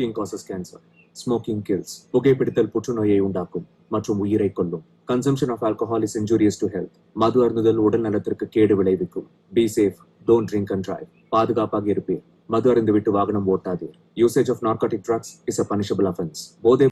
Smoking causes cancer. Smoking kills. புகைப்பிடித்தல் புற்றுநோயை உண்டாக்கும் மற்றும் உயிரை கொல்லும். Consumption of alcohol is injurious to health. மது அருந்துதல் உடல் நலத்திற்கு கேடு விளைவிக்கும். Be safe, don't drink and drive. பாதுகாப்பாக இருப்பீர். மது அருந்து விட்டு வாகனம் ஓட்டாதீர். Usage of narcotic drugs is a punishable offence. போதை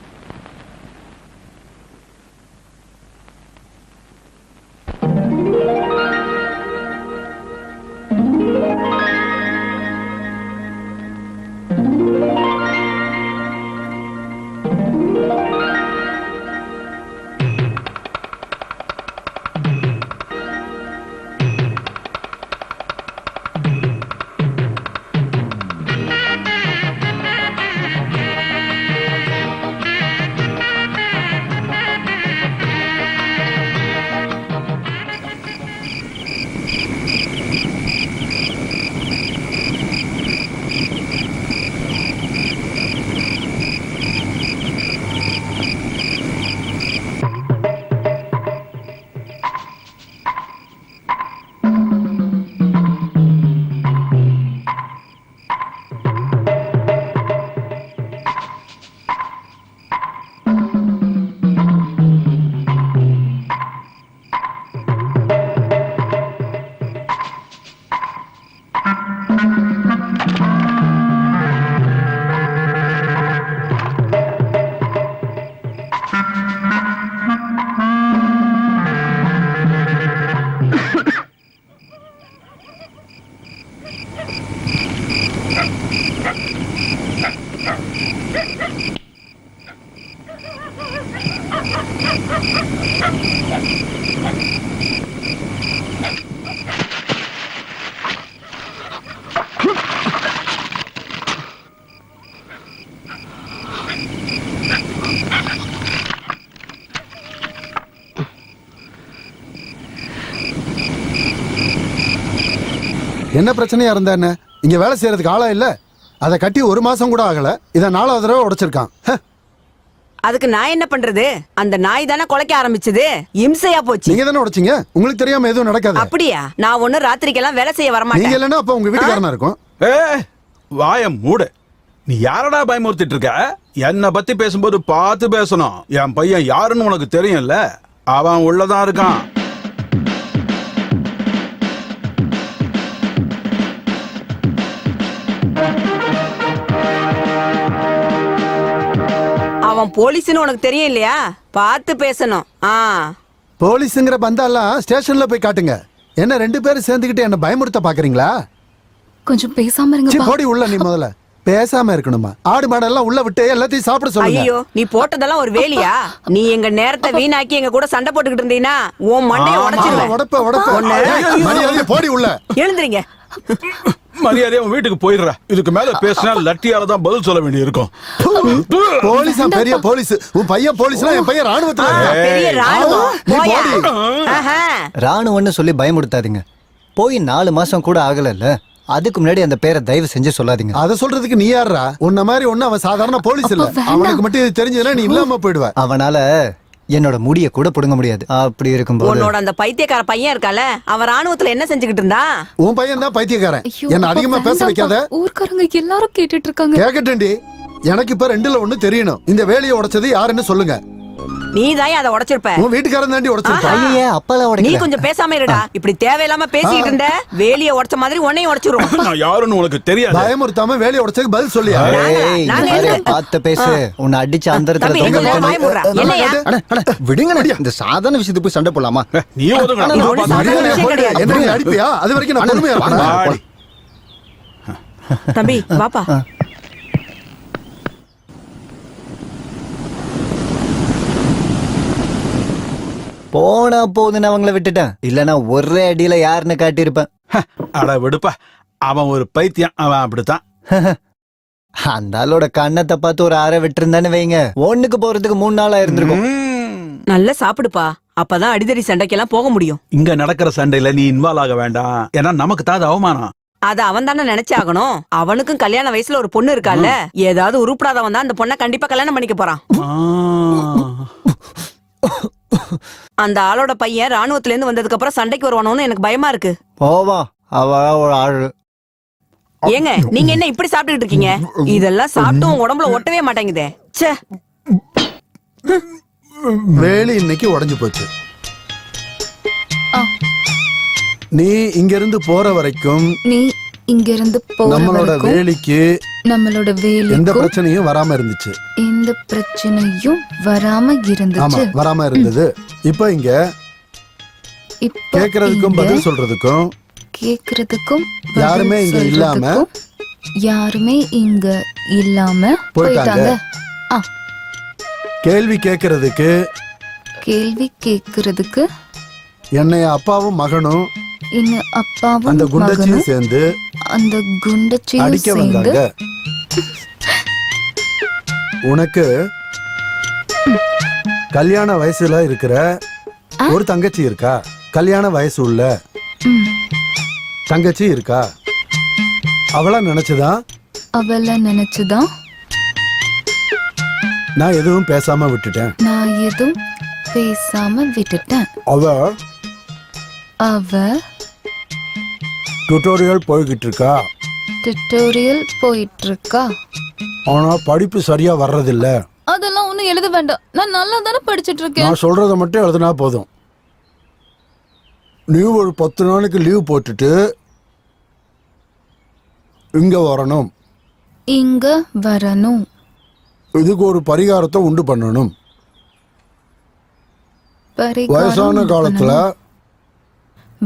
என்ன பிரச்சனையா இருந்தா என்ன? இங்க வேலை செய்யறதுக்கு ஆளா இல்ல. அதை கட்டி 1 மாசம் கூட ஆகல. இத 4வது தடவை உடைச்சிருக்கான். அதுக்கு நான் என்ன பண்றது? அந்த நாய் தானே குலைக்க ஆரம்பிச்சது. இம்சையா போச்சு. நீங்க தானே உடைச்சீங்க. உங்களுக்கு தெரியாம எதுவும் நடக்காது. அப்படியா? நான் ஒண்ணு ராத்திரிக்கெல்லாம் வேலை செய்ய வர மாட்டேன். நீங்க இல்லன்னா அப்ப உங்க வீட்டுக்காரனா இருக்கும். வாயம் மூடு. நீ யாரடா பயமுறுத்திட்டு இருக்க? என்ன பத்தி பேசும்போது பார்த்து பேசணும். என் பையன் யாருன்னு உனக்கு தெரியும்ல. அவன் உள்ளதான் இருக்கான். அவன் போலீஸ்னு உனக்கு தெரியும் இல்லையா? பார்த்து பேசணும். போலீஸ்ங்கிற பந்தாலாம் ஸ்டேஷன்ல போய் காட்டுங்க. என்ன 2 பேரும் சேர்ந்துக்கிட்டு என்ன பயமுறுத்த பாக்குறீங்களா? கொஞ்சம் பேசாம இருங்க. போடி உள்ள. நீ முதல்ல பேசாம இருக்கணுமா? ஆடு மாடெல்லாம் உள்ள விட்டு எல்லாத்தையும் சாப்பிட சொல்லுங்க. ஐயோ, நீ போட்டதெல்லாம் ஒரு வேலையா? நீ எங்க நேரத்தை வீணாக்கி எங்க கூட சண்டை போட்டுக்கிட்டு இருந்தீனா உன் மண்டைய உடைச்சிருவேன். உடைப்ப. போடி உள்ள. எழுந்துறீங்க. மரியாதையா உன் வீட்டுக்கு போயிடுற. இதுக்கு மேல பேசினா லட்டியால தான் பதில் சொல்ல வேண்டி இருக்கும். போலீஸா? பெரிய போலீஸ். உன் பையன் போலீஸ்னா என் பையன் ராணுவத்துல. பெரிய ராணுவம். ராணுவம்னு சொல்லி பயமுடுத்தாதீங்க. போய் 4 மாசம் கூட ஆகலல்ல. அதுக்கு முன்னாடி அந்த பேரை தயவு செஞ்சு சொல்லாதீங்க. அத சொல்றதுக்கு நீ யாரா? உன்ன மாதிரி ஒண்ணு அவன் சாதாரண போலீஸ் இல்ல. அவனுக்கு மட்டும் இது தெரிஞ்சதுன்னா நீ இல்லாம போயிடுவ. அவனால என்னோட முடிய கூட புடுங்க முடியாது. அப்படி இருக்கும்போது உன்னோட அந்த பைத்தியக்கார பையன் இருக்கால, அவன் ராணுவத்துல என்ன செஞ்சுக்கிட்டு இருந்தா? உன் பையன் தான் பைத்தியக்காரன். என்ன அதிகமா பேச வைக்காத. ஊர்க்காரங்க எல்லாரும் கேட்டுட்டு இருக்காங்க. கேக்கட்டேன்டி. எனக்கு இப்ப 2ல 1 தெரியணும். இந்த வேலையை உடைச்சது யாருன்னு சொல்லுங்க. நீ தான் அதை உடைச்சிருப்ப. உன் வீட்டுக்காரன் தாண்டி உடைச்சிருப்பா. ஐயே, அப்பள உடைக்கல. நீ கொஞ்சம் பேசாம இருடா. இப்படி தேவையில்லாம பேசிட்டு இருந்த வேலையை உடைச்ச மாதிரி உன்னையும் உடைச்சிரும். நான் யாருன்னு உனக்கு தெரியாது. பயமுறுத்தாம வேலையை உடைச்சதுக்கு பதில் சொல்லியா? பார்த்து பேசு. உன்னை அடிச்சு அந்த விடுங்க. இந்த சாதாரண விஷயத்துக்கு போய் சண்டை போடலாமா? நீ என்ன அடிப்பியா? அது வரைக்கும் நான் பொறுமையா. தம்பி வாப்பா. போனா போதுன்னு அவங்கள விட்டுட்டேன். இல்லனா ஒரே அடியில யாருன்னு காட்டியிருப்பேன். அட விடுப்பா. அவன் ஒரு பைத்தியம். அவன் அப்படித்தான். அந்த ஆளோட கண்ணத்தை பார்த்து ஒரு அரை விட்டுருந்தான்னு வைங்க, ஒண்ணுக்கு போறதுக்கு 3 நாளா இருந்திருக்கும். நல்லா சாப்பிடுப்பா. அப்பதான் அடிதடி சண்டைக்கெல்லாம் போக முடியும். இங்க நடக்கிற சண்டையில நீ இன்வால்வ் ஆக வேண்டாம். ஏன்னா நமக்கு தான் அவமானம். அத அவன் தானே நினைச்சாகணும். அவனுக்கும் கல்யாண வயசுல ஒரு பொண்ணு இருக்கால. ஏதாவது உருப்படாதவன் தான் அந்த பொண்ணை கண்டிப்பா கல்யாணம் பண்ணிக்க போறான். அந்த ஆளோட பையன் ராணுவத்துல இருந்து வந்ததுக்கு அப்புறம் சண்டைக்கு வருவானோன்னு எனக்கு பயமா இருக்கு. போவா, அவ ஒரு ஆளு. ஏங்க நீங்க என்ன இப்படி சாப்பிட்டுட்டு இருக்கீங்க? இதெல்லாம் சாப்பிட்டு உங்க உடம்புல ஒட்டவே மாட்டேங்குதே. ச்சே. வேலி இன்னைக்கு உடைஞ்சு போச்சு. ஆ. நீ இங்க இருந்து போற வரைக்கும் நீ இங்க இருந்து போற நம்மளோட வரைக்கும் வேலிக்கு நம்மளோட எந்த வேலைக்கும் பிரச்சனையும் வராம இருந்துச்சு. எந்த பிரச்சனையும் வராம ஆமா, இருந்துச்சு. வராம இருந்தது. இப்ப இங்க இப்ப கேக்குறதுக்கும் இங்க பதில் சொல்றதுக்கும் கேக்குறதுக்கும் யாருமே பதில் இங்க இல்லாம சொல்றதுக்கும் யாருமே இங்க இல்லாம போயிட்டாங்க. போயிட்டாங்க. ஆ, கேள்வி கேக்குறதுக்கு கேள்வி கேக்குறதுக்கு என்னைய அப்பாவும் மகனும் என்ன அப்பாவும் அந்த குண்டச்சியும் மகனும் சேர்ந்து அந்த குண்டச்சியும் அடிக்க சேர்ந்து வந்தாங்க. உனக்கு கல்யாண வயசுல இருக்கிற ஒரு தங்கச்சி இருக்கா? கல்யாண வயசு உள்ள ம், தங்கச்சி இருக்கா? அவள நினைச்சுதான் அவளை நினைச்சுதான் நான் எதுவும் பேசாம விட்டுட்டேன். நான் எதுவும் பேசாம விட்டுட்டேன். அவ அவ டுட்டோரியல் போய்கிட்டு இருக்கா. டுட்டோரியல் போயிட்டு இருக்கா. ஆனா படிப்பு சரியா வர்றதில்ல. அதெல்லாம் ஒண்ணும் எழுத வேண்டாம். நான் நல்லா தானே படிச்சிட்டு இருக்கேன். நான் சொல்றத மட்டும் எழுதுனா போதும். நீ ஒரு 10 நாளைக்கு லீவ் போட்டுட்டு இங்க வரணும். இங்க வரணும். இதுக்கு ஒரு பரிகாரத்தை உண்டு பண்ணணும். பரிகாரம் வயசான காலத்துல பண்ணணும்.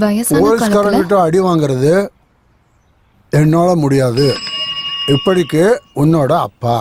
வயசான காலத்துல போலீஸ்காரங்கிட்ட அடி வாங்குறது என்னால முடியாது. இப்படிக்கு உன்னோட அப்பா.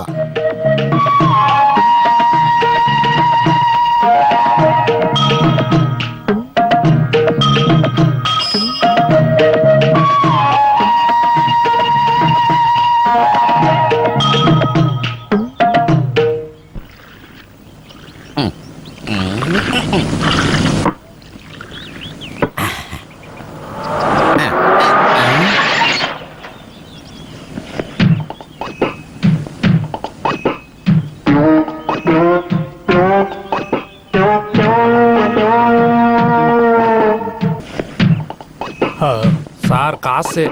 சார் காசு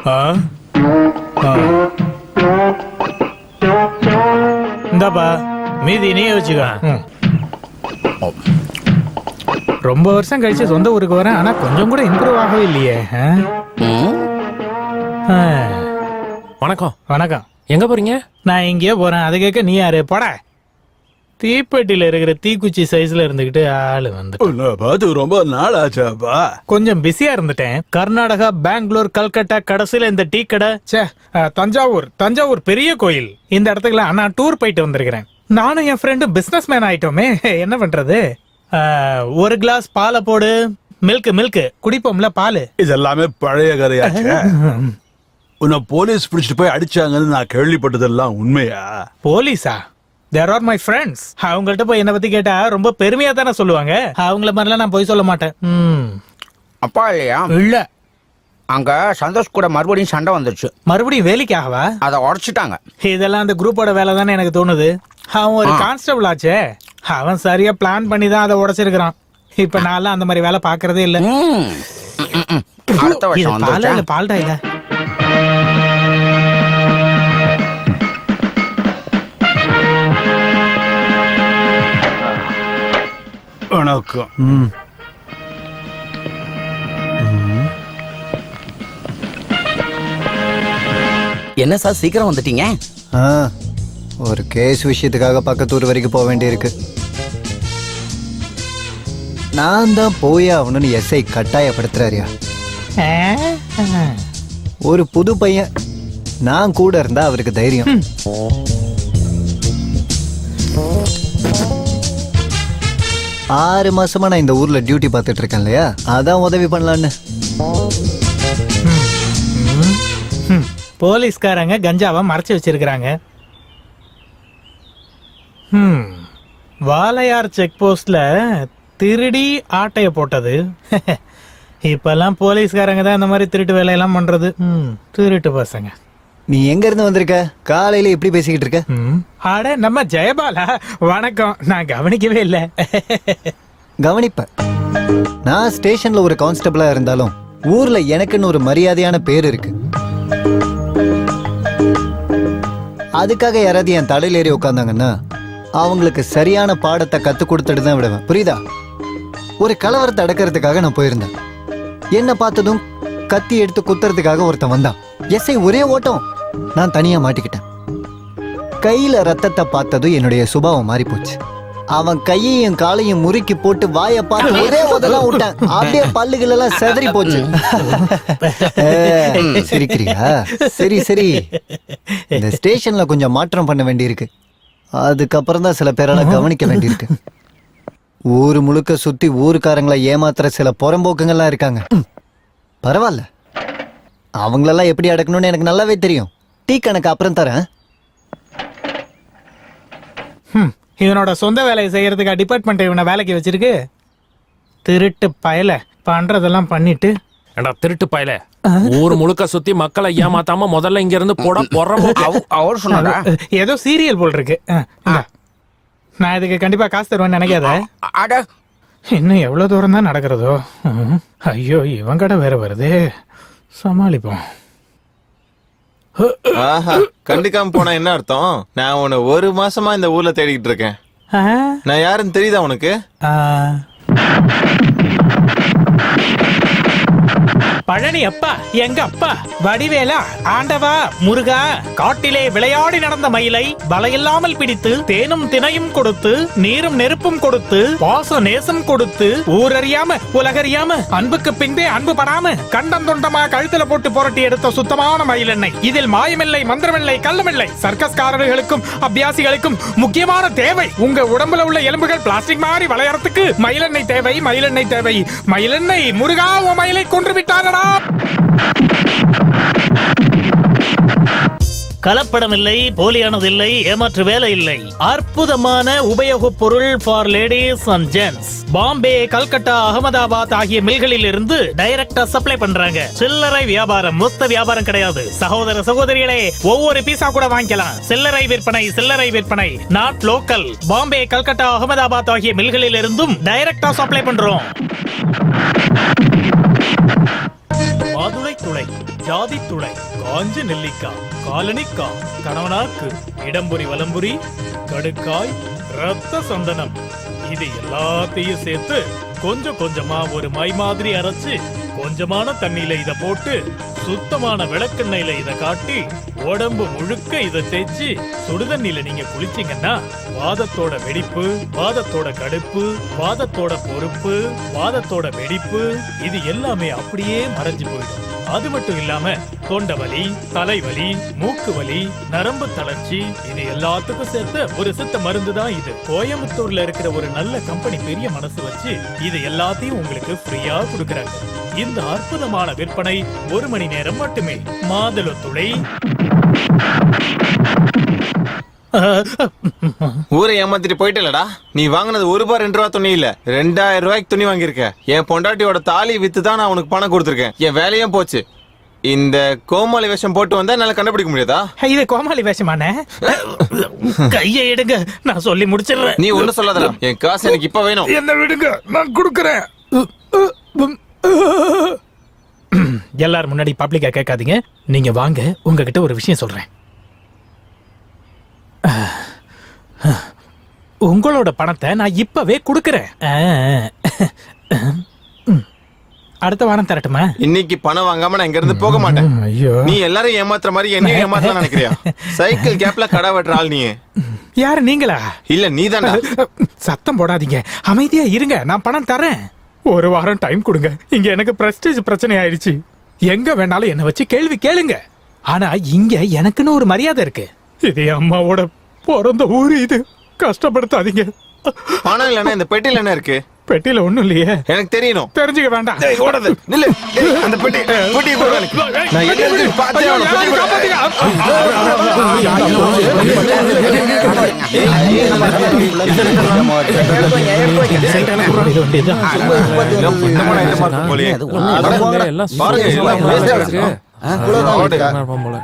இந்தாப்பா, மீதி நீயே வச்சுக்க. ரொம்ப வருஷம் கழிச்சு சொந்த ஊருக்கு வரேன், ஆனா கொஞ்சம் கூட இம்ப்ரூவ் ஆகவே இல்லையே. வணக்கம். வணக்கம். எங்க போறீங்க? நான் எங்கேயோ போறேன். அதை கேட்க நீ யாரு? போட. தீப்பெட்டியில இருக்கிற தீக்குச்சி சைஸ்ல இருந்துகிட்டு ஆளு வந்து பார்த்து ரொம்ப நாள் ஆச்சாப்பா. கொஞ்சம் பிஸியா இருந்துட்டேன். கர்நாடகா, பெங்களூர், கல்கட்டா, கடைசியில இந்த டீ கடை. தஞ்சாவூர் பெரிய கோயில். இந்த இடத்துக்குலாம் நான் டூர் போயிட்டு வந்திருக்கிறேன். நானும் என் ஃப்ரெண்டும் பிசினஸ் மேன் ஆயிட்டோமே, என்ன பண்றது. ஒரு கிளாஸ் பாலை போடு. மில்க் குடிப்போம்ல பால். இதெல்லாமே பழைய கதையாச்சு. உன்னை போலீஸ் பிடிச்சிட்டு போய் அடிச்சாங்கன்னு நான் கேள்விப்பட்டதெல்லாம் உண்மையா? போலீஸா? There are my friends. அவங்கள்ட்ட போய் என்ன பத்தி கேட்டா ரொம்ப பெருமையா தானே சொல்லுவாங்க. அவங்கள மாதிரிலாம் நான் போய் சொல்ல மாட்டேன். அப்பா இல்லையா? இல்ல. அங்க சந்தோஷ் கூட மறுபடியும் சண்டை வந்துருச்சு. மறுபடியும் வேலைக்காகவா? அதை உடைச்சிட்டாங்க. இதெல்லாம் அந்த குரூப்போட வேலை தானே எனக்கு தோணுது. அவன் ஒரு கான்ஸ்டபிள் ஆச்சே, அவன் சரியா பிளான் பண்ணி தான் அதை உடைச்சிருக்கிறான். இப்ப நான் அந்த மாதிரி வேலை பாக்குறதே இல்ல. அடுத்த வருஷம் வந்துருச்சா? பால்டா இல்ல. வணக்கம். என்ன சார் சீக்கிரம் வந்துட்டீங்க? ஒரு கேஸ் விஷயத்துக்காக பக்கத்தூர் வரைக்கும் போக வேண்டியிருக்கு. நான் தான் போய் ஆகணும்னு எஸ்ஐ கட்டாயப்படுத்துறாரியா. ஒரு புது பையன், நான் கூட இருந்தா அவருக்கு தைரியம். ஆறு மாசமா நான் இந்த ஊர்ல டியூட்டி பார்த்துட்டு இருக்கேன் இல்லையா, அதான் உதவி பண்ணலான்னு. போலீஸ்காரங்க கஞ்சாவை மறைச்சு வச்சிருக்கிறாங்க. வாளையார் செக் போஸ்ட்ல திருடி ஆட்டைய போட்டது. இப்பெல்லாம் போலீஸ்காரங்க தான் இந்த மாதிரி திருட்டு வேலையெல்லாம் பண்றது. திருட்டு பசங்க. நீ எங்க இருந்து வந்திருக்க? காலையில எப்படி பேசிக்கிட்டு இருக்க? ஆட நம்ம ஜெயபாலா, வணக்கம். நான் கவனிக்கவே இல்ல. கவனிப்ப. நான் ஸ்டேஷன்ல ஒரு கான்ஸ்டபிளா இருந்தாலும் ஊர்ல எனக்குன்னு ஒரு மரியாதையான பேர் இருக்கு. அதுக்காக யாராவது என் தலையில ஏறி உட்காந்தாங்கன்னா அவங்களுக்கு சரியான பாடத்தை கத்து கொடுத்துட்டு தான் விடுவேன். புரியுதா? ஒரு கலவரத்தை அடக்கிறதுக்காக நான் போயிருந்தேன். என்ன பார்த்ததும் கத்தி எடுத்து குத்துறதுக்காக ஒருத்தன் வந்தான். எஸ்ஐ ஒரே ஓட்டம். நான் தனியா மாட்டிக்கிட்டேன். கையில ரத்தத்தை பார்த்ததும் என்னுடைய சுபாவம் மாறி போச்சு. அவன் கையையும் காலையும் முறுக்கி போட்டு வாயை பார்த்து ஒரே உதலாம் விட்டான். அப்படியே பல்லுகள் எல்லாம் செதறி போச்சு. சிரிக்கிறியா? சரி சரி, இந்த ஸ்டேஷன்ல கொஞ்சம் மாற்றம் பண்ண வேண்டியிருக்கு. அதுக்கப்புறம் தான் சில பேரெல்லாம் கவனிக்க வேண்டியிருக்கு. ஊரு முழுக்க சுத்தி ஊருக்காரங்களை ஏமாத்துற சில புறம்போக்குங்கள்லாம் இருக்காங்க. பரவாயில்ல, அவங்களெல்லாம் எப்படி அடக்கணும்னு எனக்கு நல்லாவே தெரியும். டீ கணக்கு அப்புறம் தரேன். இவனோட சொந்த வேலையை செய்யறதுக்கு டிபார்ட்மெண்ட் இவனை வேலைக்கு வச்சிருக்கு. திருட்டு பயல பண்றதெல்லாம் பண்ணிட்டு. ஏண்டா திருட்டு பயல, ஊர் முழுக்க சுத்தி மக்களை ஏமாத்தாம முதல்ல இங்க இருந்து போட அவர் சொன்னாரா? ஏதோ சீரியல் போல் இருக்கு. நான் இதுக்கு கண்டிப்பா காசு தருவேன்னு நினைக்காத. அட இன்னும் எவ்வளவு தூரம் தான் நடக்கிறதோ. ஐயோ, இவன் கடை வேற வருது, சமாளிப்போம். ஆஹா, கண்டுக்காம போனா என்ன அர்த்தம்? நான் உன்னை 1 மாசமா இந்த ஊர்ல தேடிக்கிட்டு இருக்கேன். நான் யாருன்னு தெரியுதா உனக்கு? பழனி அப்பா, எங்க அப்பா வடிவேலா, ஆண்டவா, முருகா, காட்டிலே விளையாடி நடந்த மயிலை வலையில்லாமல் பிடித்து தேனும் தினையும் கொடுத்து நீரும் நெருப்பும் கொடுத்து பாச நேசம் கொடுத்து ஊரறியாம உலகறியாம அன்புக்கு பின்பே அன்பு படாம கண்டம் தொண்டமா கழுத்துல போட்டு புரட்டி எடுத்த சுத்தமான மயிலெண்ணெய். இதில் மாயமில்லை, மந்திரமில்லை, கள்ளமில்லை. சர்க்கஸ்காரர்களுக்கும் அபியாசிகளுக்கும் முக்கியமான தேவை. உங்க உடம்புல உள்ள எலும்புகள் பிளாஸ்டிக் மாதிரி வளையறதுக்கு மயிலெண்ணெய் தேவை, மயிலெண்ணெய் தேவை, மயிலெண்ணெய். முருகா, உன் மயிலை கொன்று விட்டாங்கடா. கலப்படம் இல்லை, போலியானது இல்லை, ஏமாற்று வேலை இல்லை. அற்புதமான உபயோகப் பொருள் for ladies and gents. Bombay, Calcutta, Ahmedabad ஆகிய மில்களில் இருந்து டைரக்டா சப்ளை பண்றாங்க. சில்லறை வியாபாரம், மொத்த வியாபாரம் கிடையாது. சகோதர சகோதரிகளே, ஒவ்வொரு பீஸா கூட வாங்கிக்கலாம். சில்லறை விற்பனை, சில்லறை விற்பனை, நாட் லோக்கல். பாம்பே, கல்கட்டா, அகமதாபாத் ஆகிய மில்களில் இருந்தும் டைரக்டா சப்ளை பண்றோம். மாதுளை துளை, ஜாதி துளை, காஞ்ச நெல்லிக்காய், காலனிக்காய், கணவனாக்கு, இடம்புரி வலம்புரி, கடுக்காய், ரத்த சந்தனம், இது எல்லாத்தையும் சேர்த்து கொஞ்சம் கொஞ்சமா ஒரு மை மாதிரி அரைச்சு கொஞ்சமான தண்ணியில இத போட்டு சுத்தமான விளக்கெண்ணெயில இத காட்டி உடம்பு முழுக்க இத தேய்ச்சி சுடுதண்ணில நீங்க குளிச்சீங்கன்னா வாதத்தோட வெடிப்பு, வாதத்தோட கடுப்பு, வாதத்தோட பொறுப்பு, வாதத்தோட வெடிப்பு இது எல்லாமே அப்படியே மறைஞ்சு போயிடும். அது மட்டும் இல்லாம தொண்டை வலி, தலைவலி, மூக்கு வலி, நரம்பு தளர்ச்சி இது எல்லாத்துக்கும் சேர்த்து ஒரு சித்த மருந்து தான் இது. கோயம்புத்தூர்ல இருக்கிற ஒரு நல்ல கம்பெனி பெரிய மனசு வச்சு இது எல்லாத்தையும் உங்களுக்கு ஃப்ரீயா கொடுக்கறாங்க. இந்த அற்புதமான விற்பனை 1 மணி நேரம் மட்டுமே. மாதுளத்துளை. ஊரை ஏமாத்திட்டு போயிட்டலடா. நீ வாங்கினது ₹1 2 துணி இல்ல, 2000 ரூபாய்க்கு துணி வாங்கியிருக்க. என் பொண்டாட்டியோட தாலி வித்து தான் நான் உனக்கு பணம் கொடுத்துருக்கேன். என் வேலையும் போச்சு. இந்த கோமாளி வேஷம் போட்டு வந்தா என்னால கண்டுபிடிக்க முடியாதா? இது கோமாளி வேஷமான? கையை எடுங்க, நான் சொல்லி முடிச்சிடுறேன். நீ ஒண்ணு சொல்லாதடா. என் காசு எனக்கு இப்ப வேணும். என்ன விடுங்க, நான் கொடுக்கறேன். எல்லாரும் முன்னாடி பப்ளிக்கா கேட்காதீங்க. நீங்க வாங்க, உங்ககிட்ட ஒரு விஷயம் சொல்றேன். உங்களோட பணத்தை நான் இப்பவே கொடுக்கறேன். அடுத்த வாரம் தரட்டுமா? இன்னைக்கு பணம் வாங்காம நான் இங்க இருந்து போக மாட்டேன். நீ எல்லாரும் ஏமாத்துற மாதிரி என்ன ஏமாத்தலாம் நினைக்கிறியா? சைக்கிள் கேப்ல கடை வெட்டுற ஆள் நீ. யாரு, நீங்களா? இல்ல நீதான்டா. சத்தம் போடாதீங்க, அமைதியா இருங்க, நான் பணம் தரேன். 1 வாரம் டைம் கொடுங்க. இங்க எனக்கு பிரஸ்டீஜ் பிரச்சனை ஆயிடுச்சு. எங்க வேணாலும் என்ன வச்சு கேள்வி கேளுங்க. ஆனா இங்க எனக்குன்னு ஒரு மரியாதை இருக்கு. இது அம்மாவோட பிறந்த ஊரு, இது கஷ்டப்படுத்தாதீங்க. பணம் இல்லன்னா இந்த பெட்டியில என்ன இருக்கு? பெட்டியில ஒண்ணும் இல்லையே. எனக்கு தெரியணும். தெரிஞ்சுக்க வேண்டாம். நில்லு. அந்த பெட்டி கூட எனக்கு. நான் எங்க இருக்கு பார்த்தே அவன பெட்டி போல.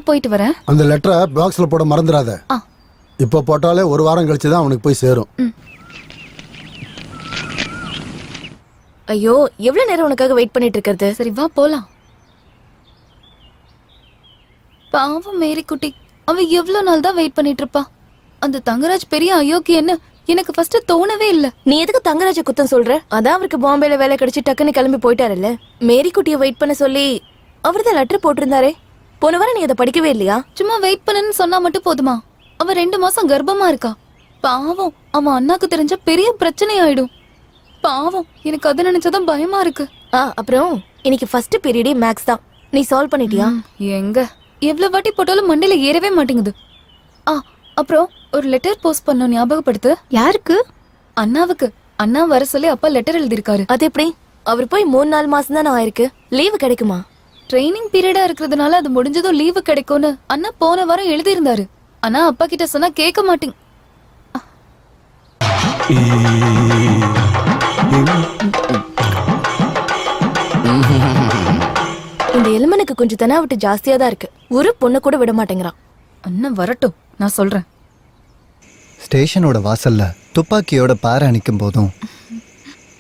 போயிட்டு வரேன். அந்த லெட்டரை பாக்ஸ்ல போட மறந்துடாத. ஆ. இப்போ போட்டாலே ஒரு வாரம் கழிச்சு தான் அவனுக்கு போய் சேரும். ஐயோ, எவ்வளவு நேரம் உனக்காக வெயிட் பண்ணிட்டு இருக்கிறது? சரி வா போலாம். பாவம் மேரி குட்டி, அவ எவ்வளவு நாள் தான் வெயிட் பண்ணிட்டு இருப்பா. அந்த தங்கராஜ் பெரிய அயோக்கியன்னு எனக்கு ஃபர்ஸ்ட் தோணவே இல்ல. நீ எதுக்கு தங்கராஜ குத்தம் சொல்ற? அதான் அவருக்கு பாம்பேல வேலை கிடைச்சு டக்குன்னு கிளம்பி போயிட்டாருல்ல. மேரி குட்டியை வெயிட் பண்ண சொல்லி அவர்தான் லெட்டர் போட்டிருந்தாரே. போன வாரம் நீ அதை படிக்கவே இல்லையா? சும்மா வெயிட் பண்ணுன்னு சொன்னா மட்டும் போதுமா? அவ 2 மாசம் கர்ப்பமா இருக்கா. பாவம், அவன் அண்ணாக்கு தெரிஞ்ச பெரிய பிரச்சனை ஆயிடும். பாவம், எனக்கு அதை நினைச்சதான் பயமா இருக்கு. அப்புறம் இன்னைக்கு ஃபர்ஸ்ட் பீரியடே மேக்ஸ் தான். நீ சால்வ் பண்ணிட்டியா? எங்க எவ்வளவு வாட்டி போட்டாலும் மண்டையில ஏறவே மாட்டேங்குது. அப்புறம் ஒரு லெட்டர் போஸ்ட் பண்ண ஞாபகப்படுத்து. யாருக்கு? அண்ணாவுக்கு. அண்ணா வர சொல்லி அப்பா லெட்டர் எழுதிருக்காரு. அது எப்படி? அவர் போய் 3-4 மாசம் தான் ஆயிருக்கு. லீவு கிடைக்குமா? ட்ரைனிங் பீரியடா இருக்கிறதுனால அது முடிஞ்சதும் லீவு கிடைக்கும்னு அண்ணா போன வாரம் எழுதியிருந்தாரு. ஆனா அப்பா கிட்ட சொன்னா கேட்க மாட்டேங்க. இந்த எலுமனுக்கு கொஞ்சம் தெனாவட்டு ஜாஸ்தியா தான் இருக்கு. ஒரு பொண்ணு கூட விட மாட்டேங்கிறான். அண்ணன் வரட்டும், நான் சொல்றேன். ஸ்டேஷனோட வாசல்ல துப்பாக்கியோட பாறை அணிக்கும் போதும்,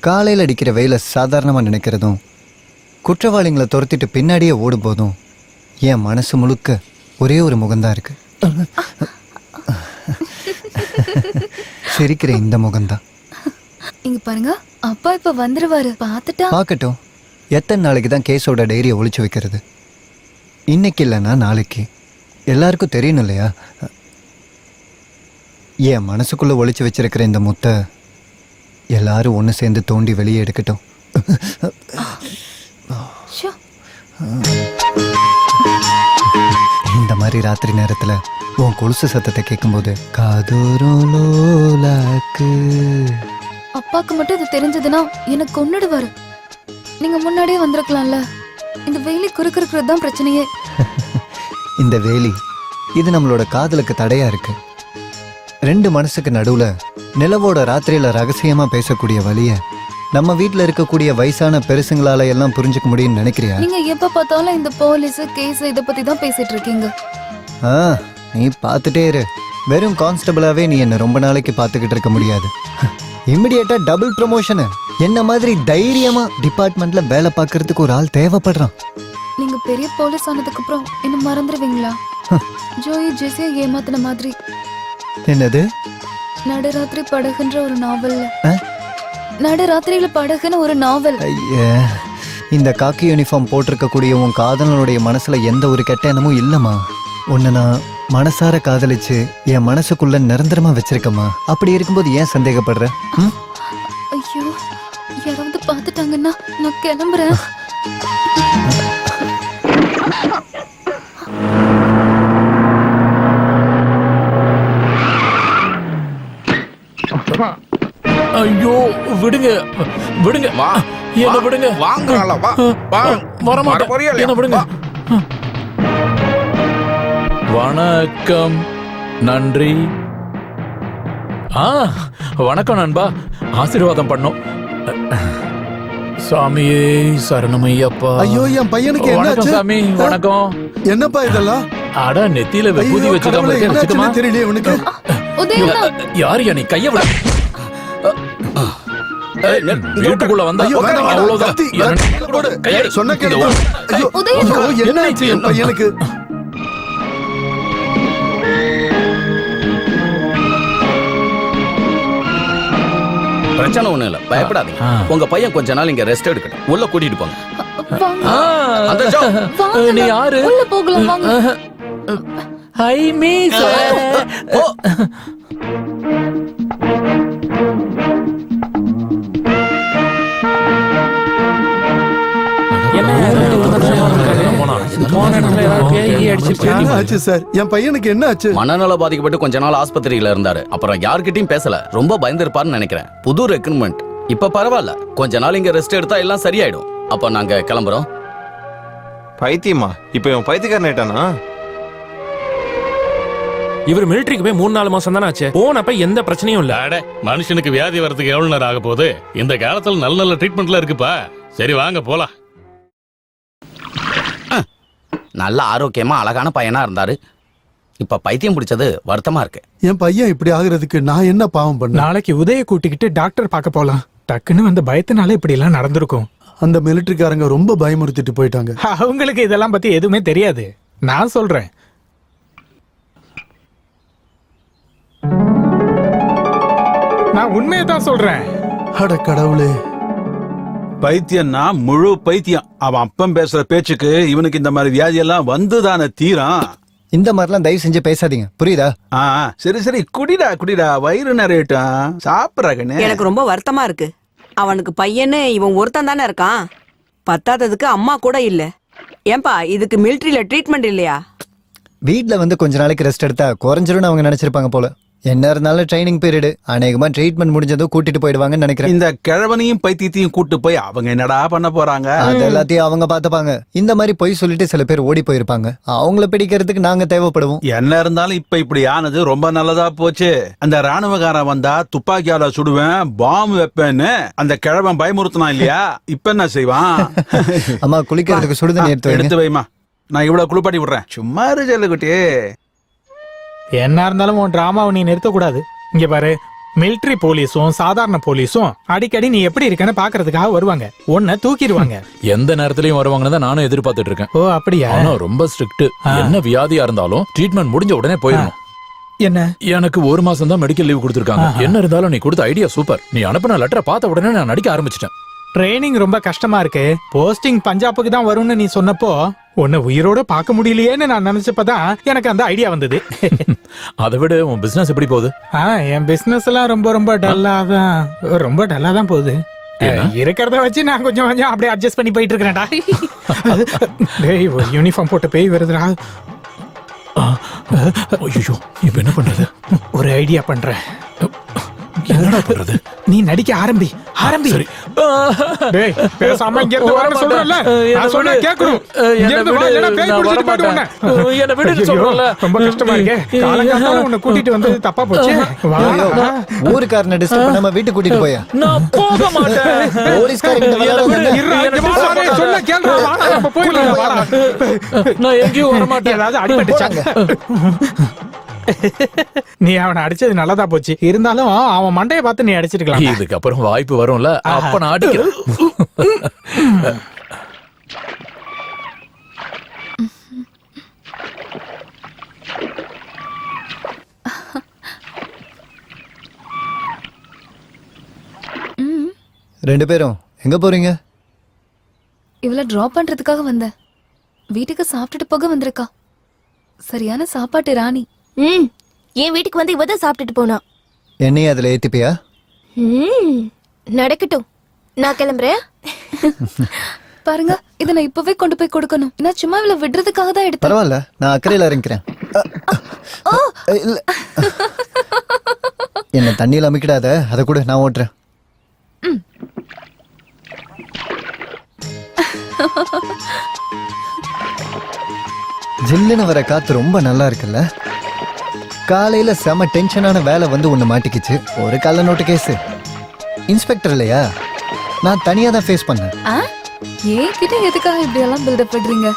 காலையில் அடிக்கிற வெயில சாதாரணமா நினைக்கிறதும், குற்றவாளிகளை துரத்திட்டு பின்னாடியே ஓடும் போதும் என் மனசு முழுக்க ஒரே ஒரு முகம்தான் இருக்கு. சிரிக்கிற இந்த முகம்தான். இங்க பாருங்க, அப்பா இப்ப வந்துருவாரு. பாத்துட்டா பார்க்கட்டும். எத்தனை நாளைக்கு தான் கேஸோட டைரியை ஒளிச்சு வைக்கிறது? இன்னைக்கு இல்லைன்னா நாளைக்கு. எல்லாருக்கும் தெரியணும் இல்லையா? என் மனசுக்குள்ள ஒளிச்சு வச்சிருக்கிற இந்த முத்தை எல்லாரும் ஒன்று சேர்ந்து தோண்டி வெளியே எடுக்கட்டும். இந்த மாதிரி ராத்திரி நேரத்துல உன் கொலுசு சத்தத்தை கேட்கும்போது காதோரம் லோலாக்கு. அப்பாக்கு மட்டும் இது தெரிஞ்சதுன்னா எனக்கு கொன்னுடுவாரு. நீங்க முன்னாடியே வந்திருக்கலாம்ல. இந்த வேலி குறுக்கிறது தான் பிரச்சனையே. இந்த வேலி இது நம்மளோட காதலுக்கு தடையா இருக்கு. 2 மனசுக்கு நடுவுல நிலவோட ராத்திரியில ரகசியமா பேசக்கூடிய வழிய நம்ம வீட்டுல இருக்கக்கூடிய வயசான பெருசுங்களால எல்லாம் புரிஞ்சுக்க முடியும்னு நினைக்கிறியா? நீங்க எப்ப பார்த்தாலும் இந்த போலீஸ் கேஸ் இத பத்தி தான் பேசிட்டு இருக்கீங்க. நீ பார்த்துட்டே இரு. வெறும் கான்ஸ்டபிளாவே நீ என்ன ரொம்ப நாளைக்கு பார்த்துக்கிட்டு இருக்க முடியாது. இமிடியேட்டா டபுள் ப்ரமோஷன். என்ன மாதிரி தைரியமா டிபார்ட்மெண்ட்ல வேலை பார்க்கறதுக்கு ஒரு ஆள் தேவைப்படுறான். நீங்க பெரிய போலீஸ் ஆனதுக்கு அப்புறம் என்ன மறந்துடுவீங்களா? ஜோயி ஜெசியை ஏமாத்தின மாதிரி. என்னது? நடுராத்திரி படகுன்ற ஒரு நாவல்ல. நடுராத்திரியில படகுன்னு ஒரு நாவல். ஐயா, இந்த காக்கி யூனிஃபார்ம் போட்டிருக்கக்கூடிய உன் காதலனுடைய மனசுல எந்த ஒரு கெட்ட எண்ணமும் இல்லம்மா. உன்னை நான் மனசார காதலிச்சு என் மனசுக்குள்ள நிரந்தரமா வச்சிருக்கம்மா. அப்படி இருக்கும்போது ஏன் சந்தேகப்படுற? ஐயோ, யாராவது பார்த்துட்டாங்கன்னா நான் கிளம்புறேன். ஐயோ, விடுங்க விடுங்க, வா என்ன விடுங்க. வாங்கல வா வா வர மாட்டேன், என்ன விடுங்க. வணக்கம், நன்றி. வணக்கம் நண்பா, ஆசீர்வாதம் பண்ணோம். சாமியே சரணமையப்பா. ஐயோ, என் பையனுக்கு என்னாச்சு? சாமி வணக்கம். என்னப்பா இதெல்லாம்? அட, நெத்தியில விபூதி வச்சுதான் தெரியல இவனுக்கு. யார் நீ? கைய விட. வீட்டுக்குள்ள வந்தா அவ்வளவுதான். சொன்ன கேளு. என்னாச்சு என் பையனுக்கு? பிரச்சனை ஒண்ணும் இல்ல, பயப்படாதீங்க. உங்க பையன் கொஞ்ச நாள் இங்க ரெஸ்ட் எடுக்கட்டும். உள்ள கூட்டிட்டு போங்க. நீ யாரு? உள்ள போகலாம் வாங்க. High miss. என் பையனுக்கு என்ன ஆச்சு? மனநல பாதிக்கப்பட்டு கொஞ்ச நாள் ஆஸ்பத்திரியில இருந்தாரு. அப்புறம் யார்கிட்டயும் பேசல. ரொம்ப பயந்துருப்பாருன்னு நினைக்கிறேன். புது ரெக்ரூட்மெண்ட். இப்ப பரவாயில்ல. கொஞ்ச நாள் இங்க ரெஸ்ட் எடுத்தா எல்லாம் சரியாயிடும். அப்ப நாங்க கிளம்புறோம். பைத்தியமா? இப்ப இவன் பைத்தியக்காரன் ஆயிட்டானா? இவர் மிலிட்டரிக்கு போய் 3-4 மாசம் தானே ஆச்சு. போனப்ப எந்த பிரச்சனையும் இல்ல. மனுஷனுக்கு வியாதி வரதுக்கு எவ்வளவு நேரம் ஆக போகுது? இந்த காலத்துல நல்ல நல்ல ட்ரீட்மெண்ட்லாம் இருக்குப்பா. சரி வாங்க போலாம். நல்ல ஆரோக்கியமா அழகான பையனா இருந்தாரு. இப்ப பைத்தியம் பிடிச்சது வருத்தமா இருக்கு. என் பையன் இப்படி ஆகுறதுக்கு நான் என்ன பாவம் பண்ண? நாளைக்கு உதய கூட்டிக்கிட்டு டாக்டர் பார்க்க போலாம். டக்குன்னு வந்த பயத்தினால இப்படி எல்லாம் நடந்திருக்கும். அந்த மிலிட்டரிக்காரங்க ரொம்ப பயமுறுத்திட்டு போயிட்டாங்க. அவங்களுக்கு இதெல்லாம் பத்தி எதுவுமே தெரியாது. நான் சொல்றேன். நான் உண்மையை தான் சொல்றேன். அட கடவுளே, பைத்தியம்னா முழு பைத்தியம். அவன் அப்பம் பேசுற பேச்சுக்கு இவனுக்கு இந்த மாதிரி வியாதி எல்லாம் வந்துதானே தீரம். இந்த மாதிரிலாம் தயவு செஞ்சு பேசாதீங்க, புரியுதா? சரி சரி, குடிடா, வயிறு நிறையட்டும், சாப்பிட்றாங்கன்னு. எனக்கு ரொம்ப வருத்தமா இருக்கு. அவனுக்கு பையன்னு இவன் ஒருத்தன் தானே இருக்கான். பத்தாததுக்கு அம்மா கூட இல்ல. ஏன்பா இதுக்கு மிலிட்டரியில ட்ரீட்மெண்ட் இல்லையா? வீட்ல வந்து கொஞ்ச நாளைக்கு ரெஸ்ட் எடுத்தா குறைஞ்சிரும்னு அவங்க நினைச்சிருப்பாங்க போல. என்ன இருந்தாலும் ட்ரைனிங் பீரியட், அநேகமா ட்ரீட்மெண்ட் முடிஞ்சதும் கூட்டிட்டு போயிடுவாங்கன்னு நினைக்கிறேன். இந்த கிழவனையும் பைத்தியத்தையும் கூட்டு போய் அவங்க என்னடா பண்ண போறாங்க? அது எல்லாத்தையும் அவங்க பாத்துப்பாங்க. இந்த மாதிரி பொய் சொல்லிட்டு சில பேர் ஓடி போயிருப்பாங்க. அவங்கள பிடிக்கிறதுக்கு நாங்க தேவைப்படுவோம். என்ன இருந்தாலும் இப்ப இப்படி ஆனது ரொம்ப நல்லதா போச்சு. அந்த ராணுவக்காரன் வந்தா துப்பாக்கியால சுடுவேன், பாம்பு வைப்பேன்னு அந்த கிழவன் பயமுறுத்தினா இல்லையா? இப்ப என்ன செய்வான்? அம்மா குளிக்கிறதுக்கு சுடுதண்ணி எடுத்து வைமா, நான் இவ்வளவு குளிப்பாட்டி விடுறேன். சும்மா செல்லுக்குட்டி. என்ன இருந்தாலும் உன் டிராமாவை நீ நிறுத்தக்கூடாது. இங்க பாரு, மிலிட்டரி போலீஸும் சாதாரண போலீஸும் அடிக்கடி நீ எப்படி இருக்கன்னு பாக்குறதுக்காக வருவாங்க. உன்னை தூக்கிடுவாங்க. எந்த நேரத்திலயும் வருவாங்கன்னு தான் நானும் எதிர்பார்த்துட்டு இருக்கேன். ஓ அப்படியா? ரொம்ப ஸ்ட்ரிக்ட். என்ன வியாதியா இருந்தாலும் ட்ரீட்மெண்ட் முடிஞ்ச உடனே போயிடணும். என்ன? எனக்கு 1 மாசம் தான் மெடிக்கல் லீவ் கொடுத்துருக்காங்க. என்ன இருந்தாலும் நீ கொடுத்த ஐடியா சூப்பர். நீ அனுப்பின லெட்டரை பார்த்த உடனே நான் நடிக்க ஆரம்பிச்சிட்டேன். ட்ரைனிங் ரொம்ப கஷ்டமா இருக்கு. போஸ்டிங் பஞ்சாபுக்கு தான் வரும்னு நீ சொன்னப்போ உன்னை உயிரோட பார்க்க முடியலையேன்னு நான் நினைச்சப்பதான் எனக்கு அந்த ஐடியா வந்தது. அதை விட உன் பிசினஸ் எப்படி போகுது? என் பிசினஸ் எல்லாம் ரொம்ப டல்லா தான் போகுது. இருக்கிறத வச்சு நான் கொஞ்சம் அப்படியே அட்ஜஸ்ட் பண்ணி போயிட்டு இருக்கிறேன்டா. டேய், யூனிஃபார்ம் போட்டு பேய் வருதுடா. ஐயோ, இப்ப என்ன பண்றது? ஒரு ஐடியா பண்றேன். என்னடா பண்றது? நீ நடிக்க ஆரம்பி. சரி. டேய், பேசாம இங்க இருந்து வரணும் சொல்றல. நான் சொன்னா கேக்குறோம். இங்க இருந்து வா, இல்லனா பேய் பிடிச்சிட்டு போய்டு உன்னை. என்ன விடுன்னு சொல்றல. ரொம்ப கஷ்டமா இருக்கே. காலங்காத்தால உன்னை கூட்டிட்டு வந்து தப்பா போச்சு. வா. ஊர்க்காரனை டிஸ்டர்ப் பண்ணாம வீட்டுக்கு கூட்டிட்டு போயா? நான் போக மாட்டேன். போலீஸ்காரங்க சொன்னா கேளுடா. வா, நம்ம போயிடலாம். வாடா. நான் எங்கேயும் வர மாட்டேன். ஏதாவது அடிபட்டுச்சாங்க. நீ அவனை அடிச்சது நல்லதா போச்சு. இருந்தாலும் அவன் மண்டைய பார்த்து நீ அடிச்சிருக்கலாம். இதுக்கு அப்புறம் வாய்ப்பு வரும்ல, அப்ப நான் அடிக்கிறேன். ரெண்டு பேரும் எங்க போறீங்க? இவள டிராப் பண்றதுக்காக வந்தேன். வீட்டுக்கு சாப்பிட்டுட்டு போக வந்திருக்கா. சரியான சாப்பாட்டு ராணி. என் வீட்டுக்கு வந்து இவதான் சாப்பிட்டுட்டு போனா. என்னையும் அதுல ஏத்திப்பியா? நடக்கட்டும், நான் கிளம்புறேன். பாருங்க, இதை நான் இப்பவே கொண்டு போய் கொடுக்கணும். நான் சும்மா இவளை விடுறதுக்காக தான் எடுத்தேன். பரவாயில்ல, நான் அக்கறையில இறங்கிக்கிறேன். என்ன தண்ணியில அமைக்கிடாத, அதை கூட நான் ஓட்டுறேன். ஜில்லுன்னு வர காத்து ரொம்ப நல்லா இருக்குல்ல. காலையில செம டென்ஷனான வேலை வந்து ஒண்ணு மாட்டிக்கிச்சு. ஒரு கள்ள நோட்டு கேஸ். இன்ஸ்பெக்டர் இல்லையா, நான் தனியா தான் ஃபேஸ் பண்ணேன். ஏன்கிட்ட எதுக்காக இப்படி எல்லாம் பில்டப் பண்றீங்க?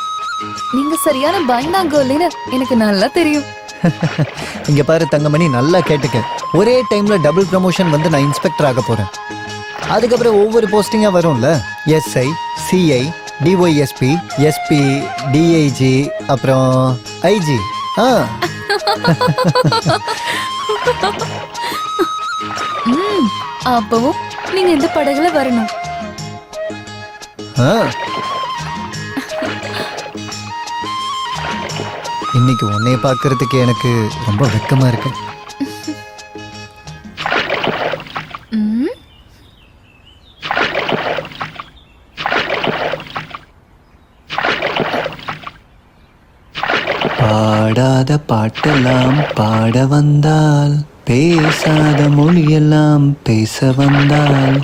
நீங்க சரியான பயந்தாங்கோலின்னு எனக்கு நல்லா தெரியும். இங்க பாரு தங்கமணி, நல்லா கேட்டுக்க. ஒரே டைம்ல டபுள் ப்ரமோஷன் வந்து நான் இன்ஸ்பெக்டர் ஆக போறேன். அதுக்கப்புறம் ஒவ்வொரு போஸ்டிங்கா வரும்ல. SI, CI, DYSP, SP, DIG, அப்புறம் ஐஜி. அப்பவும் நீங்க இந்த படகுல வரணும். இன்னைக்கு உன்னைய பார்க்கறதுக்கு எனக்கு ரொம்ப வெக்கமா இருக்கு. பாடாத பாட்டெல்லாம் பாட வந்தால், பேசாத மொழியெல்லாம் பேச வந்தால்,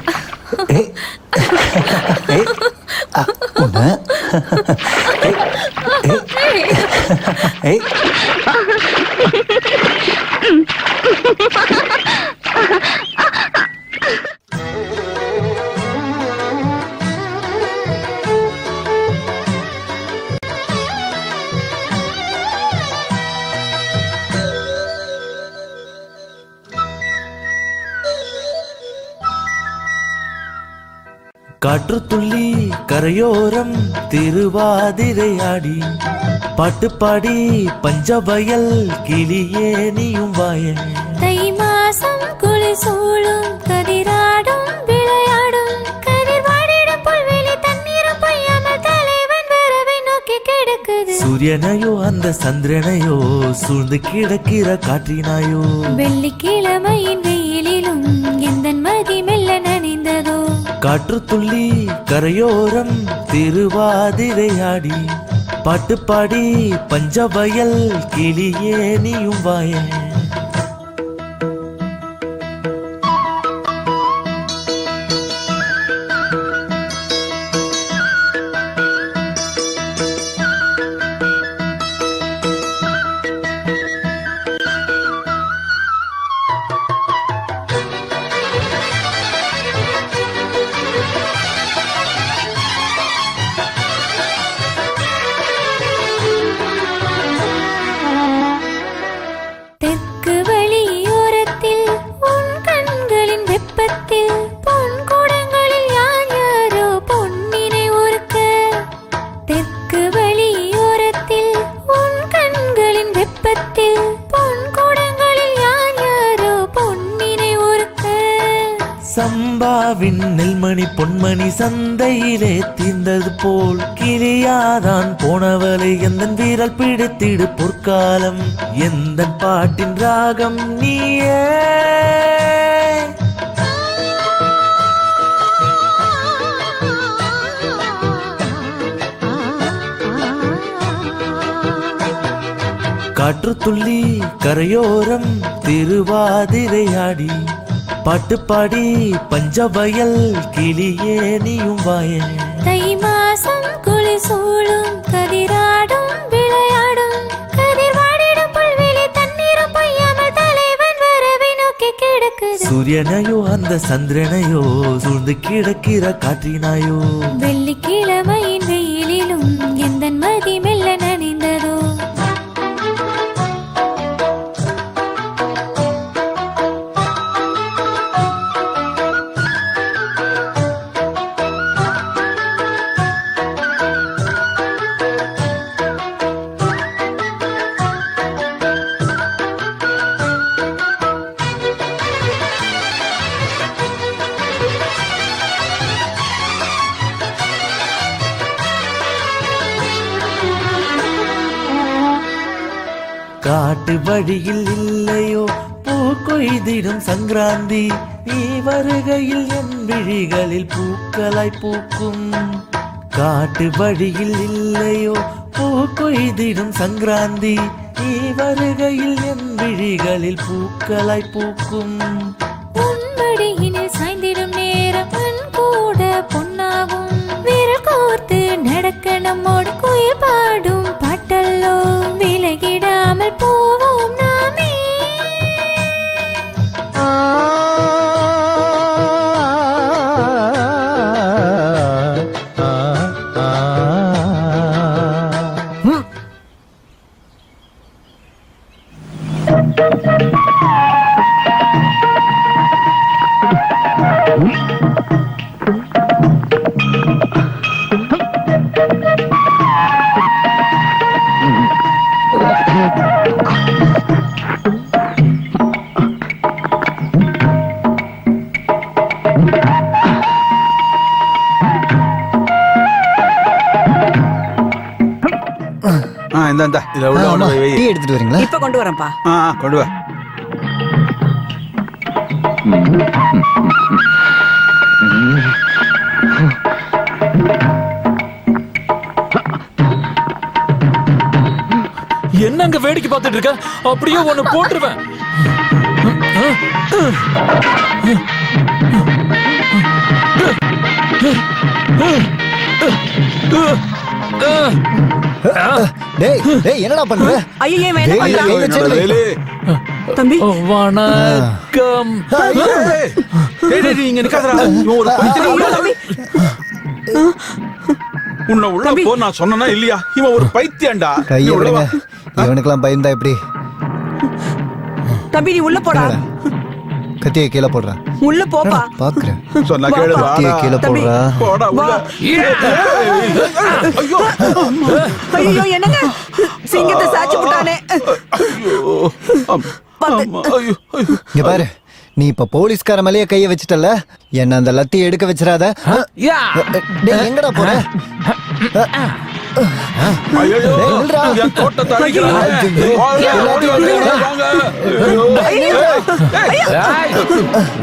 காற்று துள்ளி கரையோரம் திருவாதிரையாடி பாட்டு பாடி பஞ்சவயல் கிளியே நீயும் வாய தை மாசம் குளி சூழும் கதிராடும் விளையாடும் கதிர் வாடிடும் புல்வெளி தண்ணீரும் பொய்யாமல் தலைவன் வரவை நோக்கி கிடக்குது. சூரியனையோ அந்த சந்திரனையோ சூழ்ந்து கிடக்கிற காற்றினாயோ வெள்ளிக்கிழமையின் வெயிலிலும் எந்த மதி மெல்ல நனைந்ததோ காற்று துள்ளி கரையோரம் திருவாதிரையாடி பாட்டு பாடி பஞ்சவயல் கிளியே நீயும் வாய தெற்கு வழியோரத்தில் உன் கண்களின் வெப்பத்தில் பொன் கூடங்களில் யார் யாரோ பொன்னினை ஒருக்க தெற்கு வழியோரத்தில் உன் கண்களின் வெப்பத்தில் பொன் கூடங்களில் யார் யாரோ பொன்னினை ஒருக்க சம்பாவின் நெல்மணி பொன்மணி சந்தையிலே தீர்ந்தது போல் கிளியாதான் போனவளை எந்தன் வீரல் பிடித்திடு பொற்காலம் எந்தன் பாட்டின் ராகம் நீயே காற்று துள்ளி கரையோரம் திருவாதிரையாடி பாட்டு பாடி பஞ்சவயல் கிளியே நீயும் வாய தை மாசம் குளி சூழும் கதிராடும் விளையாடும் கதிர் வாடிடும் புல்வெளி தண்ணீரும் பொய்யாமல் தலைவன் வரவை நோக்கி கிடக்குது. சூரியனையோ அந்த சந்திரனையோ சூழ்ந்து கிடக்கிற காற்றினாயோ வெள்ளிக்கிழமையின் வெயிலிலும் எந்த மதி மெல்ல நனைந்ததோ காட்டு வழியில் இல்லையோ பூ கொய்திடும் சங்கராந்தி நீ வருகையில் என் விழிகளில் பூக்களாய் பூக்கும் காட்டு வழியில் இல்லையோ பூ கொய்திடும் சங்கராந்தி நீ வருகையில் என் விழிகளில் பூக்களாய் பூக்கும் உன்மடியினில் சாய்ந்திடும் நேரம் மண் கூட பொன்னாகும் விரல் கோர்த்து நடக்க நம்மோடு குயில் பாடும் பாட்டல்லோ விலகிடாமல் போவோம் நாமே எடுத்துட்டு வரீங்களா? இப்ப கொண்டு வரேன்ப்பா. கொண்டு வா. என்னங்க வேடிக்கை பார்த்துட்டு இருக்க? அப்படியே ஒண்ணு போட்டுருவேன். என்னடா பண்ற? ஐயே தம்பி வணக்கம். உன்னை உள்ள போ நான் சொன்னா இல்லையா? இவன் ஒரு பைத்தியம்டா. இவனுக்கெல்லாம் பயந்தா எப்படி? தம்பி நீ உள்ள போடா. கத்தியை கீழே போடுறா. உள்ள போப்பா. பாக்குறேன். சொன்னா கேளு. கத்தியை கீழே போடுறா. போடா உள்ள. ஐயோ என்னங்க சிங்கத்தை சாச்சி விட்டானே. இங்க பாரு, நீ இப்ப போலீஸ்கார மேலேயே கைய வச்சிட்டல, என்ன அந்த லத்தி எடுக்க வச்சிராத. டேய் எங்கடா போற? ஐயோ என் தோட்டத்தை அடிக்கிறானே. ஓடி வாங்க.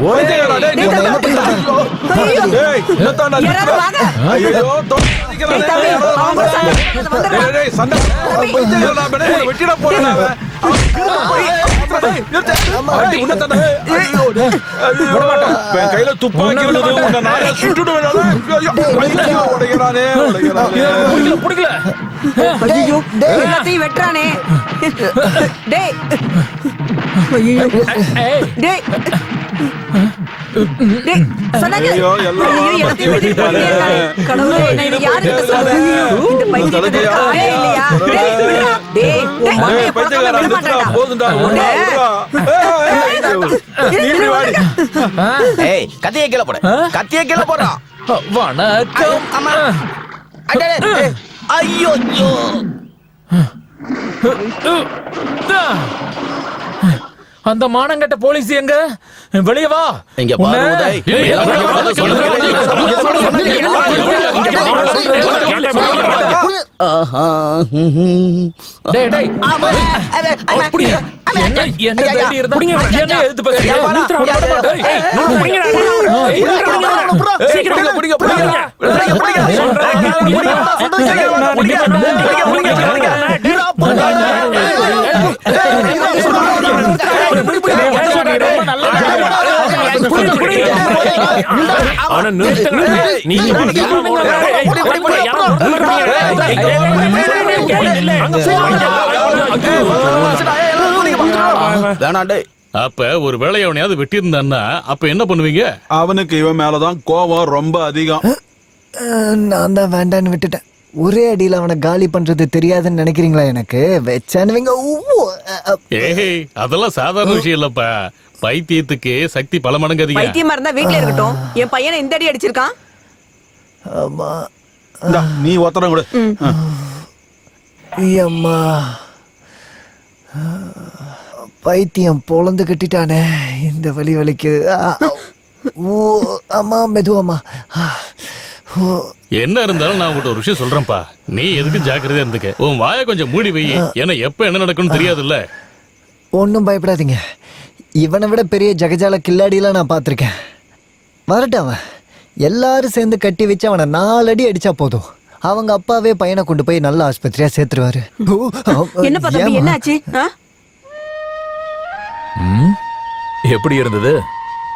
ஓடிடா டேய். நீ என்ன பண்ற? டேய் என்னடா நடக்குது? ஐயோ தோட்டத்தை அடிக்கிறானே. டேய் சண்டை போடுடா படே. வெட்டிட போறடா அவன். கையில துப்பாக்கி உன்னை நானே சுட்டுடுவேன். ஐயோ எல்லாத்தையும் வெட்டுறானே. டேய் ஐயோ டேய் டேய் சொன்னாங்க. ஐயோ எல்லாத்தையும் வெட்டிட்டு போறானே. கடவுளே நான் இத யாருக்கு சொல்றேன்? இந்த பைத்தியத்துக்கு ஆளே இல்லையா? டேய் விடுடா. டேய் டேய் பைத்தியக்காரா விட போதுடா. ஏய் கத்தியை கீழே போடு. கத்தியை கீழே போடுறா. வணக்கம். அம்மா. ஐயோ ஐயோ. அந்த மானங்கட்ட போலீஸ் எங்க? வெளிய வா. இங்க பாரு உதய். டேய் டேய் அப்படி என்ன தேடி இருந்தா என்ன எழுத்து பேசுறீங்க? சீக்கிரம் புடிங்க புடிங்க. அப்ப ஒரு வேலையை அவனையாவது வெட்டி இருந்தான்னா அப்ப என்ன பண்ணுவீங்க? அவனுக்கு இவன் மேலதான் கோபம் ரொம்ப அதிகம். நான் தான் வேண்டான்னு விட்டுட்டேன். ஒரே அடியில அவனை காலி பண்றது தெரியாதுன்னு நினைக்கிறீங்களா? எனக்கு வச்சானுவீங்க. ஏய் அதெல்லாம் சாதாரண விஷயம் இல்லப்பா. பைத்தியத்துக்கு சக்தி பல மடங்கு அதிகம். பைத்தியமா இருந்தா வீட்ல இருக்கட்டும். என் பையனை இந்த அடி அடிச்சிருக்கான். ஆமா நீ ஒத்தரம் கொடு. அம்மா பைத்தியம் பொழந்து கட்டிட்டானே. இந்த வலி வலிக்கு. ஓ அம்மா மெதுவாமா. என்ன இருந்தாலும் நான் உங்கள்கிட்ட ஒரு விஷயம் சொல்றேன்ப்பா. நீ எதுக்கு ஜாக்கிரதையா இருந்துக்க. உன் வாயை கொஞ்சம் மூடி வை. ஏன்னா எப்ப என்ன நடக்கும்னு தெரியாதுல்ல. ஒன்னும் பயப்படாதீங்க. இவனை விட பெரிய ஜகஜால கில்லாடியெல்லாம் நான் பார்த்துருக்கேன். வரட்டும், அவன் எல்லாரும் சேர்ந்து கட்டி வச்சு அவனை 4 அடி அடிச்சா போதும். அவங்க அப்பாவே பையனை கொண்டு போய் நல்ல ஆஸ்பத்திரியா சேர்த்துருவாரு. என்ன பார்த்தா என்னாச்சு? எப்படி இருந்தது?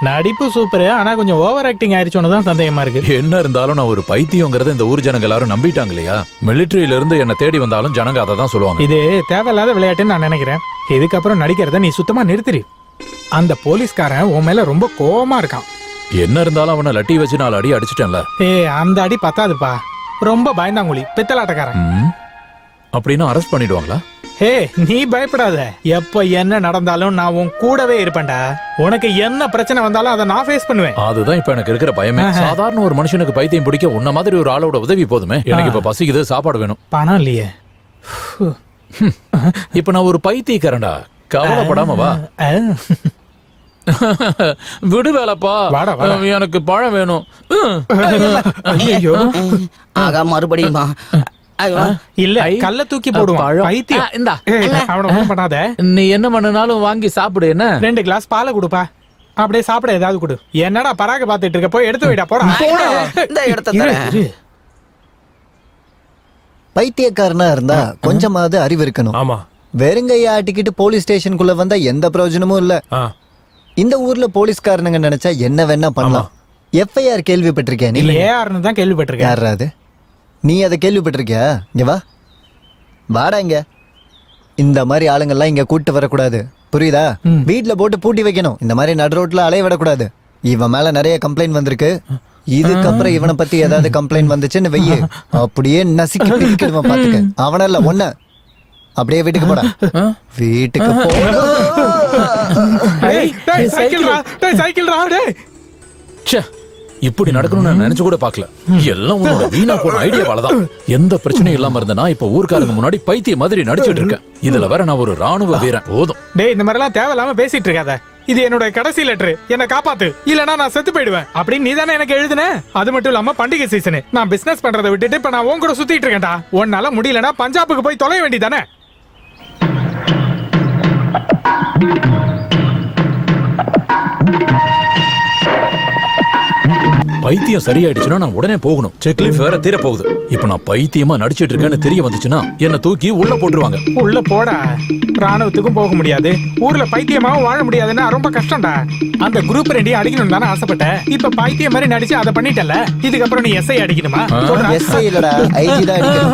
நடிப்பு சூப்பர். ஆனா கொஞ்சம் ஓவர் ஆக்டிங் ஆயிடுச்சோன்னு தான் சந்தேகமா இருக்கு. என்ன இருந்தாலும் நான் ஒரு பைத்தியங்கிறத இந்த ஊர் ஜனங்க எல்லாரும் நம்பிட்டாங்க இல்லையா? மிலிட்டரியில இருந்து என்ன தேடி வந்தாலும் ஜனங்க அதை தான் சொல்லுவாங்க. இது தேவையில்லாத விளையாட்டுன்னு நான் நினைக்கிறேன். இதுக்கப்புறம் நடிக்கிறத நீ சுத்தமா நிறுத்திரு. அந்த போலீஸ்காரன் உன் மேல ரொம்ப கோவமா இருக்கான். என்ன இருந்தாலும் அவனை லட்டி வச்சு 4 அடி அடிச்சிட்டேன்ல. அந்த அடி பத்தாதுப்பா. ரொம்ப பயந்தாங்குழி பித்தலாட்டக்காரன். அப்படின்னா அரெஸ்ட் பண்ணிடுவாங்களா? நீ பயப்படாத. எப்ப என்ன நடந்தாலும் நான் உன் கூடவே இருப்பேன்டா. உனக்கு என்ன பிரச்சனை வந்தாலும் அதை நான் ஃபேஸ் பண்ணுவேன். அதுதான் இப்ப எனக்கு இருக்கிற பயமே. சாதாரண ஒரு மனுஷனுக்கு பைத்தியம் பிடிக்க உன்ன மாதிரி ஒரு ஆளோட உதவி போதுமே. எனக்கு இப்ப பசிக்குது, சாப்பாடு வேணும். பணம் இல்லையே. இப்ப நான் ஒரு பைத்தியக்காரன்டா. கவலைப்படாம வா. விடு வேலைப்பா. எனக்கு பழம் வேணும். ஆகா மறுபடியுமா? இல்ல கல்ல தூக்கி போடுவான் பைத்தியம். இந்தா அவன ஒண்ணும் பண்ணாத. நீ என்ன பண்ணனாலும் வாங்கி சாப்பிடு. என்ன 2 கிளாஸ் பாலை கொடுப்பா. அப்படியே சாப்பிட ஏதாவது கொடு. என்னடா பராக பாத்துட்டு இருக்க? போய் எடுத்து வைடா. போடா. பைத்தியக்காரனா இருந்தா கொஞ்சமாவது அறிவு இருக்கணும். ஆமா. வெறுங்கையா ஆட்டிக்கிட்டு போலீஸ் ஸ்டேஷனுக்குள்ள வந்தா எந்த பிரயோஜனமும் இல்ல. இந்த ஊர்ல போலீஸ்காரனுங்க நினைச்சா என்ன வேணா பண்ணலாம். FIR கேள்விப்பட்டிருக்கியா நீ? ஏஆர்னு தான் கேள்விப்பட்டிருக்கேன். யாரா அது? நீ அதை கேள்விப்பட்டிருக்கியா? இங்க வா, வாடா இங்க. இந்த மாதிரி ஆளுங்கெல்லாம் இங்க கூட்டு வரக்கூடாது, புரியுதா? வீட்டுல போட்டு பூட்டி வைக்கணும். இந்த மாதிரி நடு ரோட்ல அலைய விடக்கூடாது. இவன் மேல நிறைய கம்ப்ளைண்ட் வந்திருக்கு. இதுக்கப்புறம் இவனை பத்தி ஏதாவது கம்ப்ளைண்ட் வந்துச்சுன்னு வெய்ய, அப்படியே நசுக்கி பிரிக்கிடுவான். பாத்துக்க. அவனல்ல ஒன்ன அப்படியே வீட்டுக்கு போடா. வீட்டுக்கு போ. ச்சே, இப்படி நடக்கணும்னு நான் நினைச்சு கூட பார்க்கல. எல்லாம் உன்னோட வீணா போன ஐடியாவாலதான். எந்த பிரச்சனையும் இல்லாம இருந்தனா இப்ப ஊர்க்காரங்க முன்னாடி பைத்திய மாதிரி நடிச்சிட்டு இருக்கேன். இதுல வேற நான் ஒரு ராணுவ வீரன். போதும் டேய், இந்த மாதிரி எல்லாம் தேவையில்லாம பேசிட்டு இருக்காத. இது என்னோட கடைசி லெட்டர், என்ன காப்பாத்து, இல்லனா நான் செத்து போயிடுவேன் அப்படின்னு நீதானே எனக்கு எழுதுன. அது மட்டும் இல்லாம பண்டிகை சீசன், நான் பிசினஸ் பண்றதை விட்டுட்டு இப்ப நான் உன் கூட சுத்திட்டு இருக்கேன்டா. உன்னால முடியலனா பஞ்சாபுக்கு போய் தொலைய வேண்டியதானே. பைத்தியம் சரியாயிடுச்சுன்னா நான் உடனே போகணும். செக்லீஃப் வேற தீர போகுது. இப்ப நான் பைத்தியமா நடிச்சிட்டு இருக்கேன்னு தெரிய வந்துச்சுன்னா என்ன தூக்கி உள்ள போட்டுருவாங்க. உள்ள போடா. ராணுவத்துக்கும் போக முடியாது, ஊர்ல பைத்தியமாவும் வாழ முடியாதுன்னா ரொம்ப கஷ்டம்டா. அந்த குரூப் ரெண்டையும் அடிக்கணும் தானே ஆசைப்பட்ட. இப்ப பைத்தியம் மாதிரி நடிச்சு அதை பண்ணிட்டல. இதுக்கப்புறம் நீ எஸ்ஐ அடிக்கணுமா? எஸ்ஐ இல்லடா, ஐஜி தான் அடிக்கணும்.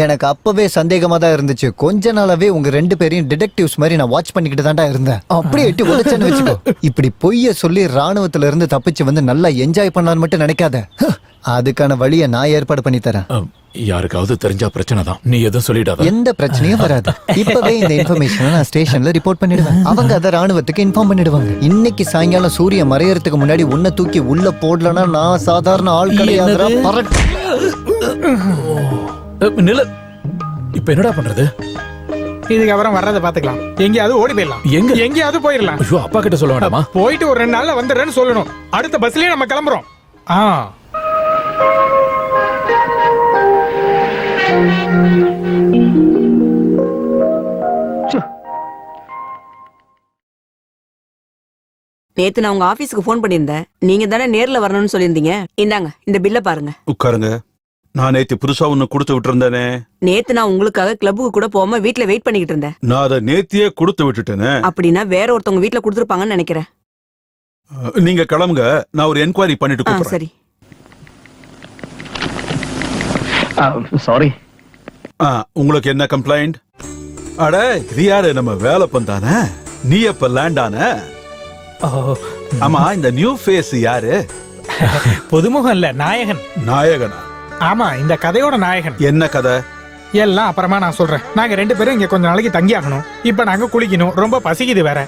எனக்கு அப்பவே சந்தேகமா தான் இருந்துச்சு. கொஞ்ச நாளாவே உங்க 2 பேரையும் டிடெக்டிவ்ஸ் மாதிரி நான் வாட்ச் பண்ணிக்கிட்டு தான்டா இருந்தேன். அப்படியே எட்டி உடைச்சேன்னு வச்சுக்கோ. இப்படி பொய்ய சொல்லி ராணுவத்துல இருந்து தப்பிச்சு வந்து நல்லா என்ஜாய் பண்ணலான்னு மட்டும் நினைக்காத. அதுக்கான வழியை நான் ஏற்பாடு பண்ணி தரேன். யாருக்காவது தெரிஞ்சா பிரச்சனை தான். நீ எதுவும் சொல்லிடாத. எந்த பிரச்சனையும் வராது. இப்பவே இந்த இன்ஃபர்மேஷனை நான் ஸ்டேஷன்ல ரிப்போர்ட் பண்ணிடுவேன். அவங்க அதை ராணுவத்துக்கு இன்ஃபார்ம் பண்ணிடுவாங்க. இன்னைக்கு சாயங்காலம் சூரிய மறையறதுக்கு முன்னாடி உன்னை தூக்கி உள்ள போடலன்னா நான் சாதாரண ஆள் கிடையாதுடா. நில இப்ப என்னடா பண்றது? இதுக்கு அப்புறம் வர்றதை பாத்துக்கலாம். எங்கேயாவது ஓடி போயிடலாம். எங்கேயாவது போயிடலாம். ஐயோ, அப்பா கிட்ட சொல்ல வேண்டாமா? போயிட்டு ஒரு 2 நாள்ல வந்துடுறேன்னு சொல்லணும். அடுத்த பஸ்லயே நம்ம கிளம்புறோம். நேத்து நான் உங்க ஆபீஸ்க்கு போன் பண்ணியிருந்தேன். நீங்க தானே நேர்ல வரணும்னு சொல்லியிருந்தீங்க. இந்தாங்க, இந்த பில்ல பாருங்க. உட்காருங்க. நான் நேத்து புதுசா ஒண்ணு கொடுத்து விட்டுருந்தேனே. நேத்து நான் உங்களுக்காக கிளப்புக்கு கூட போகாம வீட்ல வெயிட் பண்ணிக்கிட்டு இருந்தேன். நான் அதை நேத்தியே கொடுத்து விட்டுட்டேனே. அப்படின்னா வேற ஒருத்தவங்க வீட்ல கொடுத்துருப்பாங்கன்னு நினைக்கிறேன். நீங்க கிளம்புங்க, நான் ஒரு என்கொயரி பண்ணிட்டு கூப்பிடுறேன். சரி. சாரி. உங்களுக்கு என்ன கம்ப்ளைண்ட்? அட, இது யாரு? நம்ம வேலை பந்தானே. நீ எப்ப லேண்ட் ஆன? ஆமா, இந்த நியூ ஃபேஸ் யாரு? புதுமுகம் இல்ல, நாயகன். நாயகனா? ஆமா, இந்த கதையோட நாயகன். என்ன கதை? எல்லாம் அப்புறமா நான் சொல்றேன். நாங்க 2 பேரும் இங்க கொஞ்ச நாளைக்கு தங்கி ஆகணும். இப்ப நாங்க குளிக்கணும், ரொம்ப பசிக்குது வேற.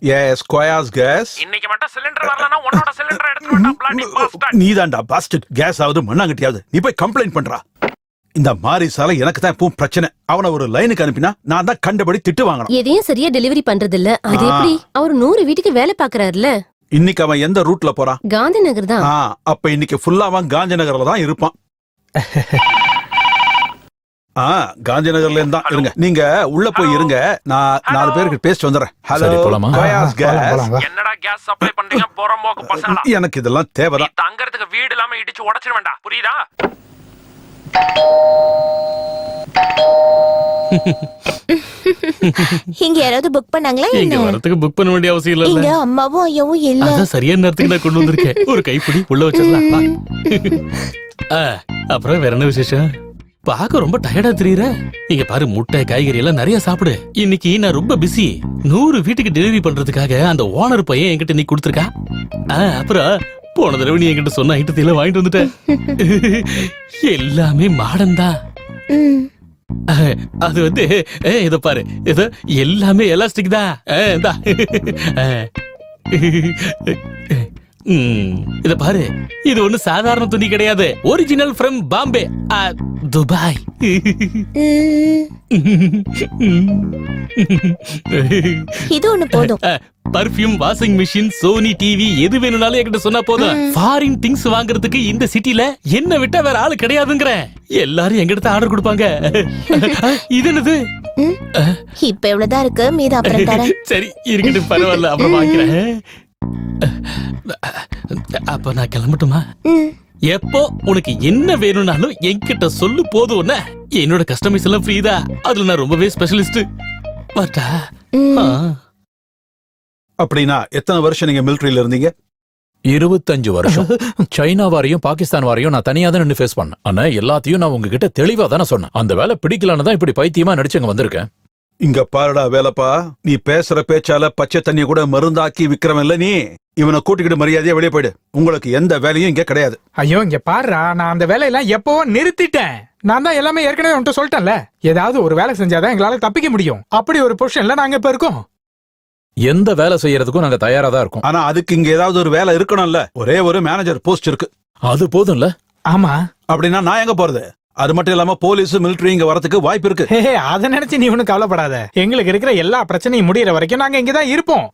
Yes, Koya's gas. இன்னைக்கு மட்டும் சிலிண்டர் வரலனா உன்னோட சிலிண்டர் எடுத்து வந்தா பிளாடி பாஸ்டர்ட். நீதான்டா பாஸ்டர்ட். கேஸ் ஆவது மண்ணாங்கட்டியாவது நீ போய் கம்ப்ளைண்ட் பண்றா. இந்த மாதிரி சால எனக்கு தான் இப்போ பிரச்சனை. அவனை ஒரு லைனுக்கு அனுப்பினா நான் தான் கண்டபடி திட்டு வாங்கணும். எதையும் சரியா டெலிவரி பண்றது இல்ல. அது எப்படி? அவர் 100 வீட்டுக்கு வேலை பாக்குறாருல. இன்னைக்கு அவன் எந்த ரூட்ல போறான்? காந்தி நகர் தான். அப்ப இன்னைக்கு ஃபுல்லா அவன் காந்தி நகர்ல தான் இருப்பான். காந்தி நகர்ல இருந்தா இருங்க. நீங்க உள்ள போய் இருங்க, நான் 4 பேருக்கு பேசிட்டு வந்துறேன். ஹலோ, என்னடா கேஸ் சப்ளை பண்றீங்க போறம்போக்கு பசங்களா? எனக்கு இதெல்லாம் தேவைதான். தங்கறதுக்கு வீடு இல்லாம இடிச்சு உடைச்சிர புரியுதா? இங்க யாராவது புக் பண்ணாங்களா? இங்க வரதுக்கு புக் பண்ண வேண்டிய அவசியம் இல்ல. இங்க அம்மாவும் ஐயாவும் இல்ல. அதான் சரியான நேரத்துக்கு நான் கொண்டு வந்திருக்கேன். ஒரு கைப்பிடி உள்ள வச்சிடலாம். அப்புறம் வேற என்ன விசேஷம்? பாக்க ரொம்ப டயர்டா தெரியுற. இங்க பாரு, முட்டை காய்கறி எல்லாம் நிறைய சாப்பிடு. இன்னைக்கு நான் ரொம்ப பிஸி. 100 வீட்டுக்கு டெலிவரி பண்றதுக்காக அந்த ஓனர் பையன் என்கிட்ட நீ கொடுத்துருக்கா. அப்புறம் போன தடவை நீ என்கிட்ட சொன்ன ஐட்டத்தையெல்லாம் வாங்கிட்டு வந்துட்டேன். எல்லாமே மாடன் தான். அது வந்து இத பாரு, இது எல்லாமே எலாஸ்டிக் தான். இத பாரு, இது ஒண்ணு சாதாரண துணி கிடையாது. Original from Bombay, Dubai. இது ஒண்ணு போதும். Perfume, washing machine, Sony TV எது வேணும்னாலும் என்கிட்ட சொன்னா போதும். ஃபாரின் திங்ஸ் வாங்குறதுக்கு இந்த சிட்டில என்ன விட்டா வேற ஆளு கிடையாதுங்கற. எல்லாரும் எங்கிட்ட ஆர்டர் கொடுப்பாங்க. இது என்னது? இப்ப எவ்வளவுதான் இருக்கு, மீது அப்புறம் தரேன். சரி இருக்கட்டும், பரவாயில்ல, அப்புறம் வாங்கிக்கிறேன். அப்ப நான் கிளம்பட்டுமா? எப்போ உனக்கு என்ன வேணும்னாலும் என்கிட்ட சொல்லு போதும். என்னோட கஸ்டமைஸ் எல்லாம் ஃப்ரீ தான். அதுல நான் ரொம்பவே ஸ்பெஷலிஸ்ட். அப்படின்னா எத்தனை வருஷம் நீங்க மிலிட்டரியில இருந்தீங்க? 25 வருஷம். சைனா வாரையும் பாகிஸ்தான் வாரையும் நான் தனியா தான் நின்னு ஃபேஸ் பண்ணேன். ஆனா எல்லாத்தையும் நான் உங்ககிட்ட தெளிவா தானே சொன்னேன். அந்த வேலை பிடிக்கலன்னு தான் இப்படி பைத்தியமா நடிச்சங்க வந்திருக்கேன். இங்க பாருடா வேலைப்பா, நீ பேசுற பேச்சால பச்சை தண்ணிய கூட மருந்தாக்கி விக்கிறவன் இல்ல நீ. இவனை கூட்டிக்கிட்டு மரியாதையா வெளியே போயிடு. உங்களுக்கு எந்த வேலையும் இங்க கிடையாது. ஐயோ இங்க பாருடா, நான் அந்த வேலையெல்லாம் எப்பவோ நிறுத்திட்டேன். நான் தான் எல்லாமே ஏற்கனவே உன்கிட்ட சொல்லிட்டேன்ல. ஏதாவது ஒரு வேலை செஞ்சாதான் எங்களால தப்பிக்க முடியும். அப்படி ஒரு பொசிஷன்ல நாங்க இப்ப இருக்கோம். எந்த வேலை செய்யறதுக்கும் நாங்க தயாரா தான் இருக்கோம். ஆனா அதுக்கு இங்க ஏதாவது ஒரு வேலை இருக்கணும்ல. ஒரே ஒரு மேனேஜர் போஸ்ட் இருக்கு. அது போதும்ல? ஆமா. அப்படின்னா நான் எங்க போறது? அது மட்டும் இல்லாம போலீஸ் மிலிட்டரி இங்க வரதுக்கு வாய்ப்பு இருக்கு. அத நினைச்சு நீ ஒன்னும் கவலைப்படாத. எங்களுக்கு இருக்கிற எல்லா பிரச்சனையும் முடியற வரைக்கும் நாங்க இங்கதான் இருப்போம்.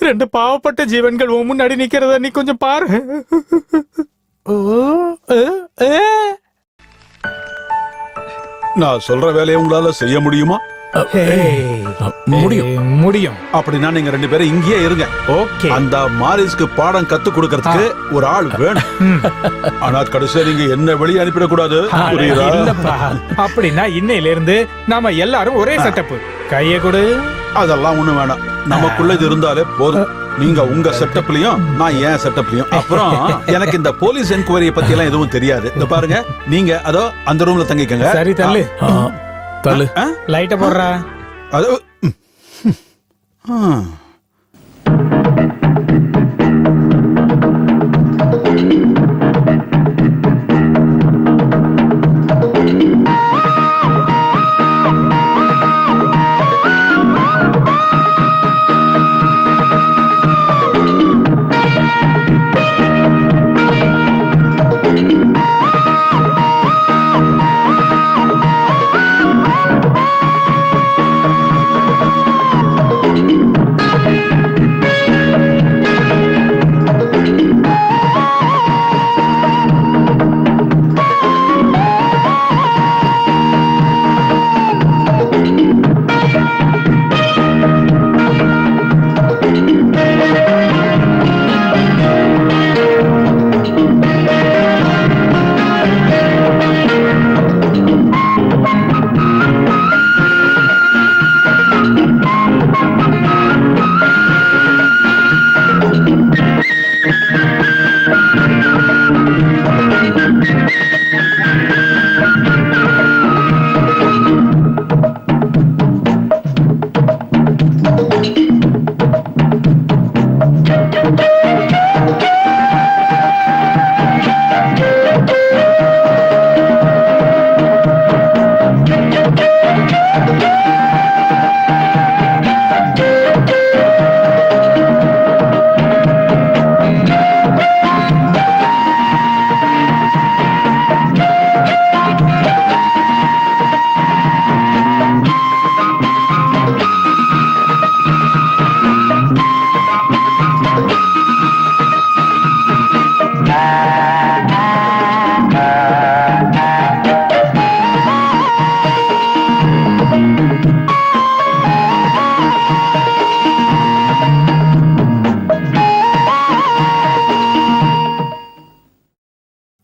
2 பாவப்பட்ட ஜீவன்கள் உன் முன்னாடி நிக்கிறத நீ கொஞ்சம் பாரு. நான் சொல்ற வேலையை உங்களால செய்ய முடியுமா? முடியும். அப்படின்னா நீங்க 2 பேரும் இங்கேயே இருங்க. ஓகே. அந்த மாரிஸ்க்கு பாடம் கத்து கொடுக்கறதுக்கு ஒரு ஆள் வேணும். ஆனா கடைசியா நீங்க என்ன வெளியே அனுப்பிட கூடாது. இல்லப்பா, அப்படின்னா இன்னையில இருந்து நாம எல்லாரும் ஒரே செட்டப். கைய கொடு. அதெல்லாம் ஒண்ணு வேணாம். நமக்குள்ள இது இருந்தாலே போதும். நீங்க உங்க செட்டப்லயும் நான் ஏன் செட்டப்லயும். அப்புறம் எனக்கு இந்த போலீஸ் என்கொயரிய பத்தி எல்லாம் எதுவும் தெரியாது. இந்த பாருங்க, நீங்க அதோ அந்த ரூம்ல தங்கிக்கங்க. சரி தள்ளு. தள்ளு. லைட்ட போடுறா. அது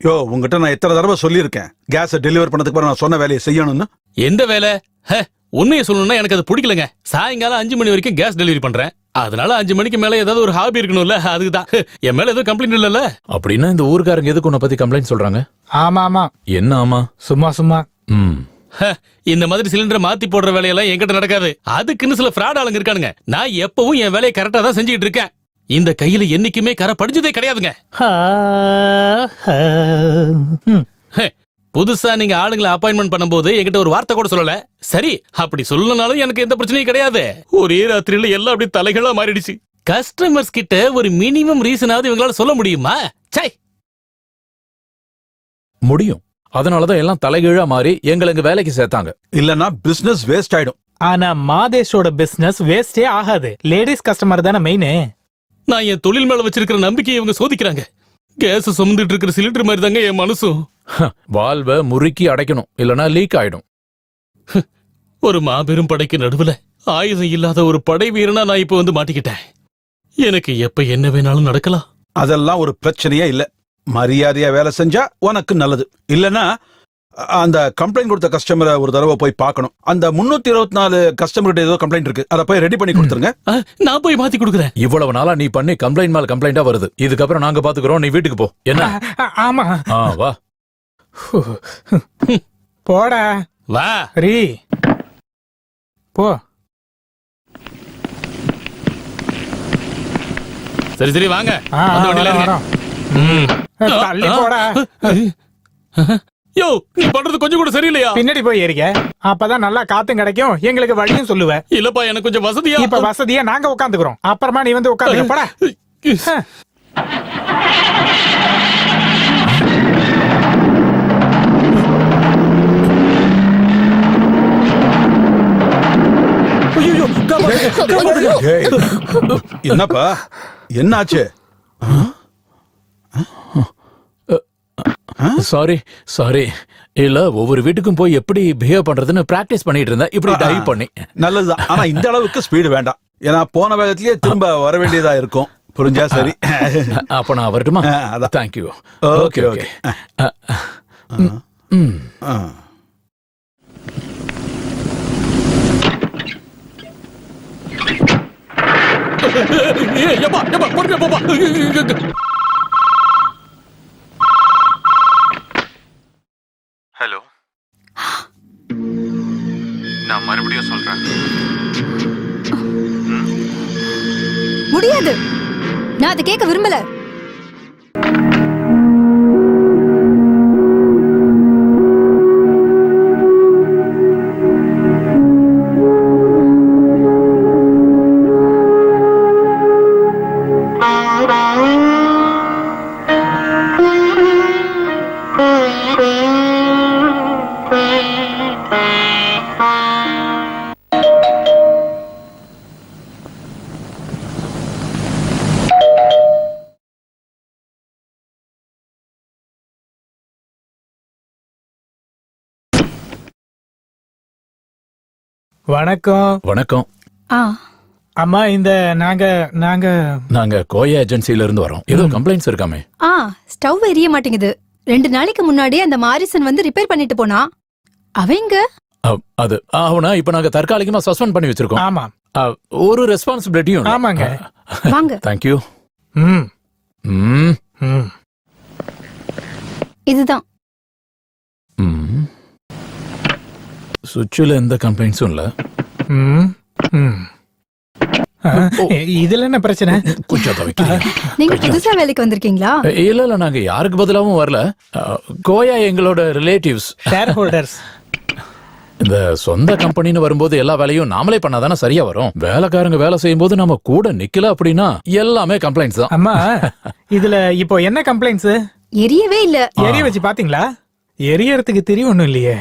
யோ, உங்ககிட்ட நான் எத்தனை தடவை சொல்லியிருக்கேன் கேஸ் டெலிவரி பண்ணதுக்கு நான் சொன்ன வேலையை செய்யணும்னு. எந்த வேலை? உண்மையை சொல்லணும்னா எனக்கு அது பிடிக்கலங்க. சாயங்காலம் 5 மணி வரைக்கும் கேஸ் டெலிவரி பண்றேன். அதனால 5 மணிக்கு மேல ஏதாவது ஒரு ஹாபி இருக்கணும்ல. அதுக்குதான். என் மேல எதுவும் கம்ப்ளைண்ட் இல்லல்ல. அப்படின்னா இந்த ஊர்க்காரங்க எதுக்கு உன்னை பத்தி கம்ப்ளைண்ட் சொல்றாங்க? ஆமா ஆமா. என்ன ஆமா? சும்மா சும்மா. இந்த மாதிரி சிலிண்டரை மாத்தி போடுற வேலையெல்லாம் என்கிட்ட நடக்காது. அதுக்குன்னு சில ஃப்ராட் ஆளுங்க இருக்கானுங்க. நான் எப்பவும் என் வேலையை கரெக்டா தான் செஞ்சுட்டு இருக்கேன். இந்த கையில என்னைக்குமே கரை படிச்சதே கிடையாதுங்க. புதுசா நீங்க ஆளுங்களை அப்பாயின்மெண்ட் பண்ணும்போது என்கிட்ட ஒரு வார்த்தை கூட சொல்லல. சரி, அப்படி சொல்லனாலும் எனக்கு எந்த பிரச்சனையும் கிடையாது. ஒரே ராத்திரியில எல்லாம் அப்படி தலைகளா மாறிடுச்சு. கஸ்டமர்ஸ் கிட்ட ஒரு மினிமம் ரீசனாவது இவங்களால சொல்ல முடியுமா? சை, முடியும். அதனாலதான் எல்லாம் தலைகீழா மாறி எங்களுக்கு வேலைக்கு சேர்த்தாங்க. இல்லன்னா பிசினஸ் வேஸ்ட் ஆயிடும். ஆனா மாதேஷோட பிசினஸ் வேஸ்டே ஆகாது. லேடிஸ் கஸ்டமர் தானே மெயின். நான் என் தொழில் மேல வச்சிருக்கிற நம்பிக்கையை இவங்க சோதிக்கிறாங்க. கேஸ் சுமந்துட்டு இருக்கிற சிலிண்டர் மாதிரி தாங்க என் மனசும். வால்வ முறுக்கி அடைக்கணும், இல்லனா லீக் ஆயிடும். ஒரு மாபெரும் படைக்கு நடுவுல ஆயுதம் இல்லாத ஒரு படை வீரனா நான் இப்ப வந்து மாட்டிக்கிட்டேன். எனக்கு எப்ப என்ன வேணாலும் நடக்கலாம். அதெல்லாம் ஒரு பிரச்சனையே இல்ல. மரியாதையா வேலை செஞ்சா உனக்கு நல்லது. இல்லனா அந்த கம்ப்ளைண்ட் கொடுத்த கஸ்டமரை ஒரு தடவை போய் பார்க்கணும். அந்த 324 கஸ்டமர் கிட்ட ஏதோ கம்ப்ளைண்ட் இருக்கு. அதை போய் ரெடி பண்ணி கொடுத்துருங்க. நான் போய் மாத்தி கொடுக்குறேன். இவ்வளவு நாளா நீ பண்ணி கம்ப்ளைண்ட் மேல கம்ப்ளைண்டா வருது. இதுக்கப்புறம் நாங்க பாத்துக்கிறோம். நீ வீட்டுக்கு போ. என்ன? ஆமா. வா போடா. வா. ரீ போ. சரி சரி வாங்க. ஆ, வந்து வண்டியில வரோம், இருங்க. வரோம். தள்ளி போடா. யோ நீ பண்றது கொஞ்சம் கூட சரியில்லையா? பின்னாடி போய் ஏறிக்க. அப்பதான் நல்லா காத்தும் கிடைக்கும், எங்களுக்கு வழியும் சொல்லுவ. இல்லப்பா எனக்கு கொஞ்சம் வசதியா. இப்ப வசதியா நாங்க உட்காந்துக்கிறோம், அப்புறமா நீ வந்து உட்காந்துக்க. போடா. என்னப்பா என்னாச்சு? சாரி சாரி, இல்ல ஒவ்வொரு வீட்டுக்கும் போய் எப்படி பிஹேவ் பண்றதுன்னு பிராக்டிஸ் பண்ணிட்டு இருந்தேன். இப்படி டைவ் பண்ணி. நல்லதுதான், ஆனா இந்த அளவுக்கு ஸ்பீடு வேண்டாம். ஏன்னா போன வேகத்திலேயே திரும்ப வர வேண்டியதா இருக்கும். புரிஞ்சா சரி. அப்ப நான் வரட்டுமா? அதான். தேங்க்யூ. Okay okay. ஹலோ, நான் மறுபடியும் சொல்றேன். முடியாது, நான் அதை கேட்க விரும்பல. வணக்கம். வணக்கம். அம்மா, இந்த நாங்க கோயா ஏஜென்சில இருந்து வரோம். ஏதோ கம்ப்ளைண்ட்ஸ் இருக்காமே. ஸ்டவ் எரிய மாட்டேங்குது. 2 நாளைக்கு முன்னாடி அந்த மாரிசன் வந்து ரிப்பேர் பண்ணிட்டு போனா. அவங்க அது அவனா இப்ப நாங்க தற்காலிகமா சஸ்பெண்ட் பண்ணி வச்சிருக்கோம். ஆமா, ஒரு ரெஸ்பான்சிபிலிட்டியும். ஆமாங்க. வாங்க. தேங்க்யூ. இதுதான். சுவிட்சில் எந்த கம்ப்ளைண்ட்ஸும் இல்ல. இதுல என்ன பிரச்சனை? நீங்க புதுசா வேலைக்கு வந்திருக்கீங்களா? இல்ல இல்ல, நாங்க யாருக்கு பதிலாவும் வரல. கோயா எங்களோட ரிலேட்டிவ்ஸ், ஷேர் ஹோல்டர்ஸ். இந்த சொந்த கம்பெனின்னு வரும்போது எல்லா வேலையும் நாமளே பண்ணாதானே சரியா வரும். வேலைக்காரங்க வேலை செய்யும் போது நம்ம கூட நிக்கல அப்படின்னா எல்லாமே கம்ப்ளைண்ட்ஸ் தான். அம்மா, இதுல இப்போ என்ன கம்ப்ளைண்ட்ஸ்? எரியவே இல்ல. எரிய வச்சு பாத்தீங்களா? எரியறதுக்கு தெரியும் ஒண்ணும் இல்லையே.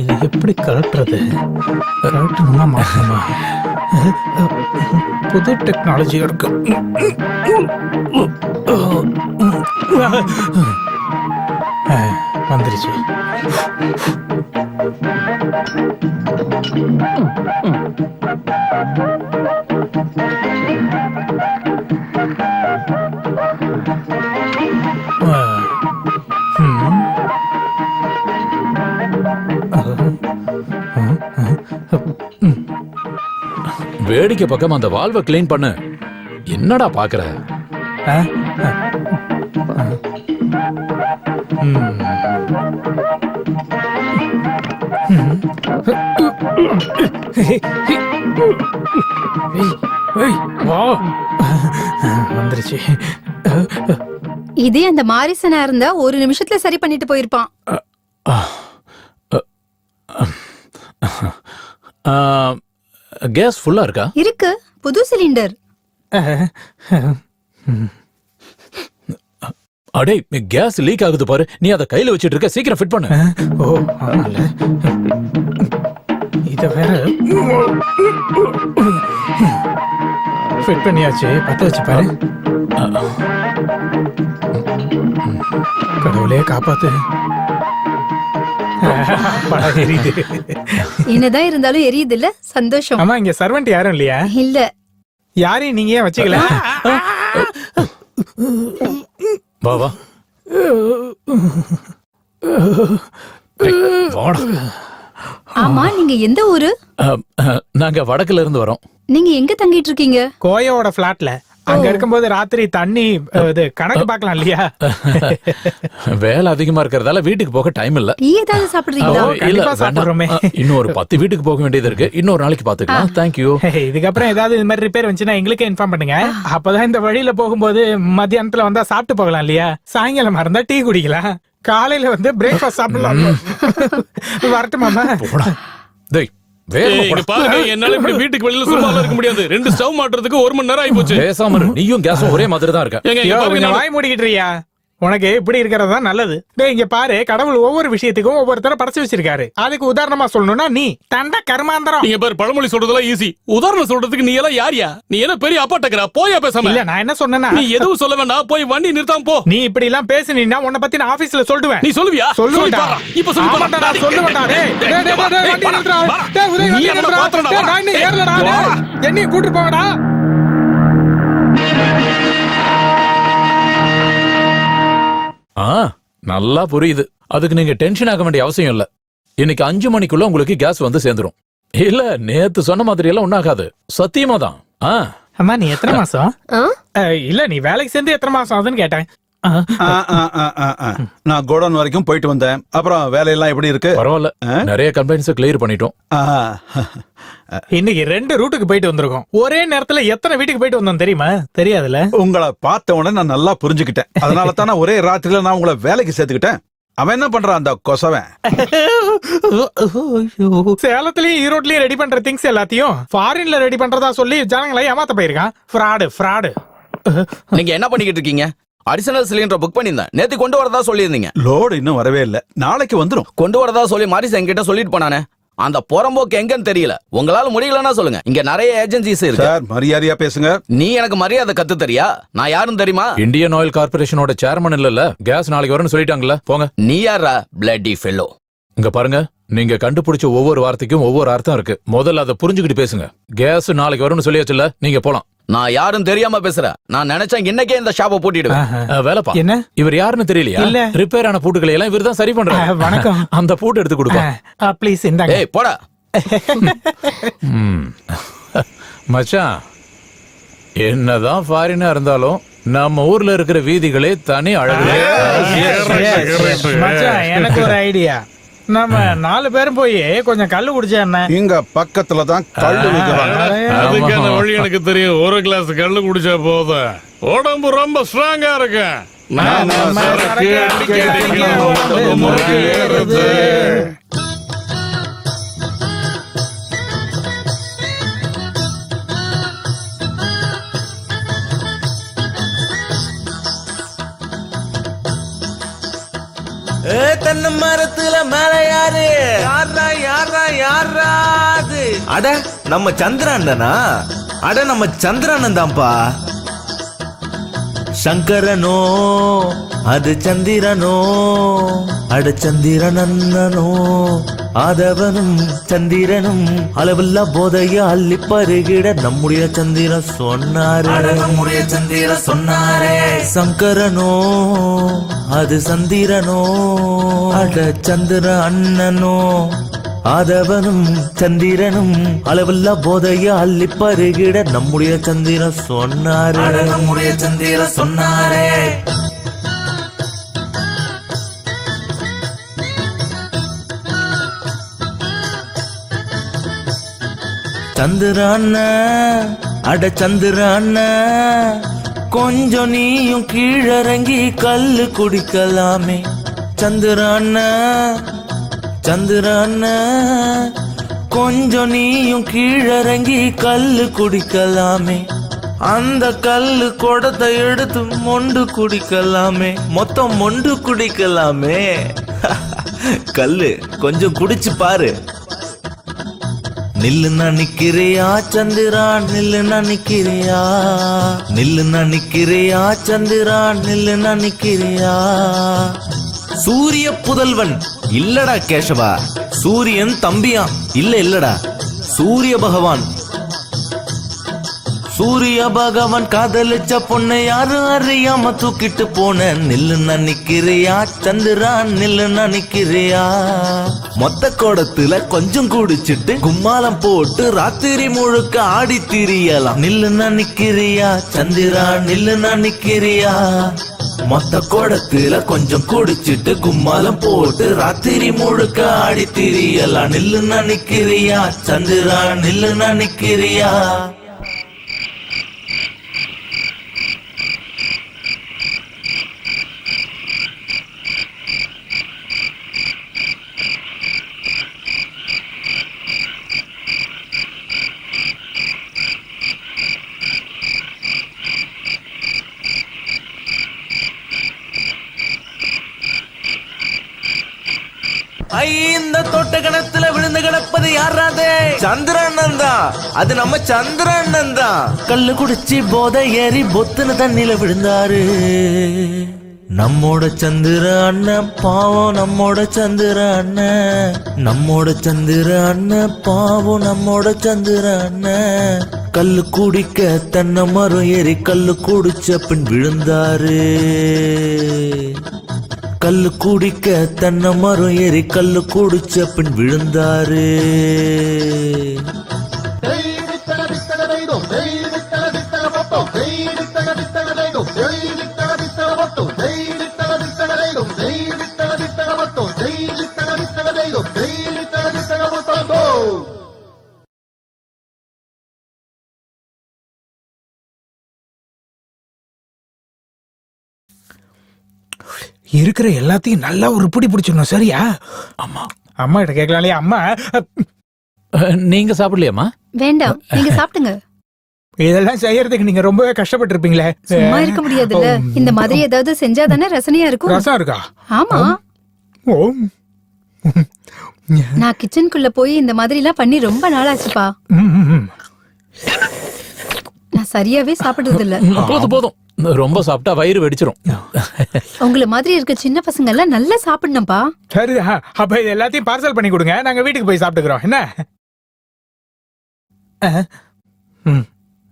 இது எப்படி கலட்டுறது? கலட்டணுமா மாற்றணுமா? புது டெக்னாலஜி இருக்கு. வந்துருச்சு. வேடிக்கை பக்கம் அந்த வால்வை கிளீன் பண்ணு. என்னடா பாக்குற? வந்துருச்சு. இதே அந்த மாரிசனா இருந்தா 1 நிமிஷத்துல சரி பண்ணிட்டு போயிருப்பான். கேஸ் ஃபுல்லா இருக்கா? இருக்கு, புது சிலிண்டர். அடே, கேஸ் லீக் ஆகுது பாரு. நீ அதை கையில வச்சிட்டு இருக்க, சீக்கிரம் ஃபிட் பண்ணு. ஓ, ஆமால. இத வேற ஃபிட் பண்ணியாச்சு. பத்த வச்சு பாரு. கடவுளே காப்பாத்து. எரியுது. என்னதான் இருந்தாலும் எரியுது இல்ல? சந்தோஷம். ஆமா, இங்க சர்வெண்ட் யாரும் இல்லையா? இல்ல. யாரையும் நீங்க ஏன் வச்சுக்கல? வா வா. ஆமா, நீங்க எந்த ஊரு? நாங்க வடக்குல இருந்து வரோம். நீங்க எங்க தங்கிட்டு இருக்கீங்க? கோயாவோட பிளாட்ல. அங்க இருக்கும்போது ராத்திரி தண்ணி இது கணக்கு பார்க்கலாம் இல்லையா? வேலை அதிகமா இருக்கிறதால வீட்டுக்கு போக டைம் இல்ல. டீ ஏதாவது சாப்பிடுறீங்களா? கண்டிப்பா சாப்பிடுறோமே. இன்னொரு 10 வீட்டுக்கு போக வேண்டியது இருக்கு. இன்னொரு நாளைக்கு பாத்துக்கலாம். தேங்க்யூ. இதுக்கப்புறம் ஏதாவது இது மாதிரி ரிப்பேர் வந்துச்சுன்னா எங்களுக்கே இன்ஃபார்ம் பண்ணுங்க. அப்பதான் இந்த வழியில போகும்போது மத்தியானத்துல வந்தா சாப்பிட்டு போகலாம் இல்லையா? சாயங்காலமா இருந்தா டீ குடிக்கலாம். காலையில வந்து பிரேக்ஃபாஸ்ட் சாப்பிடலாம். வரட்டுமாமா? டேய் என்னால இப்படி வீட்டுக்கு வெளியில சும்மா இருக்க முடியாது. 2 ஸ்டவ் மாட்டுறதுக்கு 1 மணி நேரம் ஆயி போச்சு. பேசாம நீயும் கேஸும் ஒரே மாதிரி தான் இருக்க. வாய் மூடிக்கிட்டுறியா? உனக்கு இப்படி இருக்கிறது தான் நல்லது. டேய் இங்க பாரு, கடவுள் ஒவ்வொரு விஷயத்துக்கும் ஒவ்வொருத்தர படைச்சு வச்சிருக்காரு. அதுக்கு உதாரணமா சொல்லணும்னா நீ தண்ட கர்மாந்தரம். இங்க பாரு, பழமொழி சொல்றதெல்லாம் ஈஸி. உதாரணம் சொல்றதுக்கு நீ எல்லாம் யாரியா? நீ என்ன பெரிய அப்பாட்டக்கறா? போயா பேசாம. இல்ல நான் என்ன சொன்னேனா, நீ எதுவும் சொல்ல வேண்டாம். போய் வண்டி நிறுத்தாம போ. நீ இப்படி எல்லாம் பேசினீன்னா உன்னை பத்தி நான் ஆபீஸ்ல சொல்லுவேன். நீ சொல்லுவியா? சொல்லுவேன்டா. இப்ப சொல்லு பாறா. நான் சொல்லுவேன்டா. டேய் வண்டி நிறுத்துடா. டேய் உதய் வண்டி நிறுத்துடா. டேய் நான் இன்னும் ஏறலடா. என்னைய கூட்டி போங்கடா. நல்லா புரியுது. அதுக்கு நீங்க டென்ஷன் ஆக வேண்டிய அவசியம் இல்ல. இன்னைக்கு 5 மணிக்குள்ள உங்களுக்கு கேஸ் வந்து சேர்ந்துரும். இல்ல நேத்து சொன்ன மாதிரி எல்லாம் ஒண்ணாகாது. சத்தியமா தான். அம்மா நீ எத்தனை மாசம்? இல்ல நீ வேலைக்கு சேர்ந்து எத்தனை மாசம் ஆகுதுன்னு கேட்டேன். நான் கோடவுன் வரைக்கும் போயிட்டு வந்தேன். அப்புறம் வேலையெல்லாம் எப்படி இருக்கு? பரவாயில்ல, நிறைய கம்ப்ளைண்ட்ஸ் கிளியர் பண்ணிட்டோம். இன்னைக்கு 2 ரூட்டுக்கு போயிட்டு வந்திருக்கோம். ஒரே நேரத்துல எத்தனை வீட்டுக்கு போயிட்டு வந்தோம் தெரியுமா? தெரியாதுல. உங்களை பார்த்த உடனே நான் நல்லா புரிஞ்சுக்கிட்டேன். அதனால தான் நான் ஒரே ராத்திரில நான் உங்களை வேலைக்கு சேர்த்துக்கிட்டேன். அவன் என்ன பண்றான் அந்த கொசவன்? சேலத்திலயும் ஈரோட்லயும் ரெடி பண்ற திங்ஸ் எல்லாத்தையும் ஃபாரின்ல ரெடி பண்றதா சொல்லி ஜனங்களை ஏமாத்த போயிருக்கான். ஃப்ராடு. நீங்க என்ன பண்ணிக்கிட்டு இருக்கீங்க? அடிஷனல் சிலிண்டர் புக் பண்ணிருந்தேன். நேத்து கொண்டு வரதா சொல்லியிருந்தீங்க. லோடு இன்னும் வரவே இல்ல. நாளைக்கு வந்துரும். கொண்டு வரதா சொல்லி மாரிஸ் என்கிட்ட சொல்லிட்டு போனானே. அந்த புறம்போக்கு எங்கன்னு தெரியல. உங்களால முடியலன்னா சொல்லுங்க. இங்க நிறைய ஏஜென்சிஸ் இருக்கு. சார் மரியாதையா பேசுங்க. நீ எனக்கு மரியாதை கத்து தரியா? நான் யாருன்னு தெரியுமா? இந்தியன் ஆயில் கார்பரேஷனோட சேர்மன் இல்ல. கேஸ் நாளைக்கு வரும்னு சொல்லிட்டாங்கல்ல. போங்க. நீ யாரா? Bloody fellow. இங்க பாருங்க, நீங்க கண்டுபிடிச்ச ஒவ்வொரு வார்த்தைக்கும் ஒவ்வொரு அர்த்தம் இருக்கு. முதல்ல அதை புரிஞ்சுக்கிட்டு பேசுங்க. கேஸ் நாளைக்கு வரும்னு சொல்லியாச்சுல்ல, நீங்க போலாம். நான் யாரும் தெரியாம பேசுறேன். நான் நினைச்சேன் இன்னைக்கே இந்த ஷாப்பை பூட்டிடுவேன். வேலைப்பா என்ன இவர் யாருன்னு தெரியலையா? இல்ல ரிப்பேர் ஆன பூட்டுகளை எல்லாம் இவர் தான் சரி பண்றாரு. வணக்கம். அந்த பூட்டு எடுத்து கொடுப்பா ப்ளீஸ். இந்தாங்க. ஏய் போடா. மச்சான், என்னதான் ஃபாரினா இருந்தாலும் நம்ம ஊர்ல இருக்கிற வீதிகளே தனி அழகு. எனக்கு ஒரு ஐடியா. நம்ம 4 பேரும் போய் கொஞ்சம் கல்லு குடிச்சா என்ன? இங்க பக்கத்துல தான் கல்லு விக்கிறாங்க. அதுக்கான வழி எனக்கு தெரியும். 1 கிளாஸ் கல்லு குடிச்சா போதும். உடம்பு ரொம்ப ஸ்ட்ராங்கா இருக்கு. தென்னை மரத்துல மேல யாரு? யாராது? அட நம்ம சந்திரானந்தனா? அட நம்ம சந்திரானந்த் தான்ப்பா. சங்கரனோ அது சந்திரனோ? அட சந்திரனந்தனோ? ஆதவனும் சந்திரனும் அளவில்லா போதைய அள்ளி பருகிட நம்முடைய சந்திரன் சொன்னாரே. சங்கரனோ அது சந்திரனோ? அட சந்திர அண்ணனோ? ஆதவனும் சந்திரனும் அளவில்லா போதைய அள்ளி பருகிட நம்முடைய சந்திரன் சொன்னாரே. சந்திரான அட சந்திரான, கொஞ்சம் நீயும் கீழறங்கி கல்லு குடிக்கலாமே. சந்திரான கொஞ்சம் நீயும் கீழறங்கி கல்லு குடிக்கலாமே. அந்த கல்லு குடத்தை எடுத்து மொண்டு குடிக்கலாமே. மொத்தம் மொண்டு குடிக்கலாமே. கல்லு கொஞ்சம் குடிச்சு பாரு. நில்லுன்னா நிக்கிறியா சந்திரா? நில்லுன்னா நிக்கிறியா? சந்திரா? நில்லுன்னா நிக்கிறியா? சூரிய புதல்வன் இல்லடா கேசவா. சூரியன் தம்பியா? இல்லடா சூரிய பகவான். சூரிய பகவான் காதலிச்ச பொண்ணை யாரும் அறியாம தூக்கிட்டு போன நில்லு நிக்கிறியா சந்திரா நில்லு நிக்கிறியா மொத்த கோடத்துல கொஞ்சம் குடிச்சிட்டு கும்மாலம் போட்டு ராத்திரி முழுக்க ஆடி திரியலாம் நில்லு நிக்கிறியா சந்திரா நில்லு நிக்கிறியா மொத்த கோடத்துல கொஞ்சம் குடிச்சிட்டு கும்மாலம் போட்டு ராத்திரி முழுக்க ஆடி திரியலாம் நில்லு நிக்கிறியா சந்திரா நில்லு நிக்கிறியா இந்த தோட்ட கணத்துல விழுந்து கிடப்பது யாராதே சந்திரண்ணன் தான். அது நம்ம சந்திரண்ணன் தான். கல்லு குடிச்சு போதை ஏறி பொத்துன தண்ணில விழுந்தாரு நம்மோட சந்திர அண்ணன் பாவம் நம்மோட சந்திர அண்ணன் நம்மோட சந்திர அண்ணன் பாவம் நம்மோட சந்திர அண்ணன் கல்லு குடிக்க தென்னை மரம் ஏறி கல்லு குடிச்ச பின் விழுந்தாரு கல்லு குடிக்க தென்னை மரம் ஏறி கல்லு குடிச்ச பின் விழுந்தாரு இருக்கிற எல்லாத்தையும் நல்லா ஒரு பிடி பிடிச்சிடணும் சரியா? அம்மா அம்மா கிட்ட கேட்கலாம்லையா? அம்மா நீங்க சாப்பிடலையாம்மா? வேண்டாம், நீங்க சாப்பிடுங்க. இதெல்லாம் செய்யறதுக்கு நீங்க ரொம்பவே கஷ்டப்பட்டு இருப்பீங்களே. சும்மா இருக்க முடியாதுல்ல. இந்த மாதிரி ஏதாவது செஞ்சா தானே ரசனையா இருக்கும். ரசம் இருக்கா? ஆமா. நான் கிச்சனுக்குள்ள போய் இந்த மாதிரி எல்லாம் பண்ணி ரொம்ப நாளாச்சுப்பா. நான் சரியாவே சாப்பிடுறது இல்ல. போதும் போதும், ரொம்ப சாப்பிட்டா வயிறு வெடிச்சிரும். உங்கள மாதிரி இருக்க சின்ன பசங்க எல்லாம் நல்லா சாப்பிடணும்பா. சரிதா, அப்ப இது எல்லாத்தையும் பார்சல் பண்ணி கொடுங்க, நாங்க வீட்டுக்கு போய் சாப்பிட்டுக்கிறோம். என்ன?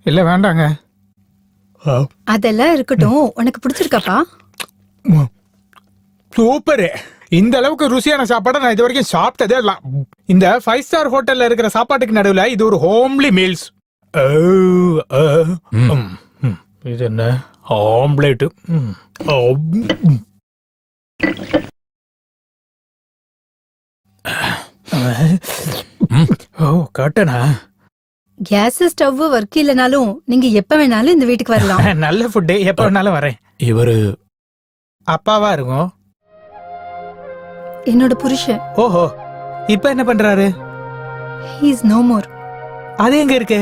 இல்ல வேண்டாங்க. அதெல்லாம் இருக்கட்டும். உனக்கு பிடிச்சிருக்காப்பா? சூப்பரு. இந்த அளவுக்கு ருசியான சாப்பாடை நான் இது வரைக்கும் சாப்பிட்டதே இல்ல. இந்த 5 ஸ்டார் ஹோட்டல்ல இருக்கிற சாப்பாட்டுக்கு நடுவுல இது ஒரு ஹோம்லி மீல்ஸ். இது என்ன ஆம்லேட்? ஓ கட்டனா. கேஸ் ஸ்டவ் ஒர்க் இல்லனாலும் நீங்க எப்ப வேணாலும் இந்த வீட்டுக்கு வரலாம். நல்ல ஃபுட், எப்ப வேணாலும் வரேன். இவரு அப்பாவா இருக்கும். என்னோட புருஷன். ஓஹோ, இப்ப என்ன பண்றாரு? He is no more. அது எங்க இருக்கு?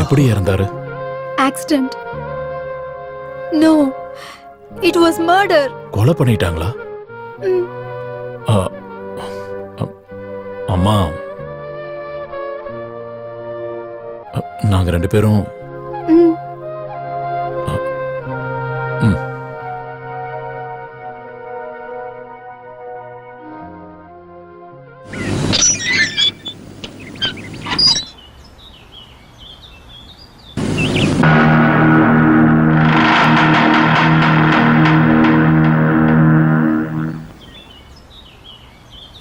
எப்படி இறந்தாரு? Accident. No, it was murder. கொலை பண்ணிட்டாங்களா? அம்மா, நாங்க 2 பேரும்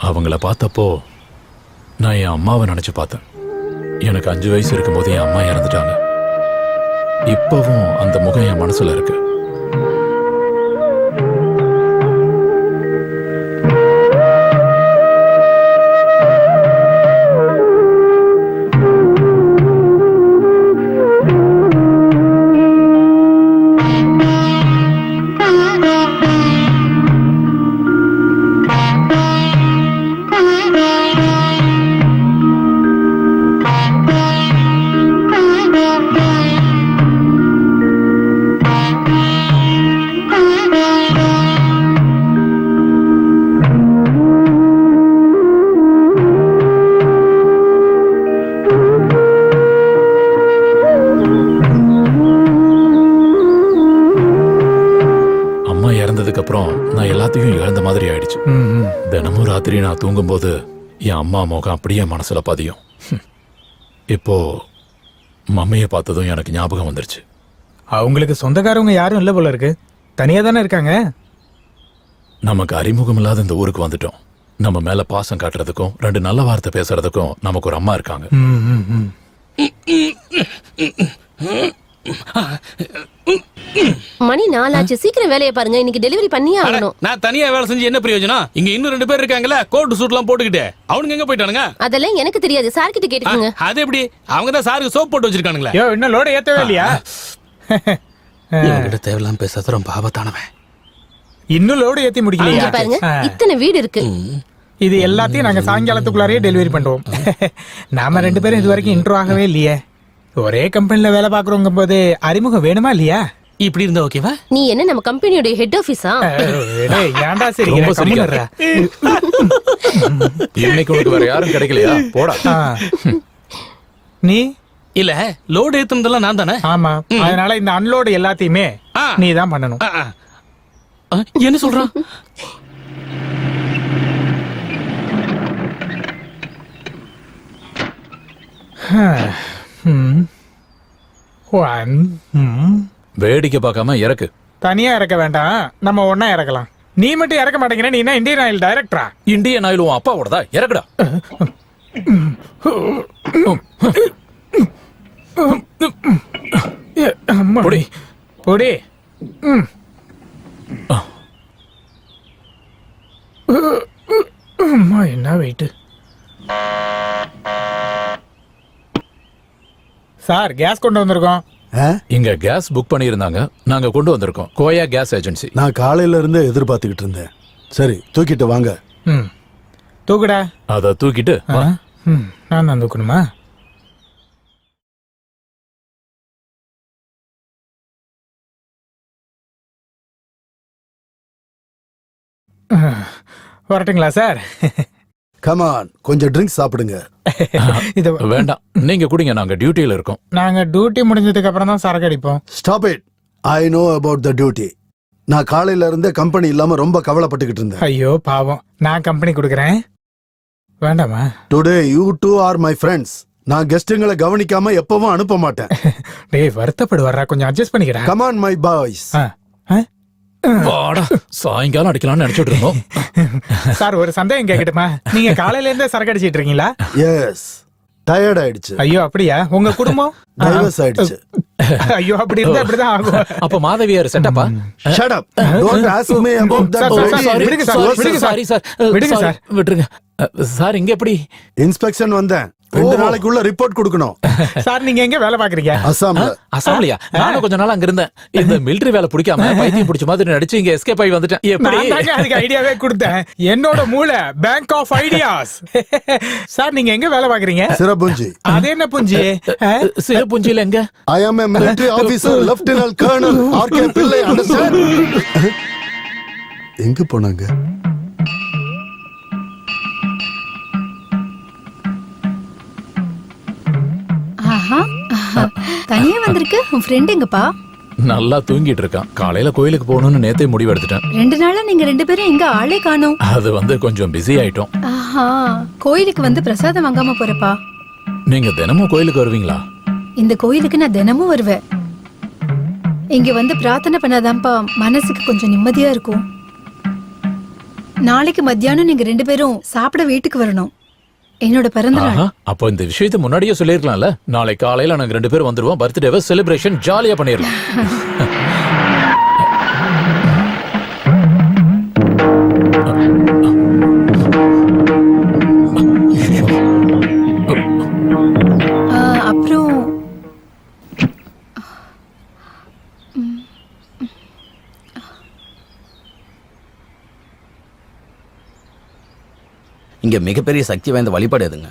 அவங்கள பார்த்தப்போ நான் என் அம்மாவை நினைச்சு பார்த்தேன். எனக்கு 5 வயசு இருக்கும் போது என் அம்மா இறந்துட்டாங்க. இப்பவும் அந்த முகம் என் மனசுல இருக்கு. அப்புறம் நான் எல்லாத்தையும் இழந்த மாதிரி ஆயிடுச்சு. தினமும் ராத்திரி நான் தூங்கும்போது என் அம்மா முகம் அப்படியே மனசுல பதியும். இப்போ மம்மியை பார்த்ததும் எனக்கு ஞாபகம் வந்துருச்சு. அவங்களுக்கு சொந்தக்காரவங்க யாரும் இல்ல போல இருக்கு. தனியா தானே இருக்காங்க. நமக்கு அறிமுகம் இல்லாத இந்த ஊருக்கு வந்துட்டோம். நம்ம மேல பாசம் காட்டுறதுக்கும் 2 நல்ல வார்த்தை பேசுறதுக்கும் நமக்கு ஒரு அம்மா இருக்காங்க. மணி 4 ஆச்சு. சீக்கிரம் வேலையை பாருங்க. இன்னைக்கு டெலிவரி பண்ணியே ஆகணும். நான் தனியா வேலை செஞ்சு என்ன பிரயோஜனம்? இங்க இன்னும் 2 பேர் இருக்காங்கல்ல, கோட் சூட் எல்லாம் போட்டுக்கிட்டு. அவனுங்க எங்க போயிட்டானுங்க? அதெல்லாம் எனக்கு தெரியாது. சார் கிட்ட கேட்டுக்கோங்க. அது எப்படி? அவங்க தான் சாருக்கு சோப் போட்டு வச்சிருக்கானுங்களே. யோ, இன்னும் லோட ஏத்தவே இல்லையா? இவங்கிட்ட தேவையில்லாம பேசாத, ரொம்ப ஆபத்தானவன். இன்னும் லோடு ஏத்தி முடிக்கலையா? இங்க பாருங்க, இத்தனை வீடு இருக்கு. இது எல்லாத்தையும் நாங்க சாயங்காலத்துக்குள்ளாரே டெலிவரி பண்றோம். நாம 2 பேரும் இது வரைக்கும் இன்ட்ரோ ஆகவே இல்லையே. ஒரே கம்பெனில வேலை பாக்குறோங்க போது அறிமுகம் வேணுமா இல்லையா? இப்படி இருந்தா ஓகேவா? நீ என்ன நம்ம கம்பெனியோட ஹெட் ஆபீஸா? ஏன்டா சரி ரொம்ப சிரிக்காத. இன்னைக்கு உனக்கு வேற யாரும் கிடைக்கலையா? போடா. நீ இல்ல லோடு ஏத்துனதெல்லாம் நான் தானே. ஆமா, அதனால இந்த அன்லோடு எல்லாத்தையுமே நீ தான் பண்ணணும். என்ன சொல்றான்? வேடிக்கை பார்க்காம இறக்கு. தனியா இறக்க வேண்டாம், நம்ம ஒன்னா இறக்கலாம். நீ மட்டும் இறக்க மாட்டேங்கிற. நீ என்ன இந்தியன் ஆயில் டைரக்டரா? இந்தியன் ஆயில் உன் அப்பாவோடதா? இறக்குடா. பொடி பொடி. அம்மா, என்ன வெயிட். சார், கேஸ் கொண்டு வந்திருக்கோம். இங்க கேஸ் புக் பண்ணியிருந்தாங்க, நாங்க கொண்டு வந்திருக்கோம். கோயா கேஸ் ஏஜென்சி. நான் காலையில இருந்து எதிர்பார்த்துக்கிட்டு இருந்தேன். சரி, தூக்கிட்டு வாங்க. தூக்குடா. அத தூக்கிட்டு நான் தான் தூக்கணுமா? வரட்டுங்களா சார்? கமான், கொஞ்சம் ட்ரிங்க்ஸ் சாப்பிடுங்க. வேண்டாம், நீங்க குடிங்க, நாங்க டியூட்டில இருக்கோம். நாங்க டியூட்டி முடிஞ்சதுக்கு அப்புறம் தான் சரக்கு அடிப்போம். Stop it. I know about the duty. நான் காலையில இருந்தே கம்பெனி இல்லாம ரொம்ப கவலைப்பட்டுக்கிட்டு இருந்தேன். ஐயோ பாவம், நான் கம்பெனி கொடுக்கறேன். வேண்டாமா? Today you two are my friends. நான் கெஸ்டுங்களை கவனிக்காம எப்பவும் அனுப்ப மாட்டேன். டேய், வருத்தப்படுவாரா? கொஞ்சம் அட்ஜஸ்ட் பண்ணிக்கிறா. Come on my boys. வாடா, சாயங்காலம் அடிக்கலாம்னு நினைச்சிட்டு இருந்தோம். சார், ஒரு சந்தேகம் கேட்கட்டுமா? நீங்க காலையில இருந்தே சரக்கு அடிச்சிட்டு இருக்கீங்களா? எஸ். டயர்ட் ஆயிடுச்சு. ஐயோ, அப்படியா? உங்க குடும்பம் டைவர்ஸ் ஆயிடுச்சு. ஐயோ, அப்படி இருந்தா அப்படிதான் ஆகும். அப்ப மாதவியார் செட்டப்பா? Shut up. Don't ask me about that. விடுங்க சார், விடுங்க சார். விடுங்க சார், விட்டுருங்க சார். இங்க எப்படி இன்ஸ்பெக்ஷன் வந்தேன். 2 நாளைக்குள்ள ரிப்போர்ட் கொடுக்கணும். சார், நீங்க எங்க வேலை பாக்குறீங்க? அசாம்ல. அசாம்லயா? நானும் கொஞ்ச நாள் அங்க இருந்தேன். இந்த மிலிட்டரி வேலை பிடிக்காம பைத்தியம் பிடிச்ச மாதிரி நடிச்சு இங்க எஸ்கேப் ஆகி வந்துட்டேன். எப்படி? அதுக்கு ஐடியாவே கொடுத்தேன். என்னோட மூளை பேங்க் ஆஃப் ஐடியாஸ். சார், நீங்க எங்க வேலை பாக்குறீங்க? சிரபுஞ்சி. அது என்ன புஞ்சி? சிரபுஞ்சில எங்க? I am a military officer, Lieutenant Colonel R.K. Pillai. Understand? எங்க போனாங்க? தனியா வந்திருக்கு. உன் ஃப்ரெண்ட் எங்கப்பா? நல்லா தூங்கிட்டு இருக்கான். காலையில கோயிலுக்கு போகணும்னு நேத்தே முடிவு எடுத்துட்டேன். 2 நாளா நீங்க 2 பேரும் எங்க ஆளே காணோம். அது கொஞ்சம் பிஸி ஆயிட்டோம். கோயிலுக்கு வந்து பிரசாதம் வாங்காம போறப்பா. நீங்க தினமும் கோயிலுக்கு வருவீங்களா? இந்த கோயிலுக்கு நான் தினமும் வருவேன். இங்க வந்து பிரார்த்தனை பண்ணாதான்ப்பா மனசுக்கு கொஞ்சம் நிம்மதியா இருக்கும். நாளைக்கு மத்தியானம் நீங்க 2 பேரும் சாப்பிட வீட்டுக்கு வரணும். என்னோட பிறந்த நாள். அப்போ இந்த விஷயத்தை முன்னாடியே சொல்லிருக்கலாம்ல. நாளை காலையில நாங்க 2 பேரும் வந்துருவோம். பர்த்டேவை செலிப்ரேஷன் ஜாலியா பண்ணிடலாம். அப்புறம் இங்க மிகப்பெரிய சக்தி வாய்ந்த வழிபாடு எதுங்க?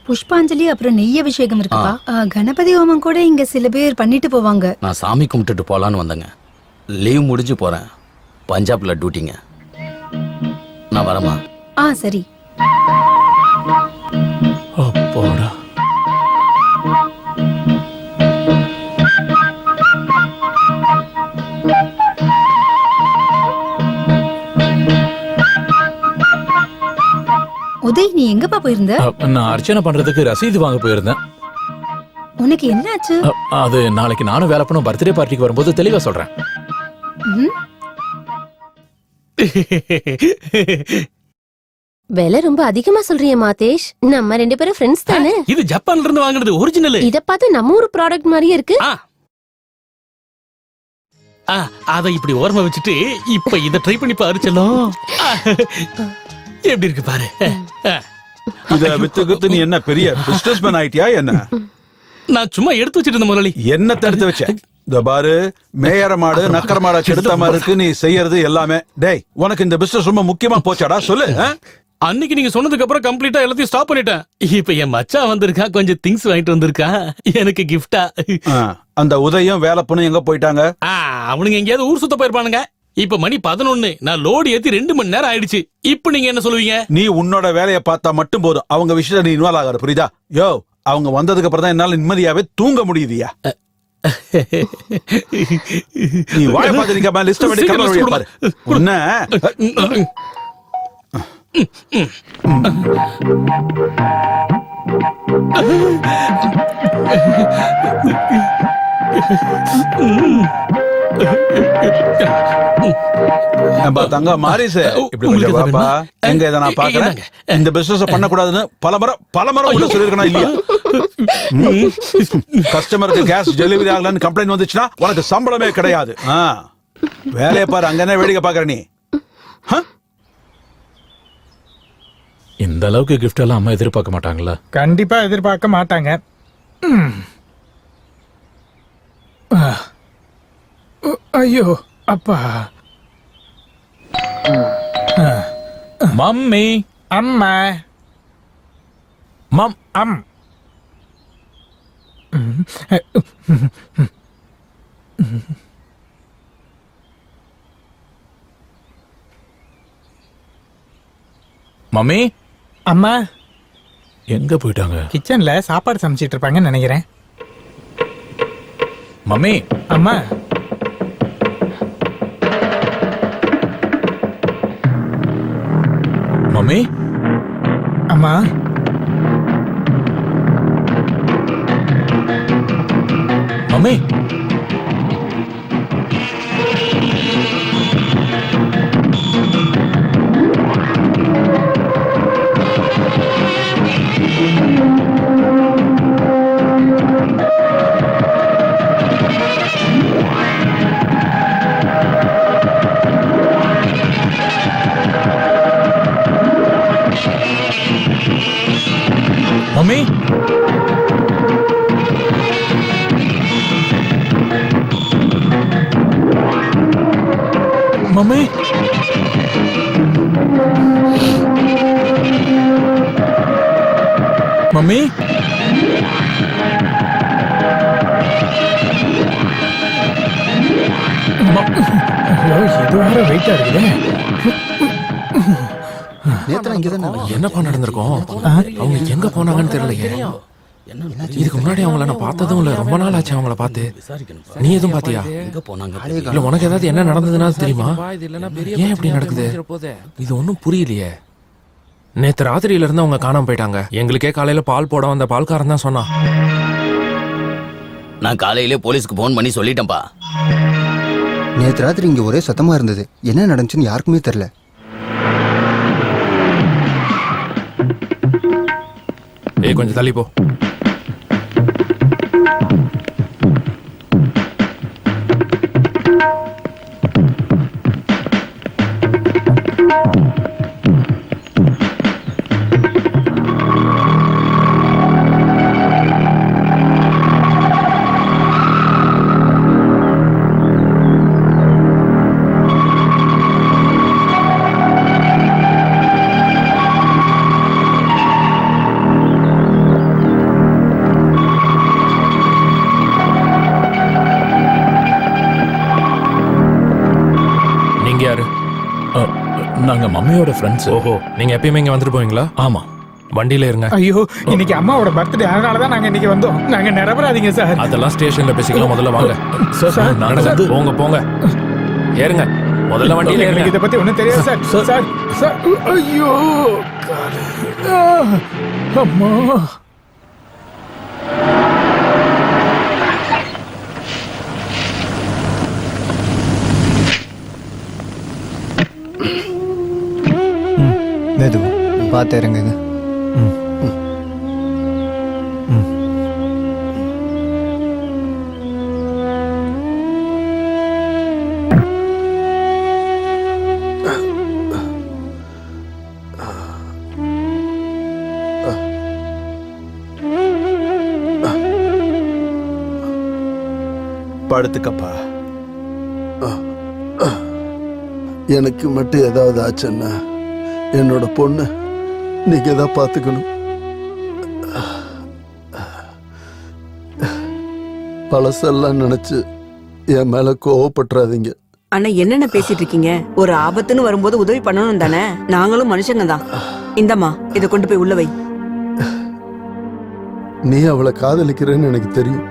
புஷ்பாஞ்சலி, அப்புறம் நெய் அபிஷேகம் இருக்குப்பா. கணபதி ஹோமம் கூட இங்க சில பேர் பண்ணிட்டு போவாங்க. நான் சாமி கும்பிட்டுட்டு போலான்னு வந்தேங்க. லீவ் முடிஞ்சு போறேன். பஞ்சாப்ல டியூட்டிங்க. நான் வரமா? சரி. அப்பாடா. உதய், நீ எங்கப்பா போயிருந்த? நான் அர்ச்சனை பண்றதுக்கு ரசீது வாங்க போயிருந்தேன். உனக்கு என்ன ஆச்சு? அது நாளைக்கு நானும் வேலை பண்ணும் பர்த்டே பார்ட்டிக்கு வரும்போது தெளிவா சொல்றேன். விலை ரொம்ப அதிகமா சொல்றியே மாதேஷ். நம்ம 2 பேரும் ஃப்ரெண்ட்ஸ் தானே? இது ஜப்பான்ல இருந்து வாங்குனது ஒரிஜினல். இத பார்த்து நம்ம ஊர் ப்ராடக்ட் மாதிரியே இருக்கு. அத இப்படி ஓரமா வச்சுட்டு இப்ப இத ட்ரை பண்ணி பாரு செல்லம். எப்படி இருக்கு பாரு. இத வித்துக்கிட்டு நீ என்ன பெரிய பிசினஸ்மேன் ஆயிட்டியா என்ன? நான் சும்மா எடுத்து வச்சிட்டு இருந்த முதலாளி. என்ன எடுத்து வச்ச? இந்த பாரு, மேயற மாடு நக்கர மாடா கெடுத்த மாதிரி இருக்கு நீ செய்யறது எல்லாமே. டேய், உனக்கு இந்த பிசினஸ் ரொம்ப முக்கியமா போச்சாடா? சொல்லு. அன்னைக்கு நீங்க சொன்னதுக்கு அப்புறம் கம்ப்ளீட்டா எல்லாத்தையும் ஸ்டாப் பண்ணிட்டேன். இப்ப என் மச்சான் வந்திருக்கான், கொஞ்சம் திங்ஸ் வாங்கிட்டு வந்திருக்கான் எனக்கு கிஃப்டா. அந்த உதயம் வேலை பொண்ணு எங்க போயிட்டாங்க? அவனுங்க எங்கேயாவது ஊர் சுத்த போயிருப்பானுங்க. இப்ப மணி 11. நான் லோடு ஏத்தி 2 மணி நேரம் ஆயிடுச்சு. இப்ப நீங்க என்ன சொல்லுவீங்க? நீ உன்னோட வேலையை பார்த்தா மட்டும் போதும், அவங்க விஷயத்துல நீ இன்வால்வ் ஆகாத, புரியுதா? யோ, அவங்க வந்ததுக்கு அப்புறம் தான் என்னால நிம்மதியாவே தூங்க முடியுதியா? நீ வாய பார்த்து நிக்காம லிஸ்ட் பண்ணி கலர் வழியா பாரு. என்ன தங்க மாரிசு இப்படி கொஞ்சம் பாப்பா. எங்க இதை நான் பாக்குறேன். இந்த பிசினஸ் பண்ணக்கூடாதுன்னு பலமுறை உள்ள சொல்லிருக்கணும் இல்லையா? கஸ்டமருக்கு கேஸ் டெலிவரி ஆகலன்னு கம்ப்ளைண்ட் வந்துச்சுன்னா உனக்கு சம்பளமே கிடையாது. வேலையை பாரு, அங்க என்ன வேடிக்கை பாக்குற நீ? இந்த அளவுக்கு கிஃப்ட் எல்லாம் அம்மா எதிர்பார்க்க மாட்டாங்களா? கண்டிப்பா எதிர்பார்க்க மாட்டாங்க. ஐயோ அப்பா. மம்மி. அம்மா. மம். அம். மம்மி. அம்மா எங்க போயிட்டாங்க? கிச்சன்ல சாப்பாடு சமைச்சிட்டு இருப்பாங்கன்னு நினைக்கிறேன். மம்மி. அம்மா. மம்மி. அம்மா. மம்மி. மம்மி. மம்மி. மம்மி. இது வேற வெயிட்டா இருக்குது. என்னப்பா நடந்திருக்கோம்? அவங்க எங்க போனாங்கன்னு தெரியலையே. இதுக்கு முன்னாடி அவங்கள நான் பார்த்ததும் இல்ல, ரொம்ப நாள் ஆச்சு அவங்கள பார்த்து. நீ எதுவும் பாத்தியா? இல்ல உனக்கு ஏதாவது என்ன நடந்ததுன்னா தெரியுமா? ஏன் இப்படி நடக்குது? இது ஒன்னும் புரியலையே. நேத்து ராத்திரியில இருந்து அவங்க காணாம போயிட்டாங்க. எங்களுக்கே காலையில பால் போட வந்த பால்காரன் தான் சொன்னான். நான் காலையிலே போலீஸ்க்கு போன் பண்ணி சொல்லிட்டேன்பா. நேத்து ராத்திரி இங்க ஒரே சத்தமா இருந்தது. என்ன நடந்துச்சுன்னு யாருக்குமே தெரியல. ஏய், கொஞ்சம் தள்ளி போ. நாங்க மம்மியோட ஃப்ரெண்ட்ஸ். ஓஹோ, நீங்க எப்பயுமே இங்க வந்துட்டு போவீங்களா? ஆமா. வண்டியில இருங்க. ஐயோ, இன்னைக்கு அம்மாவோட பர்த்டே, அதனாலதான் நாங்க இன்னைக்கு வந்தோம். நாங்க நிரபராதிங்க சார். அதெல்லாம் ஸ்டேஷன்ல பேசிக்கலாம். முதல்ல வாங்க. சார், நடந்து போங்க போங்க. ஏறுங்க முதல்ல வண்டியில. எனக்கு இத பத்தி ஒண்ணும் தெரியாது சார். Sir sir. ஐயோ அம்மா. மெதுவா பார்த்து இறங்குங்க. படுத்துக்கப்பா. எனக்கு மட்டும் ஏதாவது ஆச்சுன்னா என்னோட பொண்ணு நீங்க தான் பார்த்துக்கணும். பழசெல்லாம் நினைச்சு என் மேல கோவப்பட்டுறாதீங்க. அண்ணா என்னென்ன பேசிட்டு இருக்கீங்க? ஒரு ஆபத்துன்னு வரும்போது உதவி பண்ணணும் தானே? நாங்களும் மனுஷங்க தான். இந்தம்மா இதை கொண்டு போய் உள்ள வை. நீ அவளை காதலிக்கிறேன்னு எனக்கு தெரியும்.